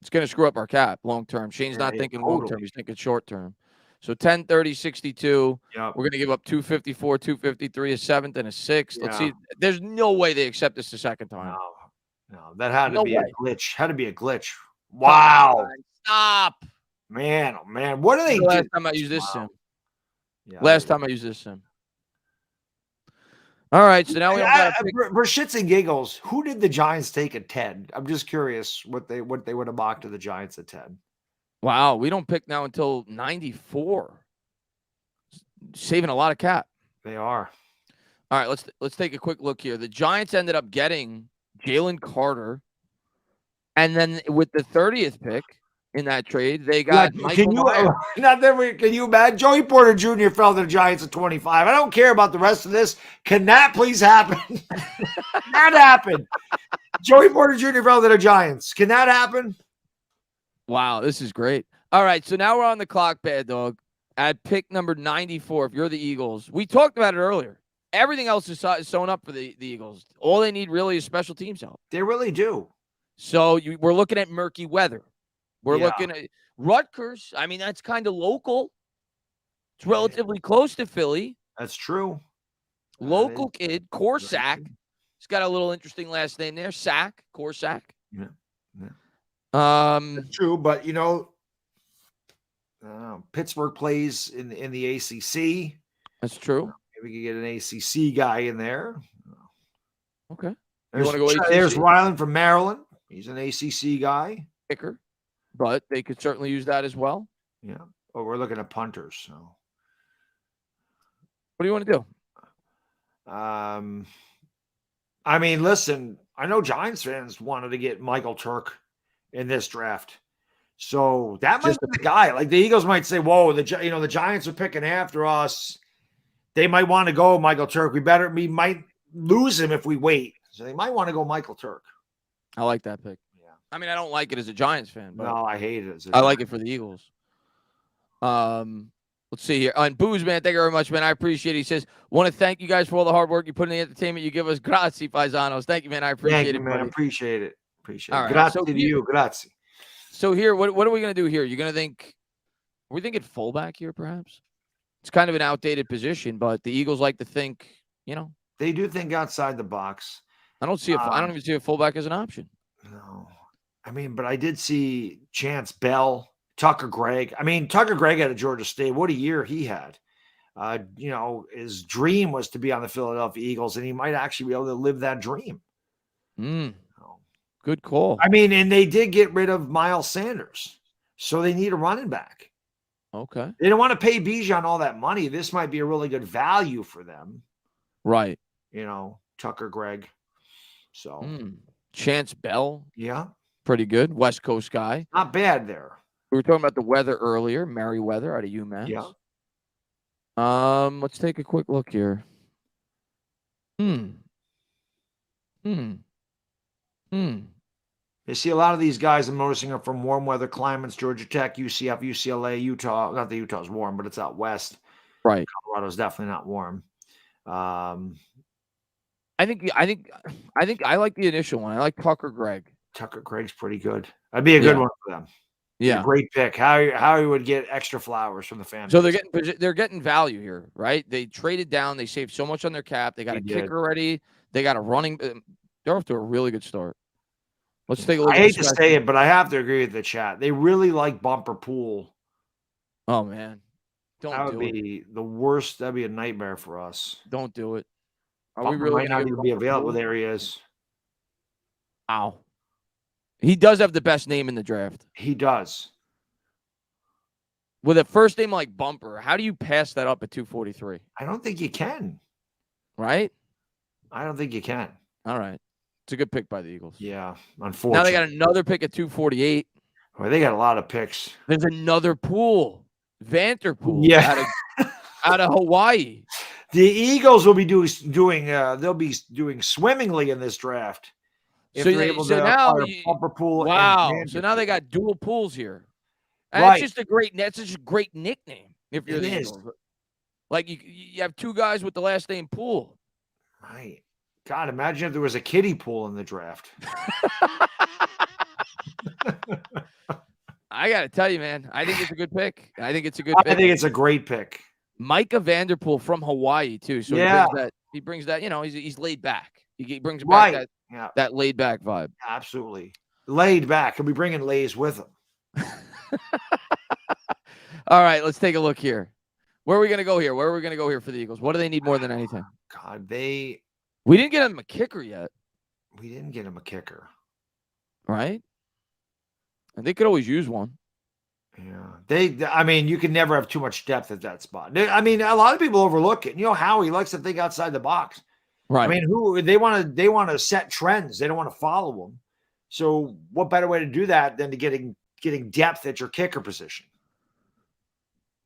It's going to screw up our cap long term. Shane's not thinking long term. He's thinking short term. So 10, 30, 62. We're going to give up 254, 253, a 7th, and a 6th. Let's see. There's no way they accept this the second time. No, that had to be a glitch. Had to be a glitch. Wow. Stop. Man, oh man. What are they doing? Last time I used this sim. Yeah, last time I used this sim. All right, so now we got for shits and giggles. Who did the Giants take at 10? I'm just curious what they would have mocked to the Giants at 10. Wow, we don't pick now until 94. Saving a lot of cap. They are. All right, let's take a quick look here. The Giants ended up getting Jalen Carter, and then with the 30th pick in that trade, they got Michael Myers. Can you imagine? Joey Porter Jr. fell to the Giants at 25. I don't care about the rest of this. Can that please happen? That happened. Joey Porter Jr. fell to the Giants. Can that happen? Wow, this is great. All right, so now we're on the clock, Baddog, at pick number 94. If you're the Eagles, we talked about it earlier. Everything else is sewn up for the Eagles. All they need really is special teams help. They really do. So we're looking at murky weather. We're looking at Rutgers. I mean, that's kind of local. It's relatively close to Philly. That's true. Local kid, Corsack. He's got a little interesting last name there. Corsack. Yeah. That's true, but Pittsburgh plays in the ACC. That's true. Maybe we could get an ACC guy in there. Okay. There's Ryland from Maryland. He's an ACC guy. Kicker. But they could certainly use that as well. Yeah. But we're looking at punters. So, what do you want to do? I mean, listen, I know Giants fans wanted to get Michael Turk in this draft. So that might be the guy. Like the Eagles might say, whoa, the Giants are picking after us. They might want to go Michael Turk. We might lose him if we wait. So they might want to go Michael Turk. I like that pick. I mean, I don't like it as a Giants fan. But no, I hate it. I like it for the Eagles. Let's see here. And Booze, man, thank you very much, man. I appreciate it. He says, want to thank you guys for all the hard work you put in the entertainment you give us. Grazie, paisanos. Thank you, man. I appreciate it, man. I appreciate it. All right. Grazie to you. Grazie. So here, what are we going to do here? You're going to think, are we thinking fullback here, perhaps? It's kind of an outdated position, but the Eagles like to think, They do think outside the box. I don't even see a fullback as an option. No. I mean, but I did see Chance Bell, Tucker Gregg. I mean, Tucker Gregg out of Georgia State. What a year he had. His dream was to be on the Philadelphia Eagles, and he might actually be able to live that dream. Good call. I mean, and they did get rid of Miles Sanders, so they need a running back. Okay. They don't want to pay Bijan all that money. This might be a really good value for them. Right. Tucker Gregg. So Chance Bell. Yeah. Pretty good. West Coast guy. Not bad there. We were talking about the weather earlier. Merriweather out of UMass. Yeah. Let's take a quick look here. You see a lot of these guys, I'm noticing, are from warm weather climates: Georgia Tech, UCF, UCLA, Utah. Not that Utah's warm, but it's out west. Right. Colorado's definitely not warm. I think I like the initial one. I like Tucker Gregg. Tucker Gregg's pretty good. That'd be a good one for them. Yeah, great pick. How he would get extra flowers from the fans. So they're getting value here, right? They traded down. They saved so much on their cap. They got a kicker ready. They got a running. They're off to a really good start. Let's take a look. I hate to say it, but I have to agree with the chat. They really like Bumper Pool. Oh man, that would be the worst. That'd be a nightmare for us. Don't do it. We really might not even be available. There he is. Wow. He does have the best name in the draft. He does. With a first name like Bumper, how do you pass that up at 243? I don't think you can. Right? I don't think you can. All right. It's a good pick by the Eagles. Yeah, unfortunately. Now they got another pick at 248. Well, they got a lot of picks. There's another pool. Vanderpool. Yeah. Out of Hawaii. The Eagles will be doing swimmingly in this draft. If they're able to now Bumper Pool. Wow. So now they got dual pools here. And right. That's just a great nickname if you're the Eagles. Like you have two guys with the last name Pool. Right. God, imagine if there was a kiddie pool in the draft. I got to tell you, man, I think it's a good pick. I think it's a great pick. Micah Vanderpool from Hawaii, too. So he brings that, he's laid back. He brings back that laid back vibe. Absolutely. Laid back. He'll be bringing lays with him. All right, let's take a look here. Where are we going to go here? Where are we going to go here for the Eagles? What do they need more than anything? God, we didn't get him a kicker yet. We didn't get him a kicker. Right? And they could always use one. Yeah. You can never have too much depth at that spot. A lot of people overlook it. Howie likes to think outside the box. Right. They want to set trends. They don't want to follow them. So what better way to do that than to getting depth at your kicker position?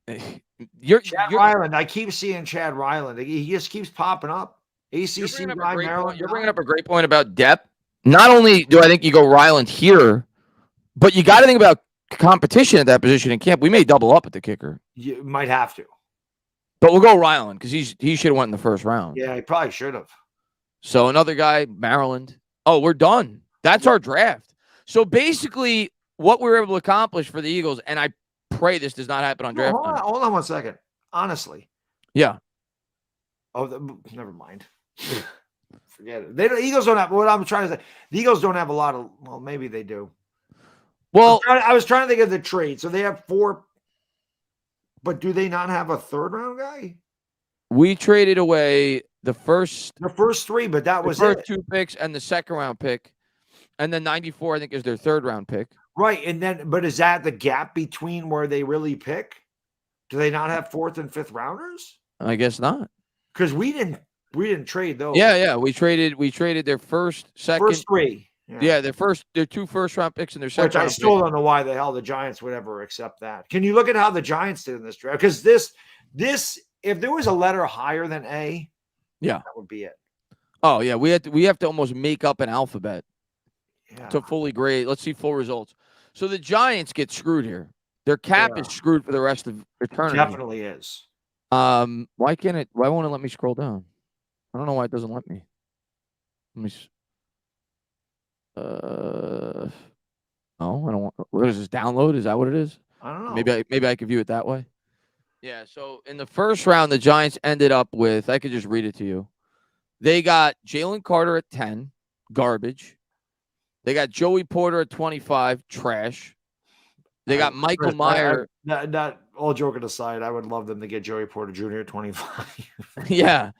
Chad Ryland. I keep seeing Chad Ryland. He just keeps popping up. ACC Maryland. You're bringing up a great point about depth. Not only do I think you go Ryland here, but you got to think about competition at that position in camp. We may double up at the kicker. You might have to. But we'll go Ryland because he should have went in the first round. Yeah, he probably should have. So another guy, Maryland. Oh, we're done. That's our draft. So basically what we were able to accomplish for the Eagles, and I pray this does not happen on draft night. Hold on 1 second. Honestly. Yeah. Oh, never mind. Forget it. The Eagles don't have, what I'm trying to say, the Eagles don't have a lot of, well, maybe they do. Well, I was trying to think of the trade. So they have 4, but do they not have a third round guy? We traded away the first 3, but that was the first 2 picks and the second round pick. And then 94, I think, is their third round pick. Right. And then, but is that the gap between where they really pick? Do they not have 4th and 5th rounders? I guess not. Because we didn't trade those. Yeah. We traded their first 3. Yeah, their 2 first round picks and their second. Which I still don't know why the hell the Giants would ever accept that. Can you look at how the Giants did in this draft? Because this, if there was a letter higher than A, that would be it. Oh yeah, we have to almost make up an alphabet to fully grade. Let's see full results. So the Giants get screwed here. Their cap is screwed for the rest of eternity. Definitely is. Why won't it let me scroll down? I don't know why it doesn't let me. Let me. No, I don't want. What is this? Download? Is that what it is? I don't know. Maybe I could view it that way. Yeah. So in the first round, the Giants ended up with. I could just read it to you. They got Jalen Carter at 10, garbage. They got Joey Porter at 25, trash. They got Michael Meyer. Not all joking aside, I would love them to get Joey Porter Jr. at 25. Yeah.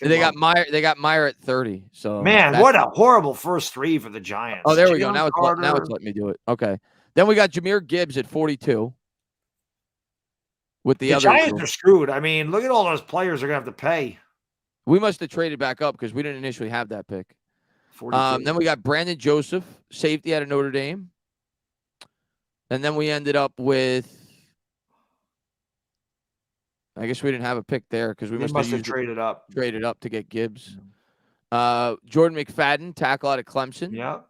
They got Meyer at 30. So man, what a horrible first 3 for the Giants. Oh, there we go. Now it's letting me do it. Okay. Then we got Jahmyr Gibbs at 42. with the other Giants Eagles. are screwed. I mean, look at all those players they're going to have to pay. We must have traded back up because we didn't initially have that pick. Then we got Brandon Joseph, safety out of Notre Dame. And then we ended up with, I guess we didn't have a pick there because we must have traded up to get Gibbs. Jordan McFadden, tackle out of Clemson. Yeah.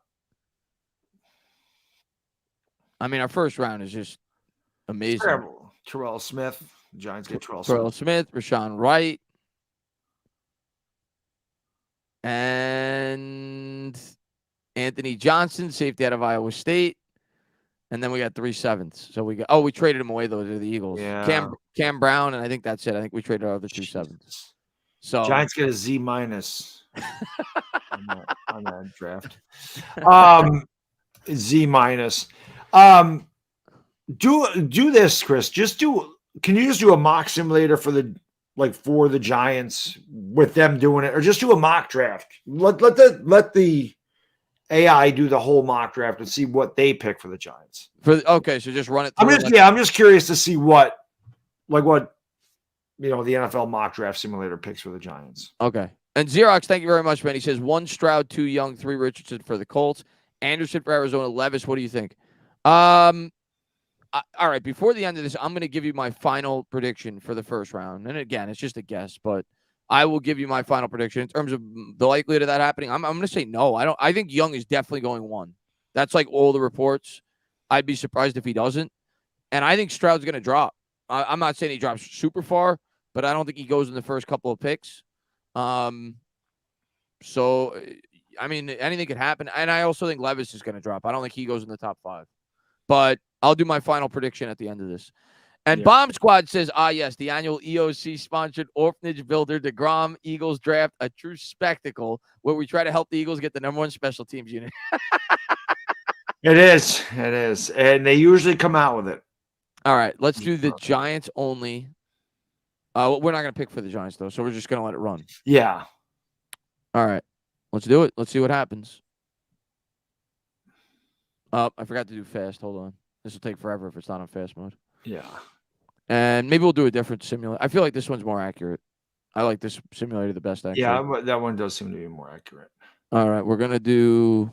I mean, our first round is just amazing. Terrible. Terrell Smith. Giants get Terrell Smith, Rashawn Wright. And Anthony Johnson, safety out of Iowa State. And then we got 3 7ths. So we traded him away though to the Eagles. Yeah. Cam Brown, and I think that's it. I think we traded our other 2 7ths. So Giants get a Z- on that draft. Z-. Do this, Chris. Can you just do a mock simulator for the Giants with them doing it, or just do a mock draft? Let the AI do the whole mock draft and see what they pick for the Giants. So just run it. I'm just curious to see what the NFL mock draft simulator picks for the Giants. Okay. And Xerox, thank you very much, man. He says 1 Stroud, 2 Young, 3 Richardson for the Colts, Anderson for Arizona, Levis. What do you think? All right. Before the end of this, I'm going to give you my final prediction for the first round. And again, it's just a guess, but I will give you my final prediction in terms of the likelihood of that happening. I'm going to say no. I think Young is definitely going 1. That's like all the reports. I'd be surprised if he doesn't. And I think Stroud's going to drop. I'm not saying he drops super far, but I don't think he goes in the first couple of picks. So, I mean, anything could happen. And I also think Levis is going to drop. I don't think he goes in the top 5. But I'll do my final prediction at the end of this. And Bomb Squad says, yes, the annual EOC-sponsored Orphanage Builder DeGrom Eagles Draft, a true spectacle where we try to help the Eagles get the #1 special teams unit. It is. And they usually come out with it. All right, let's do the Giants only. We're not going to pick for the Giants, though, so we're just going to let it run. Yeah. All right, let's do it. Let's see what happens. I forgot to do fast. Hold on. This will take forever if it's not on fast mode. Yeah. And maybe we'll do a different simulator. I feel like this one's more accurate. I like this simulator the best, actually. Yeah, that one does seem to be more accurate. All right, we're going to do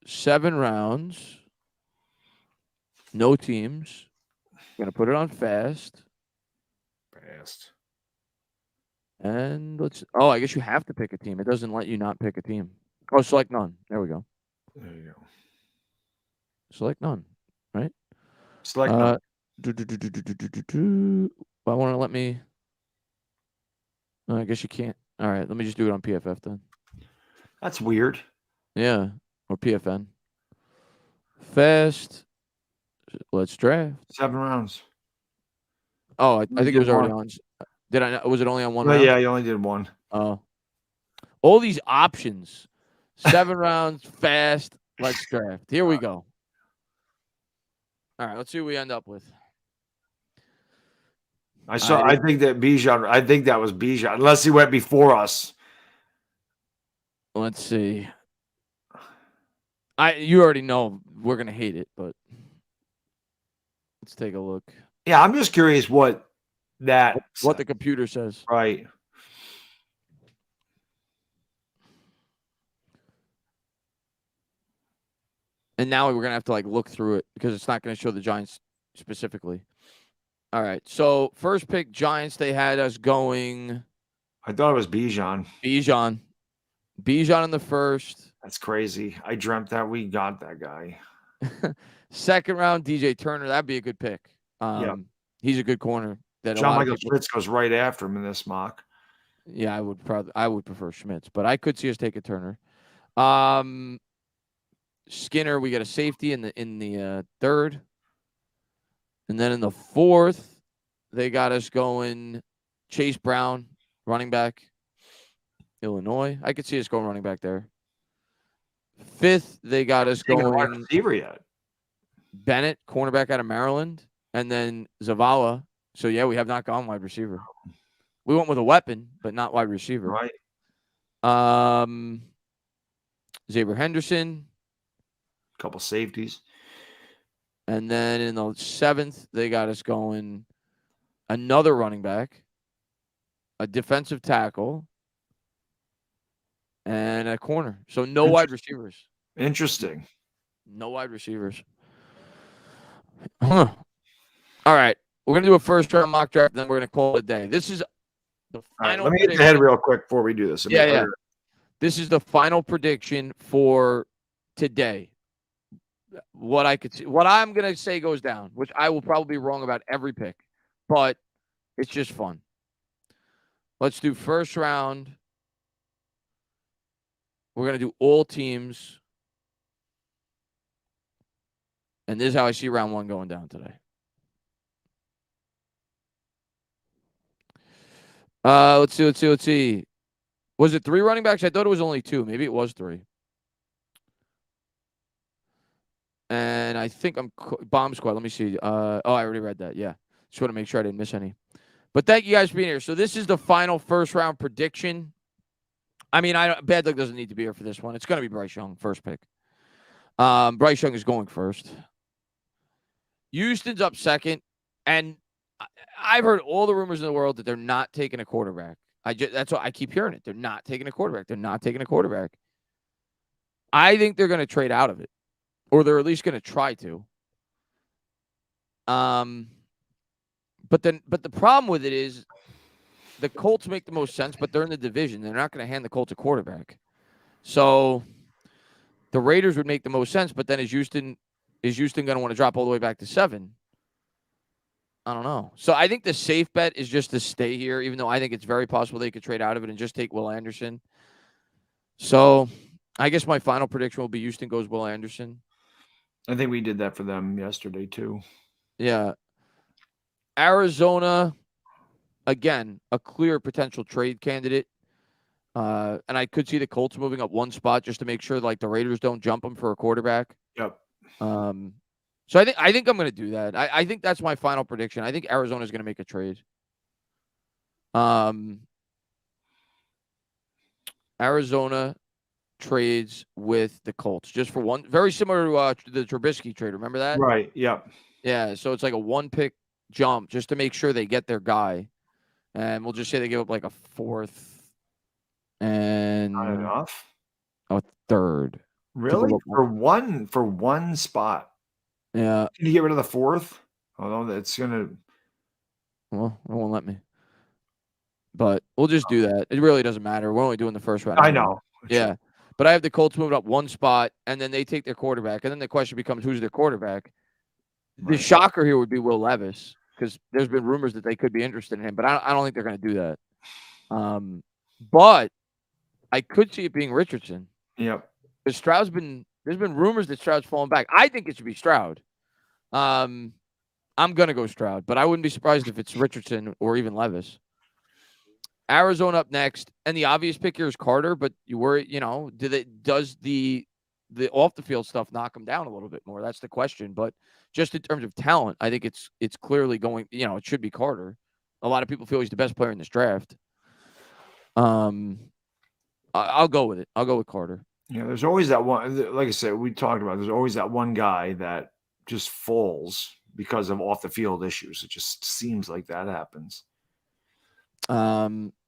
7 rounds. No teams. Going to put it on fast. And I guess you have to pick a team. It doesn't let you not pick a team. Oh, select none. There we go. There you go. Select none, right? Select none. I want to let me. I guess you can't. All right, let me just do it on PFF then. That's weird. Yeah, or PFN. Fast. Let's draft. 7 rounds. Oh, I think it was already on. Did I? Was it only on 1 round? Yeah, you only did 1. Oh. All these options. 7 rounds, fast. Let's draft. Here we go. All right, let's see what we end up with. I think that was Bijan, unless he went before us. Let's see. You already know we're gonna hate it, but let's take a look. Yeah, I'm just curious what the computer says. Right. And now we're going to have to look through it because it's not going to show the Giants specifically. All right. So first pick, Giants, they had us going. I thought it was Bijan. Bijan in the first. That's crazy. I dreamt that we got that guy. Second round, DJ Turner. That'd be a good pick. He's a good corner. John Michael Schmitz goes right after him in this mock. Yeah, I would prefer Schmitz, but I could see us take a Turner. Skinner, we got a safety in the third, and then in the fourth, they got us going Chase Brown, running back, Illinois. I could see us going running back there. Fifth, they got us going receiver yet. Bennett, cornerback out of Maryland, and then Zavala. So yeah, we have not gone wide receiver. We went with a weapon, but not wide receiver. Right. Xavier Henderson. Couple safeties. And then in the 7th, they got us going another running back, a defensive tackle, and a corner. So no wide receivers. Interesting. No wide receivers. Huh. All right. We're going to do a first-round mock draft, then we're going to call it a day. This is the final Let me get ahead real quick before we do this. Yeah. This is the final prediction for today. What I could see, what I'm going to say goes down, which I will probably be wrong about every pick, but it's just fun. Let's do first round. We're going to do all teams. And this is how I see round 1 going down today. Let's see. Was it 3 running backs? I thought it was only 2. Maybe it was 3. And I think I'm bomb squad. Let me see. I already read that. Yeah. Just want to make sure I didn't miss any. But thank you guys for being here. So this is the final first round prediction. I mean, Baddog doesn't need to be here for this one. It's going to be Bryce Young, first pick. Bryce Young is going first. Houston's up second. And I've heard all the rumors in the world that they're not taking a quarterback. That's what I keep hearing it. They're not taking a quarterback. They're not taking a quarterback. I think they're going to trade out of it. Or they're at least going to try to. But the problem with it is the Colts make the most sense, but they're in the division. They're not going to hand the Colts a quarterback. So the Raiders would make the most sense, but then is Houston going to want to drop all the way back to 7? I don't know. So I think the safe bet is just to stay here, even though I think it's very possible they could trade out of it and just take Will Anderson. So I guess my final prediction will be Houston goes Will Anderson. I think we did that for them yesterday too. Yeah. Arizona, again, a clear potential trade candidate. And I could see the Colts moving up 1 spot just to make sure like the Raiders don't jump them for a quarterback. Yep. So I think I'm going to do that. I think that's my final prediction. I think Arizona is going to make a trade. Arizona trades with the Colts just for one, very similar to the Trubisky trade. Remember that? Right. Yep. Yeah. So it's like a 1-pick jump just to make sure they get their guy. And we'll just say they give up like a 4th and not enough. A 3rd. Really? For one spot. Yeah. Can you get rid of the 4th? Oh no, that's gonna. Well, it won't let me. But we'll just do that. It really doesn't matter. We're only doing the first round. I know. Yeah. But I have the Colts moving up 1 spot, and then they take their quarterback. And then the question becomes, who's their quarterback? The shocker here would be Will Levis, because there's been rumors that they could be interested in him. But I don't think they're going to do that. But I could see it being Richardson. Yep. Because there's been rumors that Stroud's falling back. I think it should be Stroud. I'm going to go Stroud, but I wouldn't be surprised if it's Richardson or even Levis. Arizona up next, and the obvious pick here is Carter, but you worry, does the off the field stuff knock him down a little bit more? That's the question. But just in terms of talent, I think it's clearly going, it should be Carter. A lot of people feel he's the best player in this draft. I'll go with it. I'll go with Carter. Yeah, there's always that one, like I said, we talked about, there's always that one guy that just falls because of off the field issues. It just seems like that happens.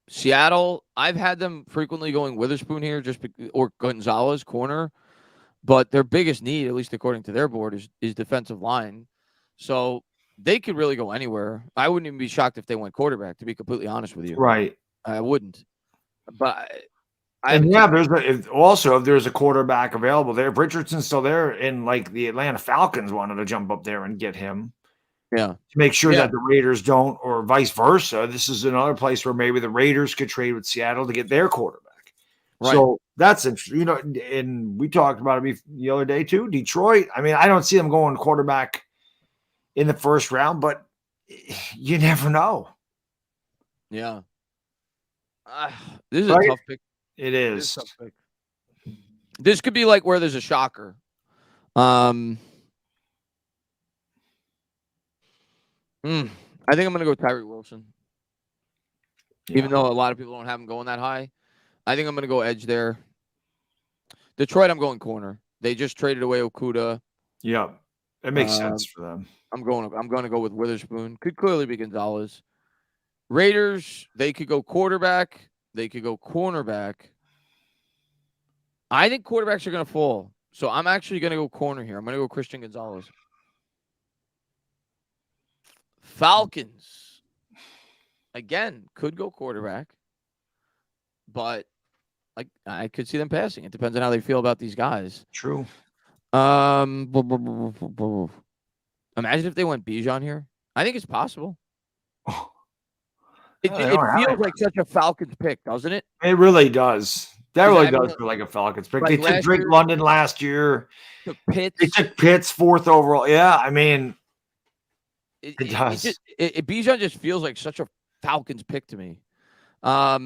Seattle, I've had them frequently going Witherspoon here, or Gonzalez corner, but their biggest need, at least according to their board, is defensive line. So they could really go anywhere. I wouldn't even be shocked if they went quarterback, to be completely honest with you. Right. I wouldn't. But if there's a quarterback available there, if Richardson's still there, and like the Atlanta Falcons wanted to jump up there and get him. Yeah. To make sure that the Raiders don't, or vice versa. This is another place where maybe the Raiders could trade with Seattle to get their quarterback. Right. So that's interesting. And we talked about it the other day too. Detroit. I mean, I don't see them going quarterback in the first round, but you never know. Yeah. This is a tough pick. It is. This could be like where there's a shocker. I think I'm going to go Tyree Wilson. Yeah. Even though a lot of people don't have him going that high. I think I'm going to go edge there. Detroit, I'm going corner. They just traded away Okuda. Yeah. It makes sense for them. I'm going to go with Witherspoon. Could clearly be Gonzalez. Raiders, they could go quarterback. They could go cornerback. I think quarterbacks are going to fall. So I'm actually going to go corner here. I'm going to go Christian Gonzalez. Falcons, again, could go quarterback. But I could see them passing. It depends on how they feel about these guys. True. Imagine if they went Bijan here. I think it's possible. It feels like such a Falcons pick, doesn't it? It really does. That really does feel like a Falcons pick. They took Drake London last year. They took Pitts 4th overall. Yeah, I mean, it does. Bijan just feels like such a Falcons pick to me. I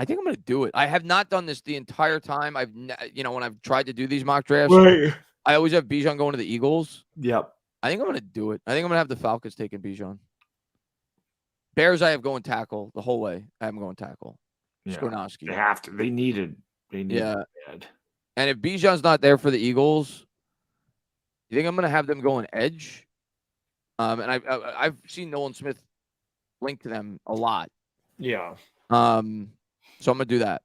think I'm going to do it. I have not done this the entire time. When I've tried to do these mock drafts, right. I always have Bijan going to the Eagles. Yep. I think I'm going to do it. I think I'm going to have the Falcons taking Bijan. Bears, I have going tackle the whole way. I have them going tackle. Yeah. Skornowski. They have to. They needed. Yeah. And if Bijan's not there for the Eagles, you think I'm going to have them going edge? And I've seen Nolan Smith link to them a lot. Yeah. So I'm going to do that.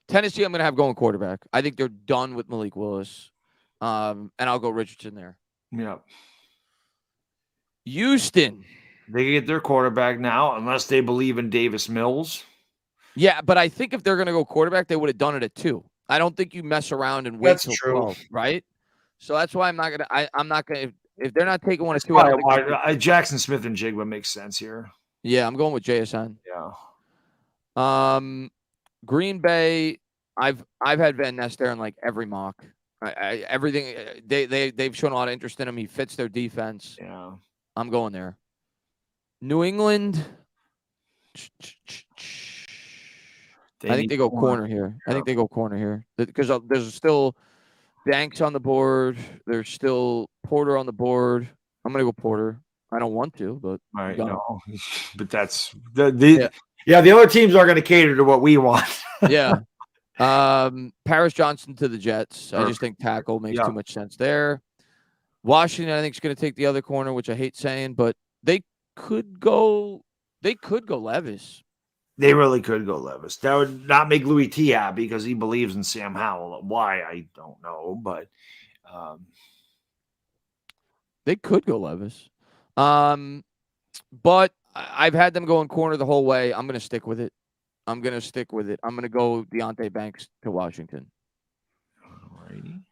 Tennessee, I'm going to have going quarterback. I think they're done with Malik Willis. And I'll go Richardson there. Yeah. Houston. They get their quarterback now, unless they believe in Davis Mills. Yeah, but I think if they're going to go quarterback, they would have done it at 2. I don't think you mess around and wait till 12, right? So that's why I'm not going to. I'm not going to. If they're not taking one at 2, Jackson Smith and Jigba makes sense here. Yeah, I'm going with JSN. Yeah. Green Bay. I've had Van Ness there in like every mock. Everything they've shown a lot of interest in him. He fits their defense. Yeah. I'm going there. New England. I think they go corner here. Yeah. I think they go corner here because there's still Banks on the board. There's still Porter on the board. I'm gonna go Porter. I don't want to, but but that's the other teams are gonna cater to what we want. Yeah. Paris Johnson to the Jets. I just think tackle makes too much sense there. Washington, I think, is going to take the other corner, which I hate saying, but they could go Levis. They really could go Levis. That would not make Louis T happy because he believes in Sam Howell. Why, I don't know, but they could go Levis. But I've had them going corner the whole way. I'm going to stick with it. I'm going to go Deonte Banks to Washington. Alrighty.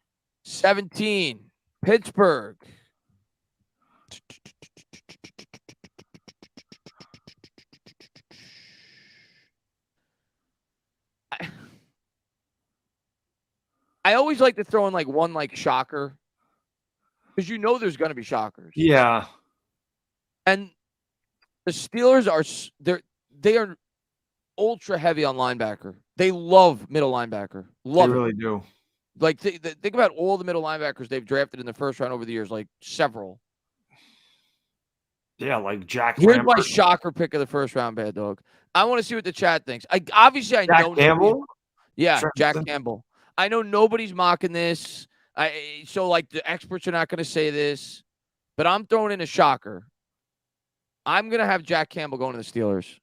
17, Pittsburgh. I always like to throw in like one like shocker because there's going to be shockers. Yeah. And the Steelers they are ultra heavy on linebacker. They love middle linebacker. They really do. Like think about all the middle linebackers they've drafted in the first round over the years, like several. Yeah, like Jack. Here's my shocker pick of the first round, Baddog. I want to see what the chat thinks. I know Campbell. Yeah, Jack Campbell. I know nobody's mocking this. So like the experts are not going to say this, but I'm throwing in a shocker. I'm going to have Jack Campbell going to the Steelers.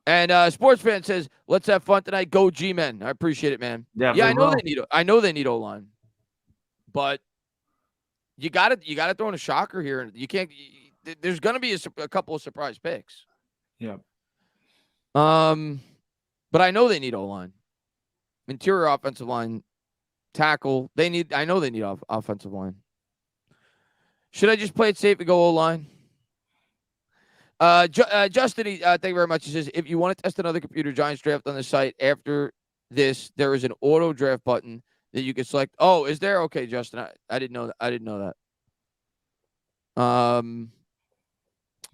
And Sports Fan says, "Let's have fun tonight. Go G-Men." I appreciate it, man. Yeah, I know they need O-line, but you got to throw in a shocker here, and you can't. There's going to be a couple of surprise picks. Yeah. But I know they need O-line, interior offensive line, tackle. I know they need offensive line. Should I just play it safe and go O-line? Justin, thank you very much. He says, if you want to test another computer Giants draft on the site after this, there is an auto draft button that you can select. Oh, is there? Okay, Justin. I didn't know that. I didn't know that.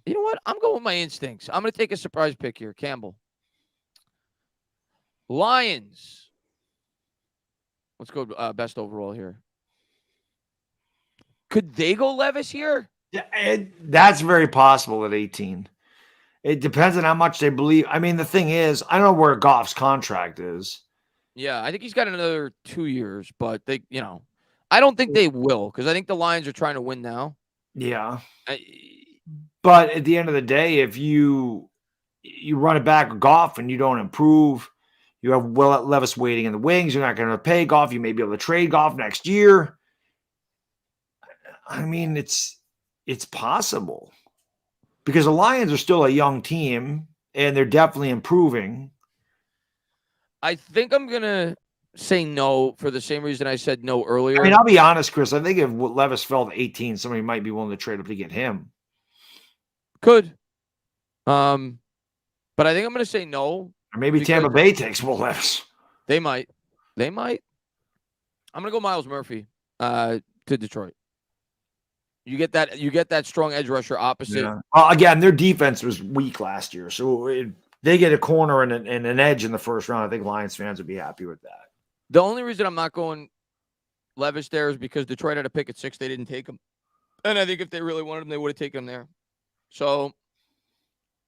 You know what? I'm going with my instincts. I'm going to take a surprise pick here. Campbell. Lions. Let's go best overall here. Could they go Levis here? Yeah, that's very possible at 18. It depends on how much they believe. I mean, the thing is, I don't know where Goff's contract is. Yeah, I think he's got another 2 years, but I don't think they will because I think the Lions are trying to win now. Yeah. But at the end of the day, if you run it back with Goff and you don't improve, you have Will Levis waiting in the wings. You're not going to pay Goff. You may be able to trade Goff next year. I mean, it's possible because the Lions are still a young team and they're definitely improving. I think I'm going to say no for the same reason I said no earlier. I mean, I'll be honest, Chris. I think if Levis fell to 18, somebody might be willing to trade up to get him. Could. But I think I'm going to say no. Or maybe Tampa Bay takes Will Levis. They might. I'm going to go Myles Murphy to Detroit. You get that strong edge rusher opposite. Yeah. Again, their defense was weak last year, so they get a corner and an edge in the first round. I think Lions fans would be happy with that. The only reason I'm not going Levis there is because Detroit had a pick at 6. They didn't take him. And I think if they really wanted him, they would have taken him there. So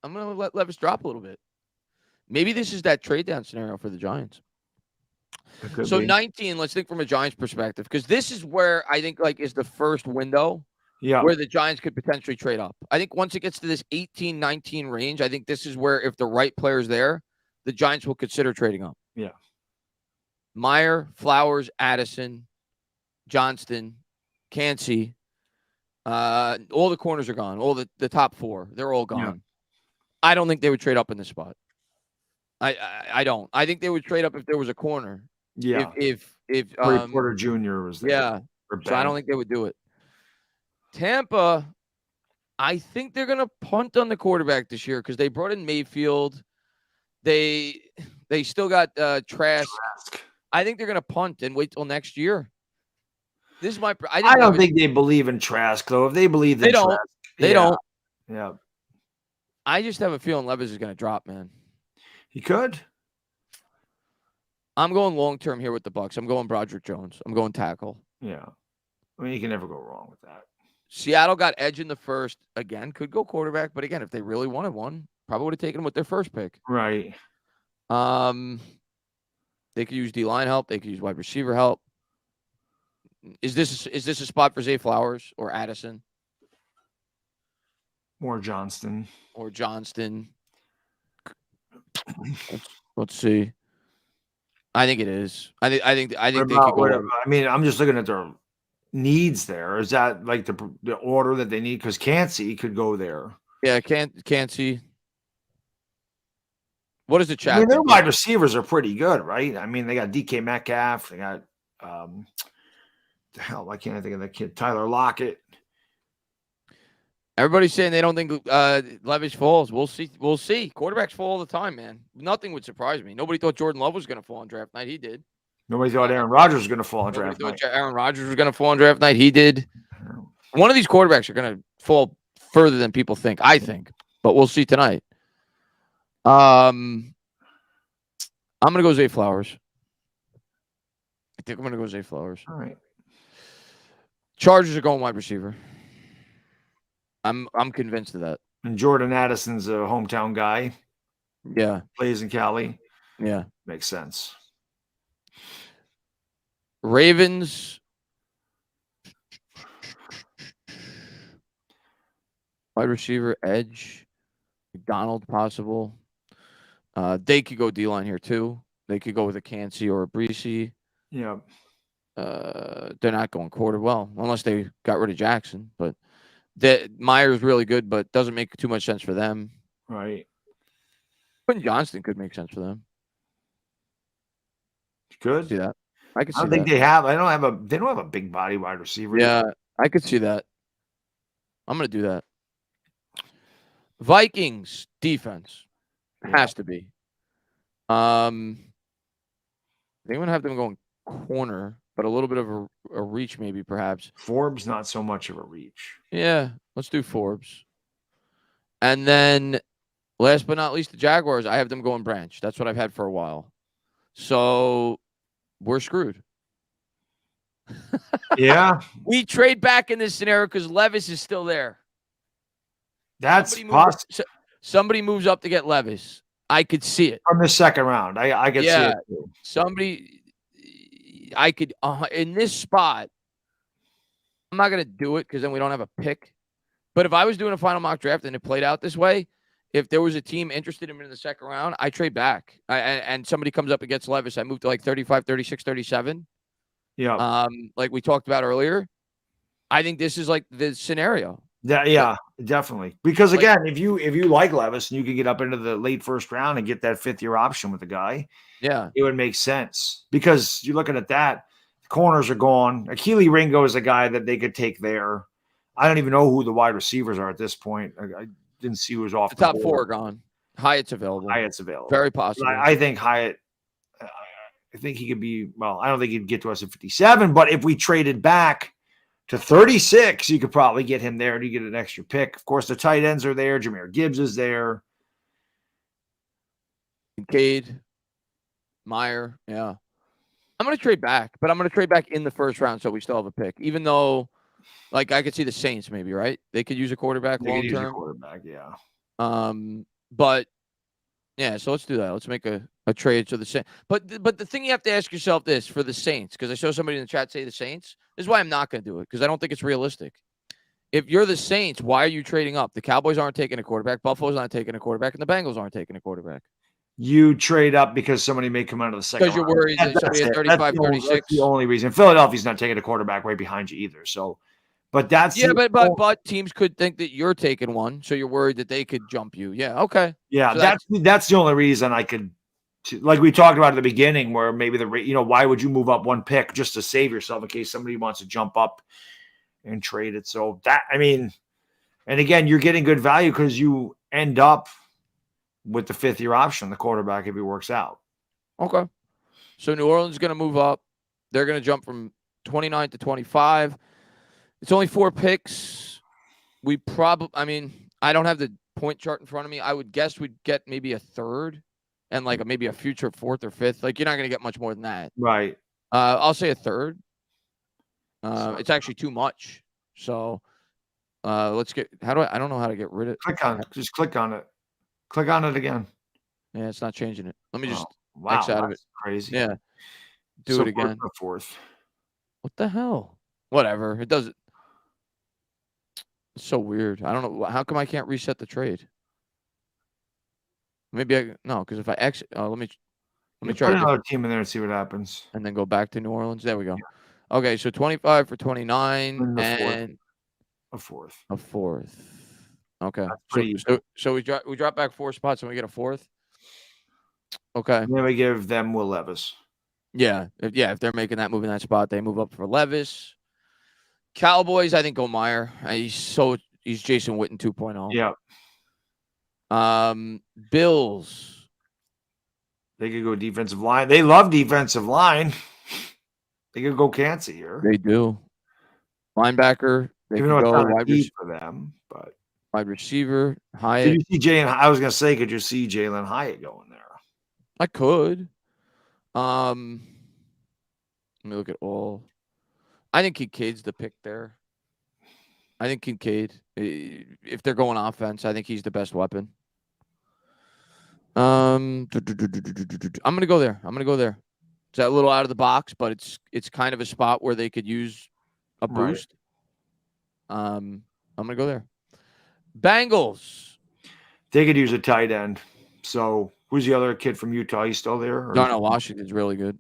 I'm going to let Levis drop a little bit. Maybe this is that trade down scenario for the Giants. So 19, let's think from a Giants perspective, because this is where I think is the first window where the Giants could potentially trade up. I think once it gets to this 18, 19 range, I think this is where if the right player's there, the Giants will consider trading up. Yeah. Meyer, Flowers, Addison, Johnston, Cansey, all the corners are gone. All the top 4, they're all gone. Yeah. I don't think they would trade up in this spot. I don't. I think they would trade up if there was a corner. Yeah. If Porter Jr. was there. Yeah. So I don't think they would do it. Tampa, I think they're gonna punt on the quarterback this year because they brought in Mayfield. They still got Trask. I think they're gonna punt and wait till next year. This is my. I don't think they believe in Trask though. If they believe in Trask, they don't. Yeah. I just have a feeling Levis is gonna drop, man. He could. I'm going long term here with the Bucs. I'm going Broderick Jones. I'm going tackle. Yeah. I mean, you can never go wrong with that. Seattle got edge in the first. Again, could go quarterback. But again, if they really wanted one, probably would have taken him with their first pick. Right. They could use D-line help. They could use wide receiver help. Is this a spot for Zay Flowers or Addison? Or Johnston. Let's see. I think it is. I think they could go. I mean, I'm just looking at their needs there. Is that like the order that they need? Because Cansey could go there. Yeah, Cansey. What is the chat? I mean, their wide receivers are pretty good, right? I mean, they got DK Metcalf. They got the hell. Why can't I think of that kid? Tyler Lockett. Everybody's saying they don't think Levis falls. We'll see. Quarterbacks fall all the time, man. Nothing would surprise me. Nobody thought Jordan Love was going to fall on draft night. He did. Nobody thought Aaron Rodgers was going to fall on draft night. Aaron Rodgers was going to fall on draft night. He did. One of these quarterbacks are going to fall further than people think, I think. But we'll see tonight. I'm going to go Zay Flowers. I think I'm going to go Zay Flowers. All right. Chargers are going wide receiver. I'm convinced of that. And Jordan Addison's a hometown guy. Yeah. Plays in Cali. Yeah. Makes sense. Ravens. Wide receiver, edge. McDonald possible. They could go D-line here too. They could go with a Cansey or a Breesy. Yeah. They're not going quarter well, unless they got rid of Jackson. But Meyer's really good, but doesn't make too much sense for them. Right. Quentin Johnston could make sense for them. Good. See that? I could see I don't think they have. They don't have a big body wide receiver. Yeah, I could see that. I'm gonna do that. Vikings defense has to be. They would have them going corner, but a little bit of a reach, maybe perhaps. Forbes, not so much of a reach. Yeah, let's do Forbes. And then, last but not least, the Jaguars. I have them going Branch. That's what I've had for a while. So we're screwed. Yeah. We trade back in this scenario because Levis is still there. That's possible. Somebody moves up to get Levis. I could see it from the second round. I could see it too. Somebody, I could in this spot. I'm not gonna do it because then we don't have a pick. But if I was doing a final mock draft and it played out this way, if there was a team interested in him in the second round, I trade back. And somebody comes up and gets Levis, I move to like 35, 36, 37. Yeah. Like we talked about earlier. I think this is like the scenario. Yeah, definitely. Because again, if you like Levis and you can get up into the late first round and get that 5th-year option with the guy, it would make sense. Because you're looking at that, the corners are gone. Akili Ringo is a guy that they could take there. I don't even know who the wide receivers are at this point. I didn't see who was off the the top board. 4 are gone. Hyatt's available. Very possible. I think Hyatt. I think he could be. Well, I don't think he'd get to us at 57. But if we traded back to 36, you could probably get him there to get an extra pick. Of course, the tight ends are there. Jahmyr Gibbs is there. Kincaid, Meyer. Yeah. I'm going to trade back, but I'm going to trade back in the first round so we still have a pick. Even though, like, I could see the Saints maybe, right? They could use a quarterback long term. Yeah. But yeah, so let's do that. Let's make a trade to the Saints. But the thing you have to ask yourself this for the Saints, because I saw somebody in the chat say the Saints. This is why I'm not going to do it, because I don't think it's realistic. If you're the Saints, why are you trading up? The Cowboys aren't taking a quarterback. Buffalo's not taking a quarterback, and the Bengals aren't taking a quarterback. You trade up because somebody may come out of the second round. Because you're worried that somebody at 35, 36. That's the only reason. Philadelphia's not taking a quarterback right behind you either. So, but that's but teams could think that you're taking one, so you're worried that they could jump you. Yeah, okay. Yeah, so that's the only reason I could, like we talked about at the beginning, where maybe why would you move up one pick just to save yourself in case somebody wants to jump up and trade it? So and again, you're getting good value because you end up with the 5th-year option, the quarterback, if he works out. Okay. So New Orleans is going to move up. They're going to jump from 29 to 25. It's only 4 picks. I don't have the point chart in front of me. I would guess we'd get maybe a 3rd and like maybe a future 4th or 5th. Like, you're not going to get much more than that. Right. I'll say a 3rd. It's actually too much. So let's get, I don't know how to get rid of it. Just click on it. Click on it again. Yeah, it's not changing it. Let me just X out of it. Crazy. Yeah. Do it again. 4th. What the hell? Whatever. It doesn't. It's so weird. I don't know. How come I can't reset the trade? Maybe because if I exit, let me try. Put another team in there and see what happens. And then go back to New Orleans. There we go. Yeah. Okay, so 25 for 29 and a 4th. A 4th. Okay. So we drop back 4 spots and we get a 4th. Okay. And then we give them Will Levis. Yeah. If they're making that move in that spot, they move up for Levis. Cowboys, I think go Meyer. He's Jason Witten 2.0. Yeah. Bills. They could go defensive line. They love defensive line. They could go Kancey here. They do. Linebacker. They even though it's not wide receiver for them, but wide receiver Hyatt. Did you see Jalen? I was gonna say, could you see Jalen Hyatt going there? I could. Let me look at all. I think Kincaid's the pick there. I think Kincaid, if they're going offense, I think he's the best weapon. I'm gonna go there. It's a little out of the box, but it's kind of a spot where they could use a boost. Right. I'm gonna go there. Bengals. They could use a tight end. So who's the other kid from Utah? He's still there? No, Washington's really good.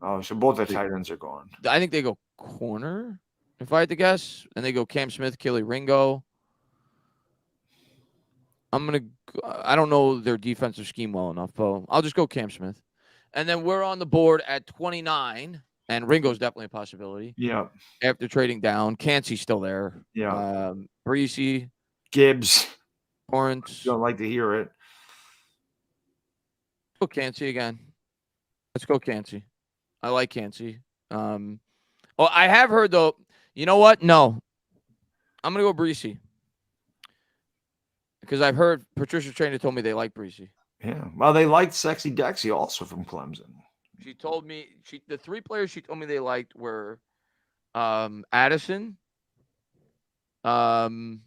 Oh, so both the tight ends are gone. I think they go corner, if I had to guess. And they go Cam Smith, Kelly Ringo. I don't know their defensive scheme well enough, but I'll just go Cam Smith. And then we're on the board at 29, and Ringo's definitely a possibility. Yeah. After trading down, Kancey's still there. Yeah. Breesy. Gibbs. Lawrence. Don't like to hear it. Go Kancey again. Let's go Kancey. I like Kancey. I have heard, though, you know what? No. I'm going to go Breesy. Because I've heard Patricia Traynor told me they like Breesy. Yeah. Well, they liked Sexy Dexy also from Clemson. She told me the 3 players she told me they liked were Addison, the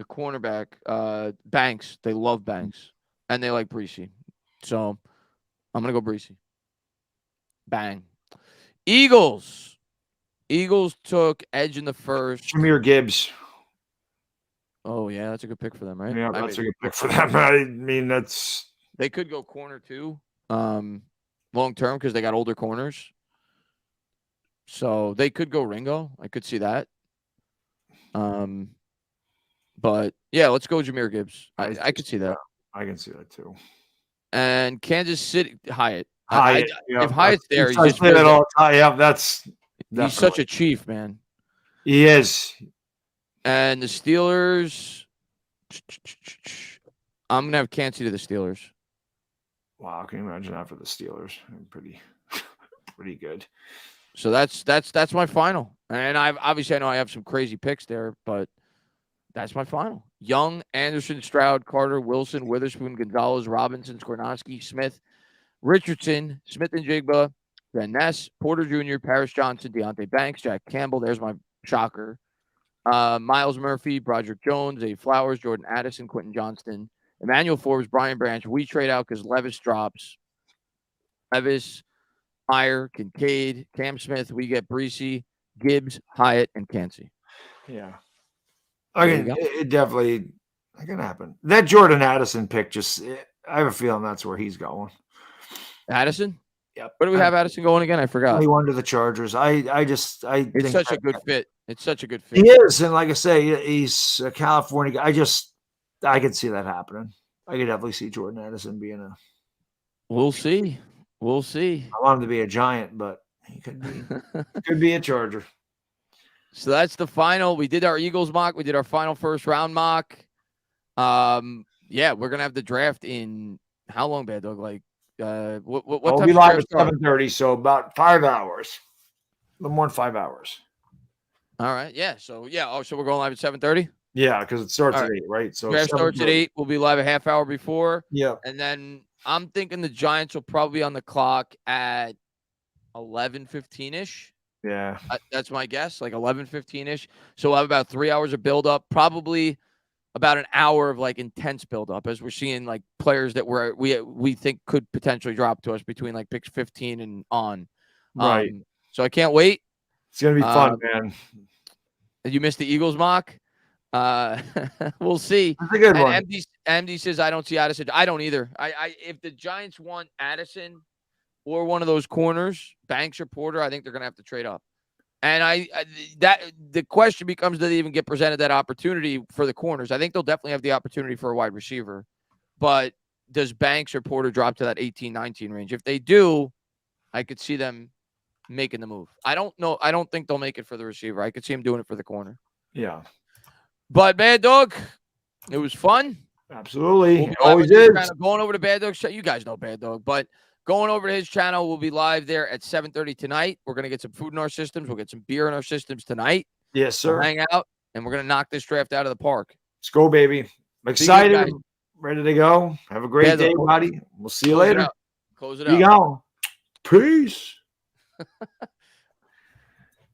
cornerback, Banks. They love Banks. and they like Breesy. So I'm going to go Breesy. Bang. Eagles took edge in the first. Jahmyr Gibbs. Oh, yeah, that's a good pick for them, right? Yeah, that's a good pick for them. I mean, they could go corner too, long term, because they got older corners. So they could go Ringo. I could see that. But yeah, let's go Jahmyr Gibbs. I could see that. I can see that too. And Kansas City Hyatt. If Hyatt's there, he's just it all time. Yeah, that's definitely. He's such a chief, man. He is. And the Steelers, I'm gonna have Kansas to the Steelers. Wow, can you imagine that for the Steelers? Pretty good. So that's my final. And I know I have some crazy picks there, but that's my final. Young, Anderson, Stroud, Carter, Wilson, Witherspoon, Gonzalez, Robinson, Skornowski, Smith, Richardson, Smith and Jigba, Van Ness, Porter Jr., Paris Johnson, Deontay Banks, Jack Campbell. There's my shocker. Miles Murphy, Broderick Jones, Zay Flowers, Jordan Addison, Quentin Johnston, Emmanuel Forbes, Brian Branch. We trade out because Levis drops. Levis, Meyer, Kincaid, Cam Smith. We get Breesy, Gibbs, Hyatt, and Kancey. Yeah. It definitely can happen. That Jordan Addison pick I have a feeling that's where he's going. Addison? Yep. Where do we have Addison going again? I forgot. He won to the Chargers. It's think such a good fit. It's such a good fit. He is, and like I say, he's a California guy. I could see that happening. I could definitely see Jordan Addison being a. We'll see. I want him to be a Giant, but he could be a Charger. So that's the final. We did our Eagles mock. We did our final first round mock. Yeah, we're gonna have the draft in how long, Baddog? Like, what time? We'll be live at 7:30, so about 5 hours. A little more than 5 hours. All right. Yeah. So so we're going live at 7:30. Yeah, because it starts at 8, right? So draft starts at 8. We'll be live a half hour before. Yeah. And then I'm thinking the Giants will probably be on the clock at 11:15ish. Yeah. That's my guess, like 11:15ish. So we'll have about 3 hours of build up, probably about an hour of like intense build up as we're seeing like players that we think could potentially drop to us between like picks 15 and on. Right. So I can't wait. It's gonna be fun, man. You missed the Eagles mock. We'll see. That's a good one. MD says I don't see Addison. I don't either. If the Giants want Addison or one of those corners, Banks or Porter, I think they're gonna have to trade up. And the question becomes, do they even get presented that opportunity for the corners? I think they'll definitely have the opportunity for a wide receiver, but does Banks or Porter drop to that 18-19 range? If they do, I could see them making the move. I don't know. I don't think they'll make it for the receiver. I could see him doing it for the corner. Yeah. But Baddog, it was fun. Absolutely. Always is. Going over to Baddog's show. You guys know Baddog, but going over to his channel, we'll be live there at 7:30 tonight. We're going to get some food in our systems. We'll get some beer in our systems tonight. Yes, sir. We'll hang out, and we're going to knock this draft out of the park. Let's go, baby. I'm excited. Ready to go. Have a great day, buddy. We'll see you later. Close it out. Peace.